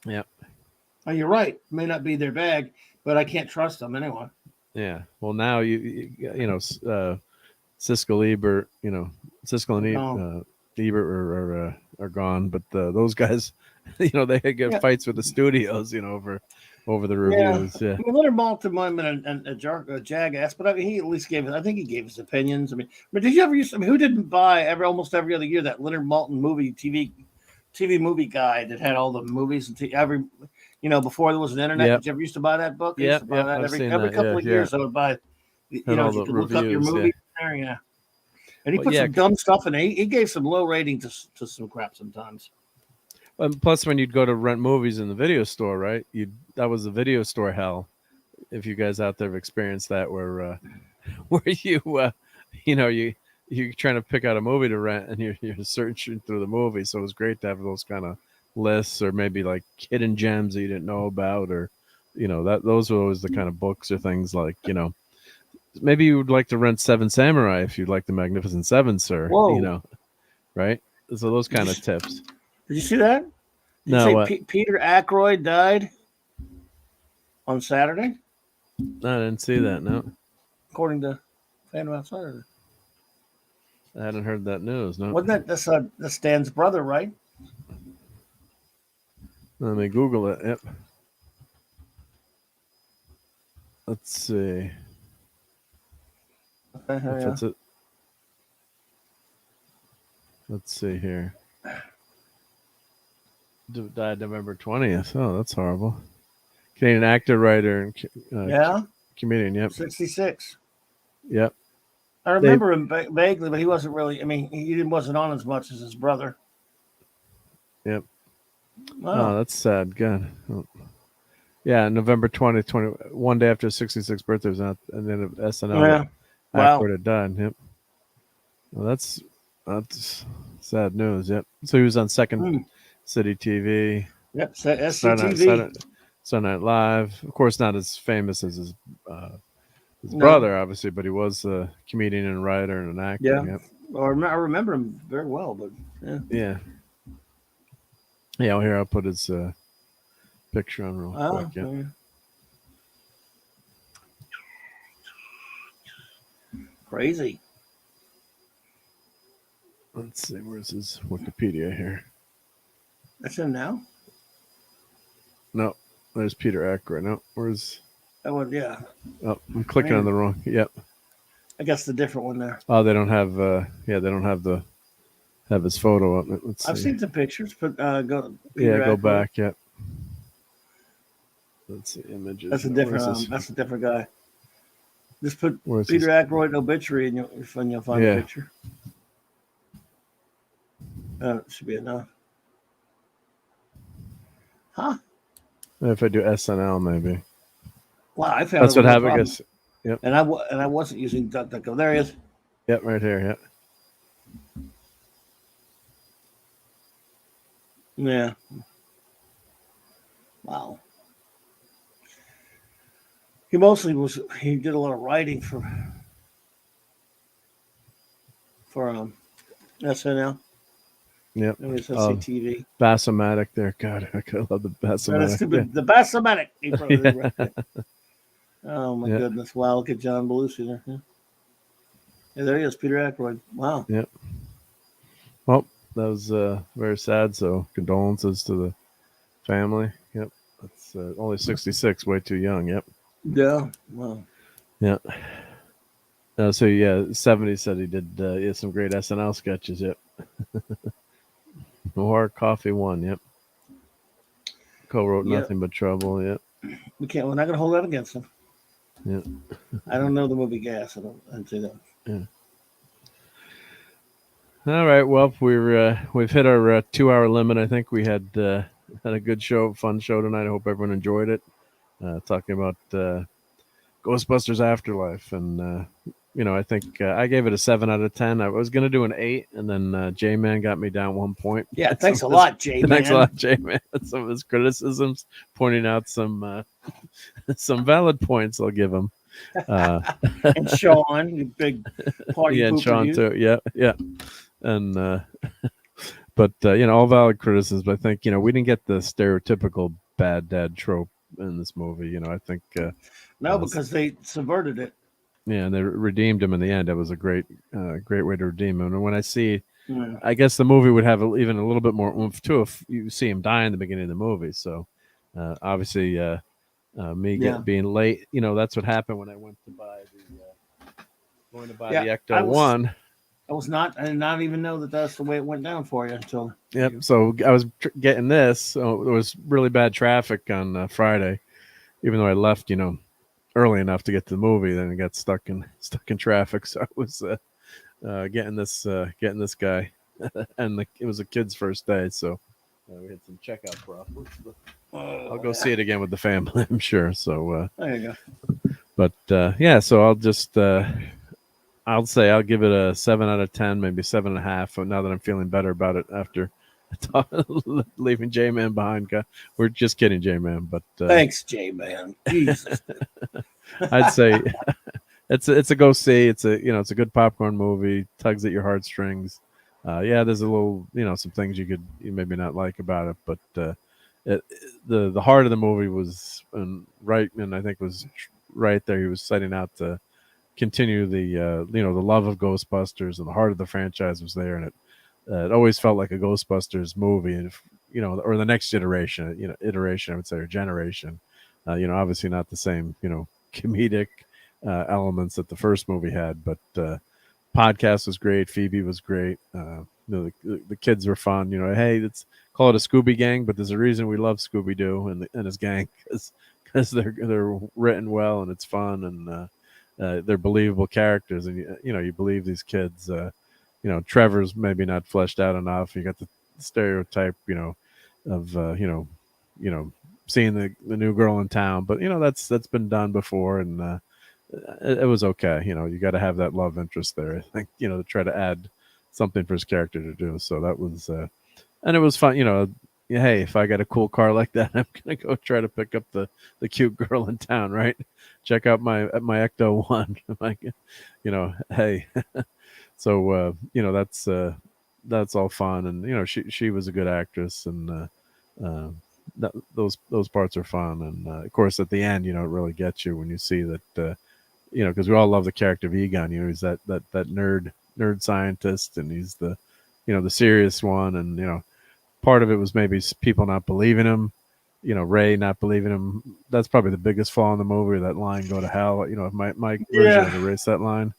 Yeah. Oh, you're right. It may not be their bag, but I can't trust them anyway. Yeah. Well, now Siskel Ebert, Siskel and Ebert are gone, but those guys, they get fights with the studios, over the reviews. Yeah. I mean, Leonard Maltin might have been a jackass, but I mean, he at least he gave his opinions. I mean, did you ever who didn't buy almost every other year that Leonard Maltin TV movie guide that had all the movies and before there was an internet? Yep. Did you ever used to buy that book? Yeah. Every couple of years I would buy, you could look up your movie there. Yeah. And he put some dumb stuff in it. He gave some low rating to some crap sometimes. And plus, when you'd go to rent movies in the video store, right? That was the video store hell. If you guys out there have experienced that, where you're trying to pick out a movie to rent, and you're searching through the movie. So it was great to have those kind of lists, or maybe like hidden gems that you didn't know about, or those were always the kind of books or things like maybe you would like to rent Seven Samurai if you like the Magnificent Seven, sir. Whoa. Right? So those kind of tips. Did you see that? No. Peter Aykroyd died on Saturday? I didn't see that. No. According to Phantom Outsider. I hadn't heard that news. No. Wasn't that that's Dan's brother, right? Let me Google it. Yep. Let's see. If it's it. Let's see here. Died November 20th. Oh, that's horrible. Canadian actor, writer, and comedian. Yep. 66. Yep. I remember him vaguely, but he wasn't really. I mean, he wasn't on as much as his brother. Yep. Wow. Oh, that's sad. God. Oh. Yeah, November 20th, one day after his 66th birthday was at the end of SNL. Yeah. Wow. Aykroyd had died. Yep. Well, that's sad news. Yep. So he was on Second City TV. Yep. SCTV. Sunday Night Live. Of course, not as famous as his brother, obviously, but he was a comedian and writer and an actor. Yeah. Yep. I remember him very well, but yeah. Yeah, well, here I'll put his picture on real quick. Yeah. Yeah. Crazy. Let's see, where's his Wikipedia here? That's him now? No, there's Peter Aykroyd. No, where's... That one, yeah. Oh, I'm clicking on the wrong... Yep. I guess the different one there. Oh, they don't have. They don't have his photo up. Let's see. I've seen the pictures, but go. Go back. Yeah. Let's see images. That's a different. That's a different guy. Just put Where's Peter Ackroyd obituary, and you'll find the picture. It should be enough. Huh? If I do SNL, maybe. Wow, I found that's what happened. I guess. Yep. And I wasn't using DuckDuckGo. There he is. Yep, right here. Yeah. Wow. He did a lot of writing for SNL. Yep. It was SCTV. Bassomatic there. God, I love the Bassomatic. The Bassomatic. He probably read that. Oh my goodness! Wow, look at John Belushi there. Yeah, there he is, Peter Ackroyd. Wow. Yep. Well, that was very sad. So condolences to the family. Yep. That's only 66, way too young. Yep. Yeah. Wow. Yeah. 70 said he did some great SNL sketches. Yep. More Coffee 1. Yep. Co-wrote Nothing But Trouble. Yep. We're not gonna hold that against him. Yeah. I don't know the movie Gas. I'd say that. Yeah. All right. Well, we've hit our 2-hour limit. I think we had a good show, fun show tonight. I hope everyone enjoyed it. Talking about Ghostbusters Afterlife, and I think I gave it a 7 out of 10. I was gonna do an 8, and then J-Man got me down 1 point. Yeah, thanks a lot, J-Man. Thanks a lot, J-Man. Some of his criticisms, pointing out some valid points. I'll give him. And Sean, you big party. Yeah, and Sean too. Yeah. And but all valid criticisms. I think we didn't get the stereotypical bad dad trope in this movie. I think because they subverted it. Yeah, and they redeemed him in the end. That was a great way to redeem him. And when I see, I guess the movie would have even a little bit more oomph too if you see him die in the beginning of the movie. So obviously, being late, that's what happened when I went to buy the Ecto One. I did not even know that that's the way it went down for you until. Yep. So I was getting this. So there was really bad traffic on Friday, even though I left, early enough to get to the movie. Then I got stuck in traffic. So I was getting this guy, and it was a kid's first day. So we had some checkout problems. I'll go see it again with the family, I'm sure. So there you go. But so I'll just. I'll say I'll give it a 7 out of 10, maybe 7.5. Now that I'm feeling better about it after leaving J-Man behind. We're just kidding, J-Man, but thanks, J-Man. Jesus. I'd say it's a go see. It's a good popcorn movie. Tugs at your heartstrings. There's a little some things you maybe not like about it, but the heart of the movie was right, and I think was right there. He was setting out to continue the the love of Ghostbusters, and the heart of the franchise was there, and it always felt like a Ghostbusters movie, and or the next iteration, I would say, or generation. Obviously not the same comedic elements that the first movie had, but podcast was great. Phoebe was great. The kids were fun. Hey, let's call it a Scooby Gang, but there's a reason we love Scooby Doo and his gang, because they're written well, and it's fun, and they're believable characters, and you believe these kids. Trevor's maybe not fleshed out enough. You got the stereotype, of seeing the new girl in town, but that's been done before, and it was okay. You got to have that love interest there, I think, to try to add something for his character to do. So that was, and it was fun. Hey, if I got a cool car like that, I'm gonna go try to pick up the cute girl in town, right? Check out my Ecto One. Hey. So that's all fun, and she was a good actress, and those parts are fun, and of course at the end, it really gets you when you see that, because we all love the character of Egon. He's that nerd scientist, and he's the the serious one, and part of it was maybe people not believing him, Ray not believing him. That's probably the biggest flaw in the movie. That line, "Go to hell." If my version would erase that line.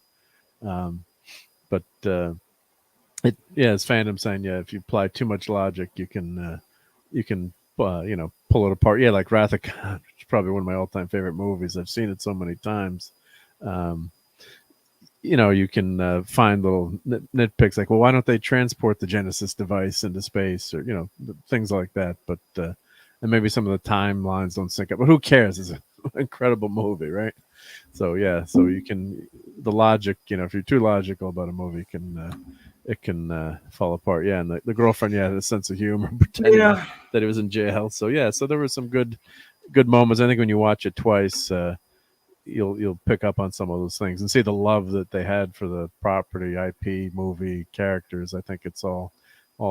But it's fandom saying, if you apply too much logic, you can pull it apart. Yeah, like Wrath of God, which is probably one of my all-time favorite movies. I've seen it so many times. You can find little nitpicks like, well, why don't they transport the Genesis device into space, or things like that. But and maybe some of the timelines don't sync up. But who cares? It's an incredible movie, right? So so you can the logic. If you're too logical about a movie, it can fall apart. Yeah, and the girlfriend, had a sense of humor, pretending that he was in jail. So so there were some good moments. I think when you watch it twice, you'll pick up on some of those things and see the love that they had for the property, IP, movie, characters. I think it's all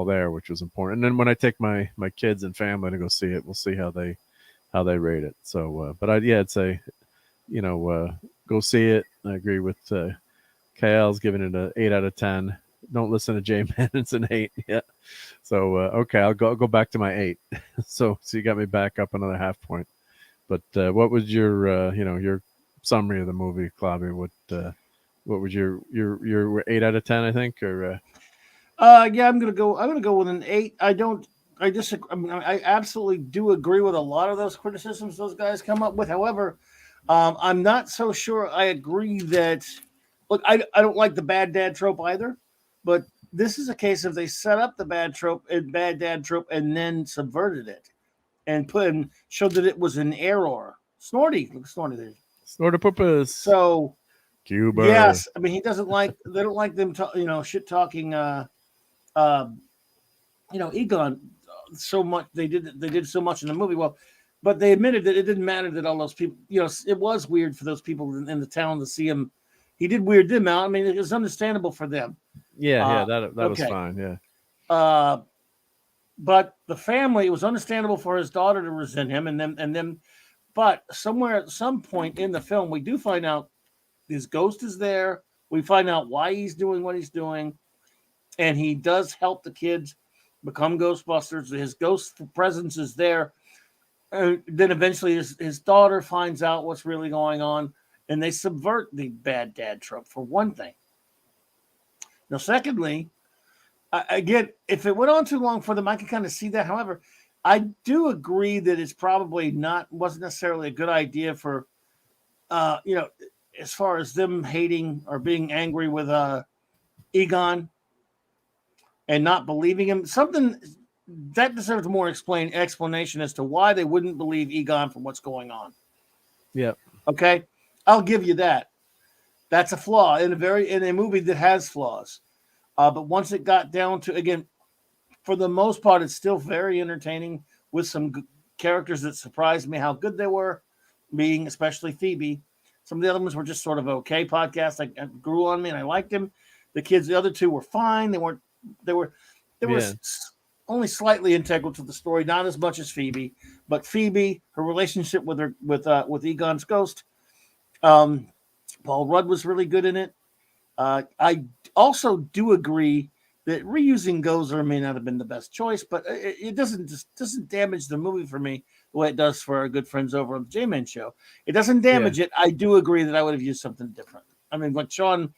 there, which was important. And then when I take my kids and family to go see it, we'll see how they rate it. So, but I'd say, go see it. I agree with Kyle's giving it an 8 out of 10. Don't listen to J-Man. It's an 8. Yeah. So, okay, I'll go back to my 8. so you got me back up another half point. But what was your your summary of the movie, Claudia? What was your 8 out of 10? I think, or I'm gonna go with an 8. I disagree. I mean, I absolutely do agree with a lot of those criticisms those guys come up with. However, I'm not so sure I agree that. Look, I don't like the bad dad trope either, but this is a case of they set up the bad dad trope and then subverted it and showed that it was an error. Snorty, look, Snorty there. Snortopupus. So, Cuba. Yes, I mean they don't like them, shit talking, Egon so much. They did so much in the movie. Well, but they admitted that it didn't matter that all those people, it was weird for those people in the town to see him. He did weird them out. I mean, it was understandable for them. Yeah, that was fine. Yeah. But the family, it was understandable for his daughter to resent him, and then. But somewhere at some point in the film, we do find out his ghost is there. We find out why he's doing what he's doing. And he does help the kids become Ghostbusters. His ghost presence is there. Then eventually his daughter finds out what's really going on. And they subvert the bad dad trope, for one thing. Now, secondly, again, if it went on too long for them, I can kind of see that. However, I do agree that it's probably wasn't necessarily a good idea for, as far as them hating or being angry with Egon and not believing him. Something that deserves more explanation as to why they wouldn't believe Egon from what's going on. Yeah. Okay, I'll give you that. That's a flaw in a movie that has flaws. But once it got down to, again, for the most part, it's still very entertaining with some characters that surprised me how good they were, being especially Phoebe. Some of the other ones were just sort of okay podcasts. I grew on me and I liked him. The kids, the other two were fine. They were only slightly integral to the story, not as much as Phoebe. But Phoebe, her relationship with Egon's ghost, Paul Rudd was really good in it. I also do agree that reusing Gozer may not have been the best choice, but it doesn't damage the movie for me the way it does for our good friends over on the J-Man show. It doesn't damage it. I do agree that I would have used something different. I mean, like Sean's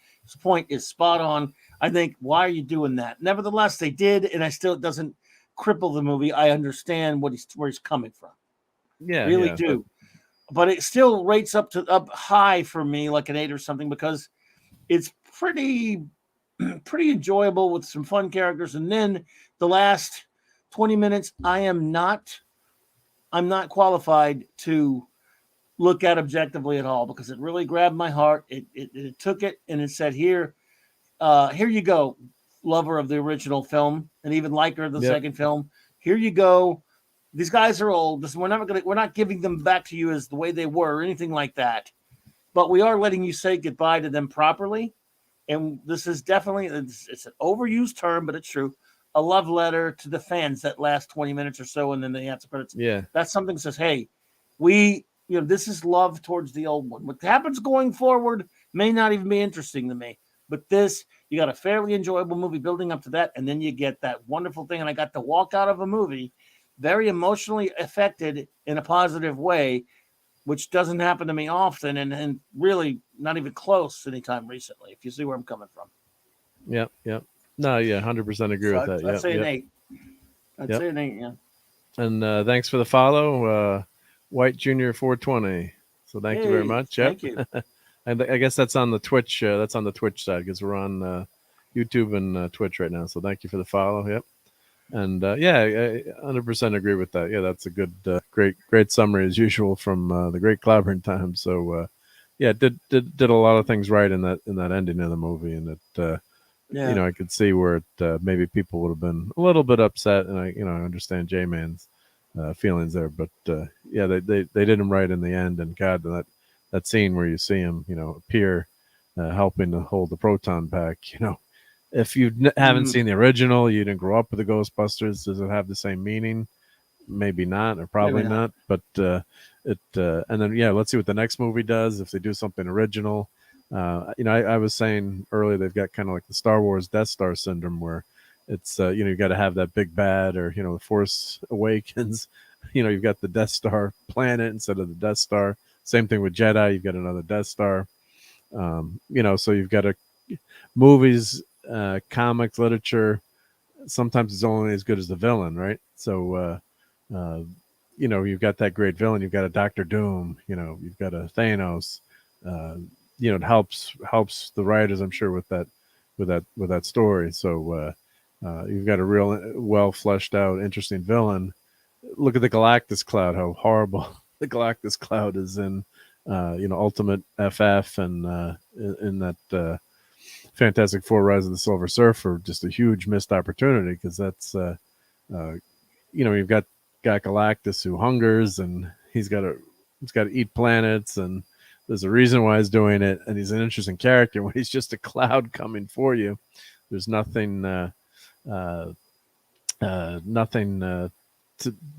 point is spot on. I think, why are you doing that? Nevertheless, they did, and it doesn't cripple the movie. I understand where he's coming from. Yeah, really do. But it still rates up high for me, like an 8 or something, because it's pretty enjoyable with some fun characters. And then the last 20 minutes, I'm not qualified to look at objectively at all, because it really grabbed my heart. It took it and it said, here you go, lover of the original film, and even liker of the second film. Here you go. These guys are old. We're not giving them back to you as the way they were or anything like that. But we are letting you say goodbye to them properly. And this is definitely, it's an overused term, but it's true, a love letter to the fans that last 20 minutes or so, and then the answer credits. Yeah. That's something that says, hey, this is love towards the old one. What happens going forward may not even be interesting to me. But you got a fairly enjoyable movie building up to that, and then you get that wonderful thing. And I got to walk out of a movie very emotionally affected in a positive way which doesn't happen to me often, and really not even close anytime recently. If you see where I'm coming from. Yep. No, yeah, 100% agree with that. I'd say an 8. I'd Yep. say an 8. Yeah. And thanks for the follow, White Junior 420. So thank you very much. Yep. Thank you. And I guess that's on the Twitch. That's on the Twitch side because we're on YouTube and Twitch right now. So thank you for the follow. Yep. And yeah, I 100% agree with that. Yeah, that's a good, great summary as usual from the Great Clobbering Time. So yeah, did a lot of things right in that ending of the movie, and it you know, I could see where it maybe people would have been a little bit upset, and I understand J-Man's feelings there, but yeah, they did him right in the end. And God, that scene where you see him, appear helping to hold the proton pack, if you haven't seen the original, you didn't grow up with the Ghostbusters, does it have the same meaning? Maybe not, or probably not. But and then yeah, let's see what the next movie does if they do something original. I was saying earlier they've got kind of like the Star Wars Death Star syndrome, where it's you got to have that big bad, or the Force Awakens. You've got the Death Star planet instead of the Death Star. Same thing with Jedi. You've got another Death Star. So you've got movies, comics, literature. Sometimes it's only as good as the villain, right? So you've got that great villain. You've got a Doctor Doom. You've got a Thanos. It helps the writers, I'm sure, with that story. So you've got a real well fleshed out, interesting villain. Look at the Galactus Cloud. How horrible the Galactus Cloud is in Ultimate FF, and in that Fantastic Four: Rise of the Silver Surfer. Just a huge missed opportunity, because that's you've got Galactus who hungers, and he's got to eat planets, and there's a reason why he's doing it, and he's an interesting character. When he's just a cloud coming for you, there's nothing to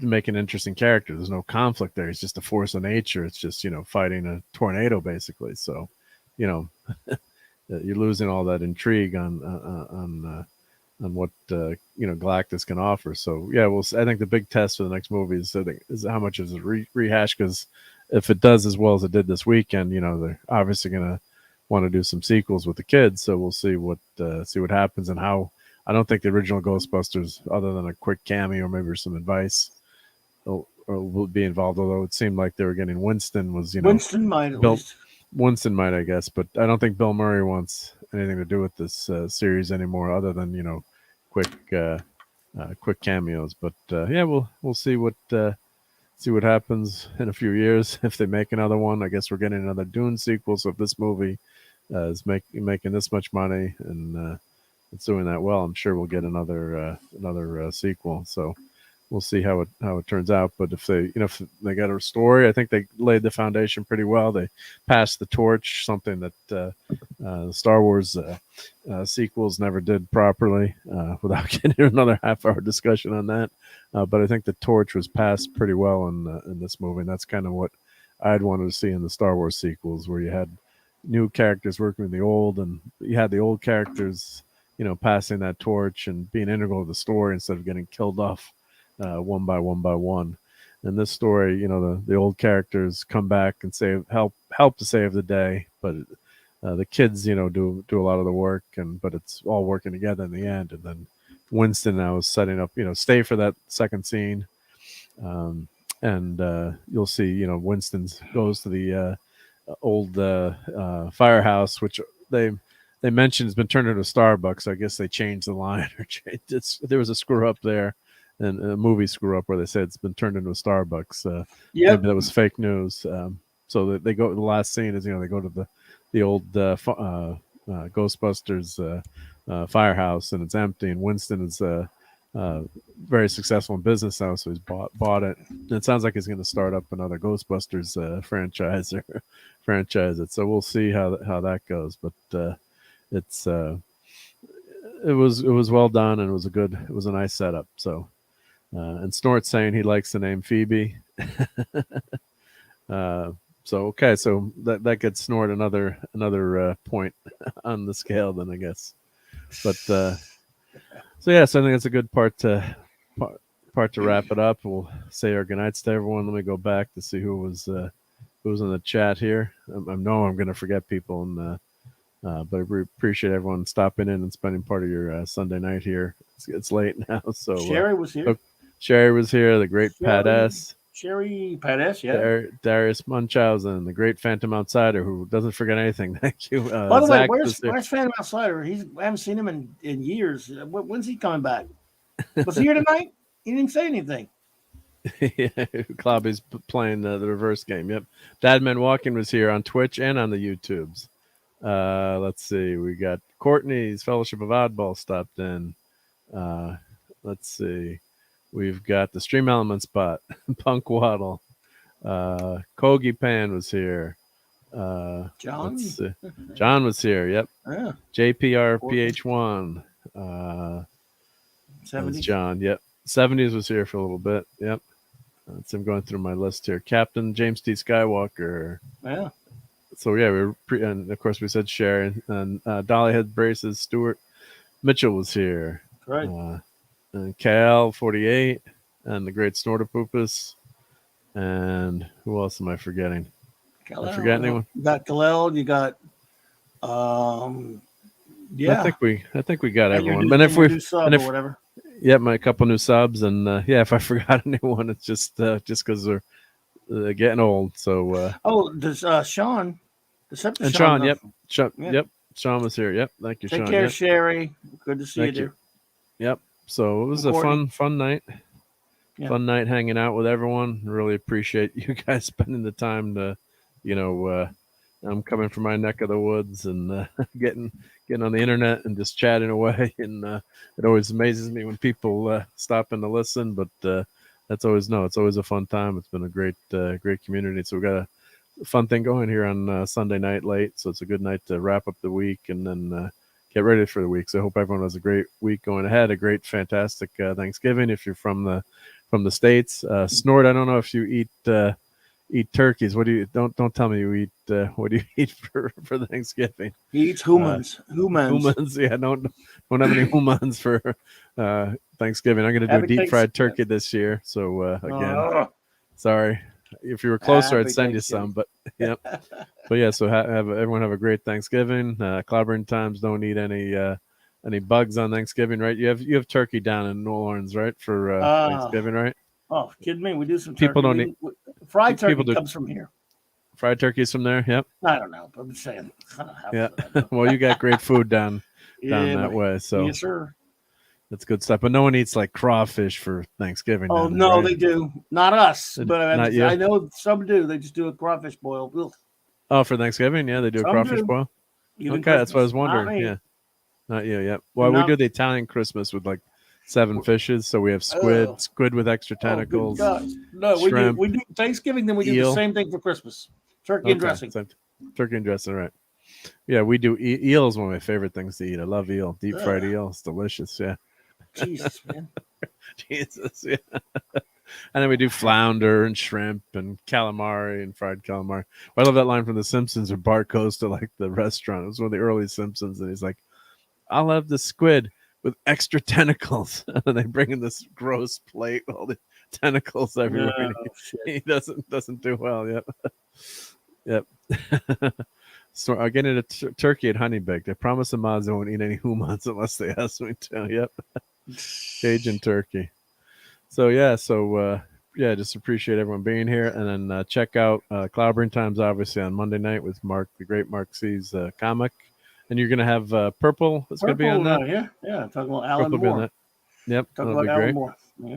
make an interesting character. There's no conflict there. He's just a force of nature. It's just fighting a tornado basically. So you're losing all that intrigue on what Galactus can offer. So yeah, I think the big test for the next movie is how much is a rehash, because if it does as well as it did this weekend, they're obviously going to want to do some sequels with the kids. So we'll see what happens, and how. I don't think the original Ghostbusters, other than a quick cameo or maybe some advice, will be involved. Although it seemed like they were getting Winston Winston might at least. Winston might, I guess, but I don't think Bill Murray wants anything to do with this series anymore, other than quick cameos. But yeah, we'll see what happens in a few years if they make another one. I guess we're getting another Dune sequel. So if this movie is making this much money and it's doing that well, I'm sure we'll get another sequel. So we'll see how it turns out. But if they got a story, I think they laid the foundation pretty well. They passed the torch, something that the Star Wars sequels never did properly. Without getting another half-hour discussion on that, but I think the torch was passed pretty well in this movie, and that's kind of what I'd wanted to see in the Star Wars sequels, where you had new characters working with the old, and you had the old characters passing that torch and being integral to the story instead of getting killed off one by one. In this story, the old characters come back and help to save the day, but the kids, do a lot of the work, but it's all working together in the end. And then Winston now is setting up, stay for that second scene, and you'll see, Winston goes to the old firehouse, which they mentioned has been turned into a Starbucks. I guess they changed the line, or there was a screw up there, and a movie screw up where they said it's been turned into a Starbucks. Maybe that was fake news. So they go. The last scene is they go to the old Ghostbusters firehouse, and it's empty, and Winston is very successful in business now, so he's bought it. And it sounds like he's going to start up another Ghostbusters franchise or franchise it. So we'll see how that goes, but. It was well done, and it was a nice setup. So and Snort's saying he likes the name Phoebe. So okay, so that gets Snort another point on the scale then, I guess. But so yeah, so I think that's a good part to wrap it up. We'll say our goodnights to everyone. Let me go back to see who was who's in the chat here. I know I'm going to forget people, but I appreciate everyone stopping in and spending part of your Sunday night here. It's late now, so Sherry was here. Sherry was here. The great Pat S. Sherry Pat S. Yeah. Darius Munchausen, the great Phantom Outsider, who doesn't forget anything. Thank you. By the way, where's Phantom Outsider? I haven't seen him in years. When's he coming back? Was he here tonight? He didn't say anything. Yeah, Clobby's playing the reverse game. Yep. Dadman Walking was here on Twitch and on the YouTubes. Let's see. We got Courtney's Fellowship of Oddball stopped in. Let's see. We've got the Stream Element Spot, Punk Waddle. Kogi Pan was here. John? John was here. Yep. Yeah. JPRPH1. 70s. John. Yep. 70s was here for a little bit. Yep. So I'm going through my list here. Captain James T. Skywalker. Yeah. So yeah, and of course we said Sharon and Dollyhead Braces. Stuart Mitchell was here. Right. And Cal 48 and the great Snortopoopus. And who else am I forgetting? Kal-El. I forget anyone. You got Kal-El. You got yeah. I think we got everyone. And if whatever. Yeah, my couple new subs, and yeah, if I forgot anyone, it's just because they're getting old. So there's Sean. And Sean, yep. Yep. Sean was here. Yep. Thank you, Take Sean. care, yep. Sherry. Good to see you there. Yep. So it was a fun night. Yeah. Fun night hanging out with everyone. Really appreciate you guys spending the time to, I'm coming from my neck of the woods and getting on the internet and just chatting away. And it always amazes me when people stop in to listen. But it's always a fun time. It's been a great community. So we got a fun thing going here on Sunday night late. So it's a good night to wrap up the week and then get ready for the week. So I hope everyone has a great week going ahead. A great, fantastic Thanksgiving if you're from the States. Snort, I don't know if you eat turkeys. What do you don't tell me you eat what do you eat for Thanksgiving? He eats humans. Humans, yeah, don't have any humans for Thanksgiving. I'm gonna do a deep fried turkey this year. So again, sorry. If you were closer, I'd send you some, but yep. But yeah, so everyone have a great Thanksgiving. Clobbering times, don't eat any bugs on Thanksgiving, right? You have turkey down in New Orleans, right? For Thanksgiving, right? Oh, kidding me? We do some people turkey. Don't eat fried turkey comes from here. Fried turkey's from there. Yep. I don't know, but I'm just saying. Yeah. Well, you got great food down that way, so yes, sir. That's good stuff. But no one eats like crawfish for Thanksgiving. Oh no, right? They do. Not us, but I know some do. They just do a crawfish boil. Ugh. Oh, for Thanksgiving, yeah, they do a crawfish boil. Even okay, that's what I was wondering. Yeah, not you. Yeah. Well, we do the Italian Christmas with like 7 fishes. So we have squid with extra tentacles. No, shrimp, we do Thanksgiving, then we do the same thing for Christmas. Turkey and dressing. Turkey and dressing, right? Yeah, we do. Eel is one of my favorite things to eat. I love eel. Deep fried eel. It's delicious. Yeah. Jesus, man. Jesus, yeah. And then we do flounder and shrimp and calamari and fried calamari. I love that line from The Simpsons where Bart goes to like the restaurant. It was one of the early Simpsons, and he's like, "I'll have the squid with extra tentacles." And they bring in this gross plate with all the tentacles everywhere. No, he doesn't do well. Yep. So I'll get into turkey at Honey Baked. I promise the mods I won't eat any humans unless they ask me to. Yep. Cajun turkey. So yeah, just appreciate everyone being here, and then check out Clobbering Times obviously on Monday night with Mark, the great Mark C's comic, and you're gonna have Purple. It's gonna be on that. Yeah. Talking about Alan Moore. Yep, talking about Alan Moore. Yeah.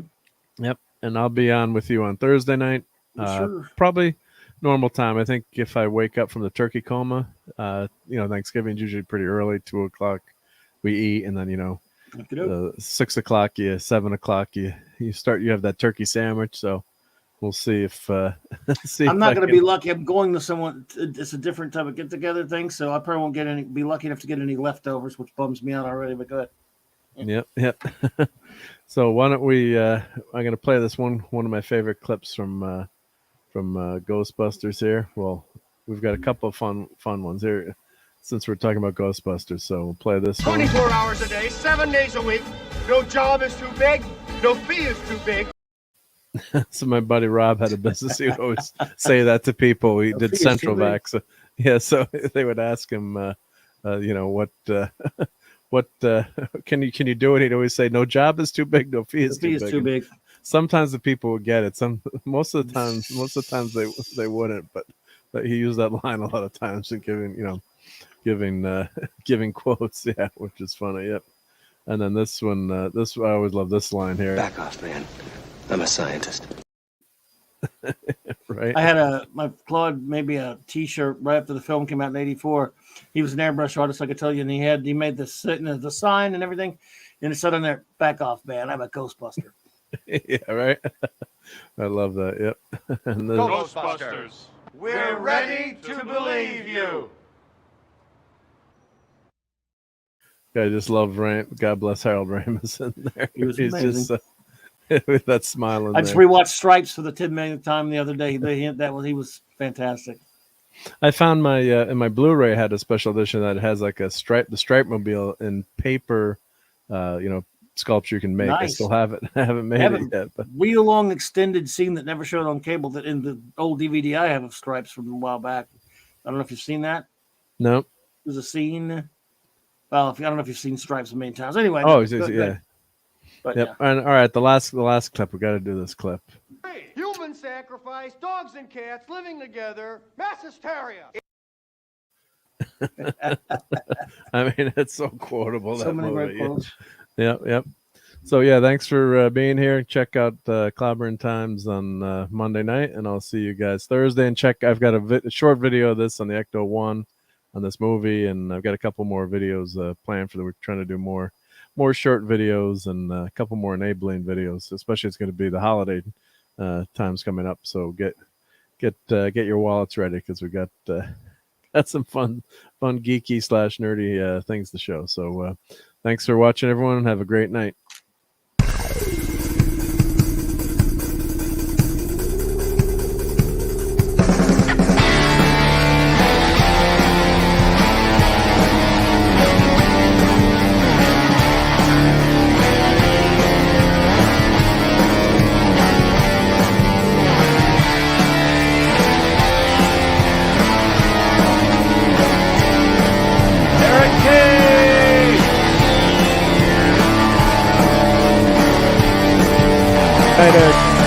Yep, and I'll be on with you on Thursday night. Sure. Probably normal time. I think if I wake up from the turkey coma, Thanksgiving's usually pretty early, 2:00 we eat, and then 6 o'clock, 7 o'clock, you have that turkey sandwich. So we'll see if I'm not going to be lucky. I'm going to someone. It's a different type of get together thing, so I probably won't be lucky enough to get any leftovers, which bums me out already. But go ahead. Yep. So why don't we? I'm going to play this one of my favorite clips from Ghostbusters here. Well, we've got a couple of fun ones here since we're talking about Ghostbusters, so we'll play this 24 hours a day, 7 days a week. No job is too big, no fee is too big. So my buddy Rob had a business. He would always say that to people. He did Central Vac. So, yeah, so they would ask him, what can you do it? He'd always say, "No job is too big, no fee is too big." Sometimes the people would get it. Most of the times they wouldn't. But he used that line a lot of times in giving quotes. Yeah, which is funny. Yep. And then this one, I always love this line here. Back off, man. I'm a scientist. Right. I had Claude maybe a T-shirt right after the film came out in '84. He was an airbrush artist, I could tell you, and he made the sign and everything, and it said on there, "Back off, man. I'm a Ghostbuster." Yeah, right. I love that. Yep. And then, Ghostbusters, we're ready to believe you. I just love God bless Harold Ramis in there. He's just with that smile. I just rewatched Stripes for the 10 millionth time the other day. He was fantastic. I found in my Blu-ray had a special edition that has like the Stripe Mobile in paper, sculpture you can make. Nice. I still haven't made it yet. But Read-along extended scene that never showed on cable that in the old DVD I have of Stripes from a while back. I don't know if you've seen that. No. There's a scene. Well, I don't know if you've seen Stripes a million times. Anyway. Yeah. But yep. Yeah. And all right, the last clip. We got to do this clip. Human sacrifice, dogs and cats living together, mass hysteria. I mean, it's so quotable. So many great quotes. Yep. So yeah, thanks for being here. Check out Clobbering Times on Monday night, and I'll see you guys Thursday. And I've got a short video of this on the Ecto One on this movie, and I've got a couple more videos planned we're trying to do more short videos and a couple more enabling videos. Especially, it's going to be the holiday times coming up. So get your wallets ready because we got some fun geeky / nerdy things to show. So thanks for watching, everyone, and have a great night. Later.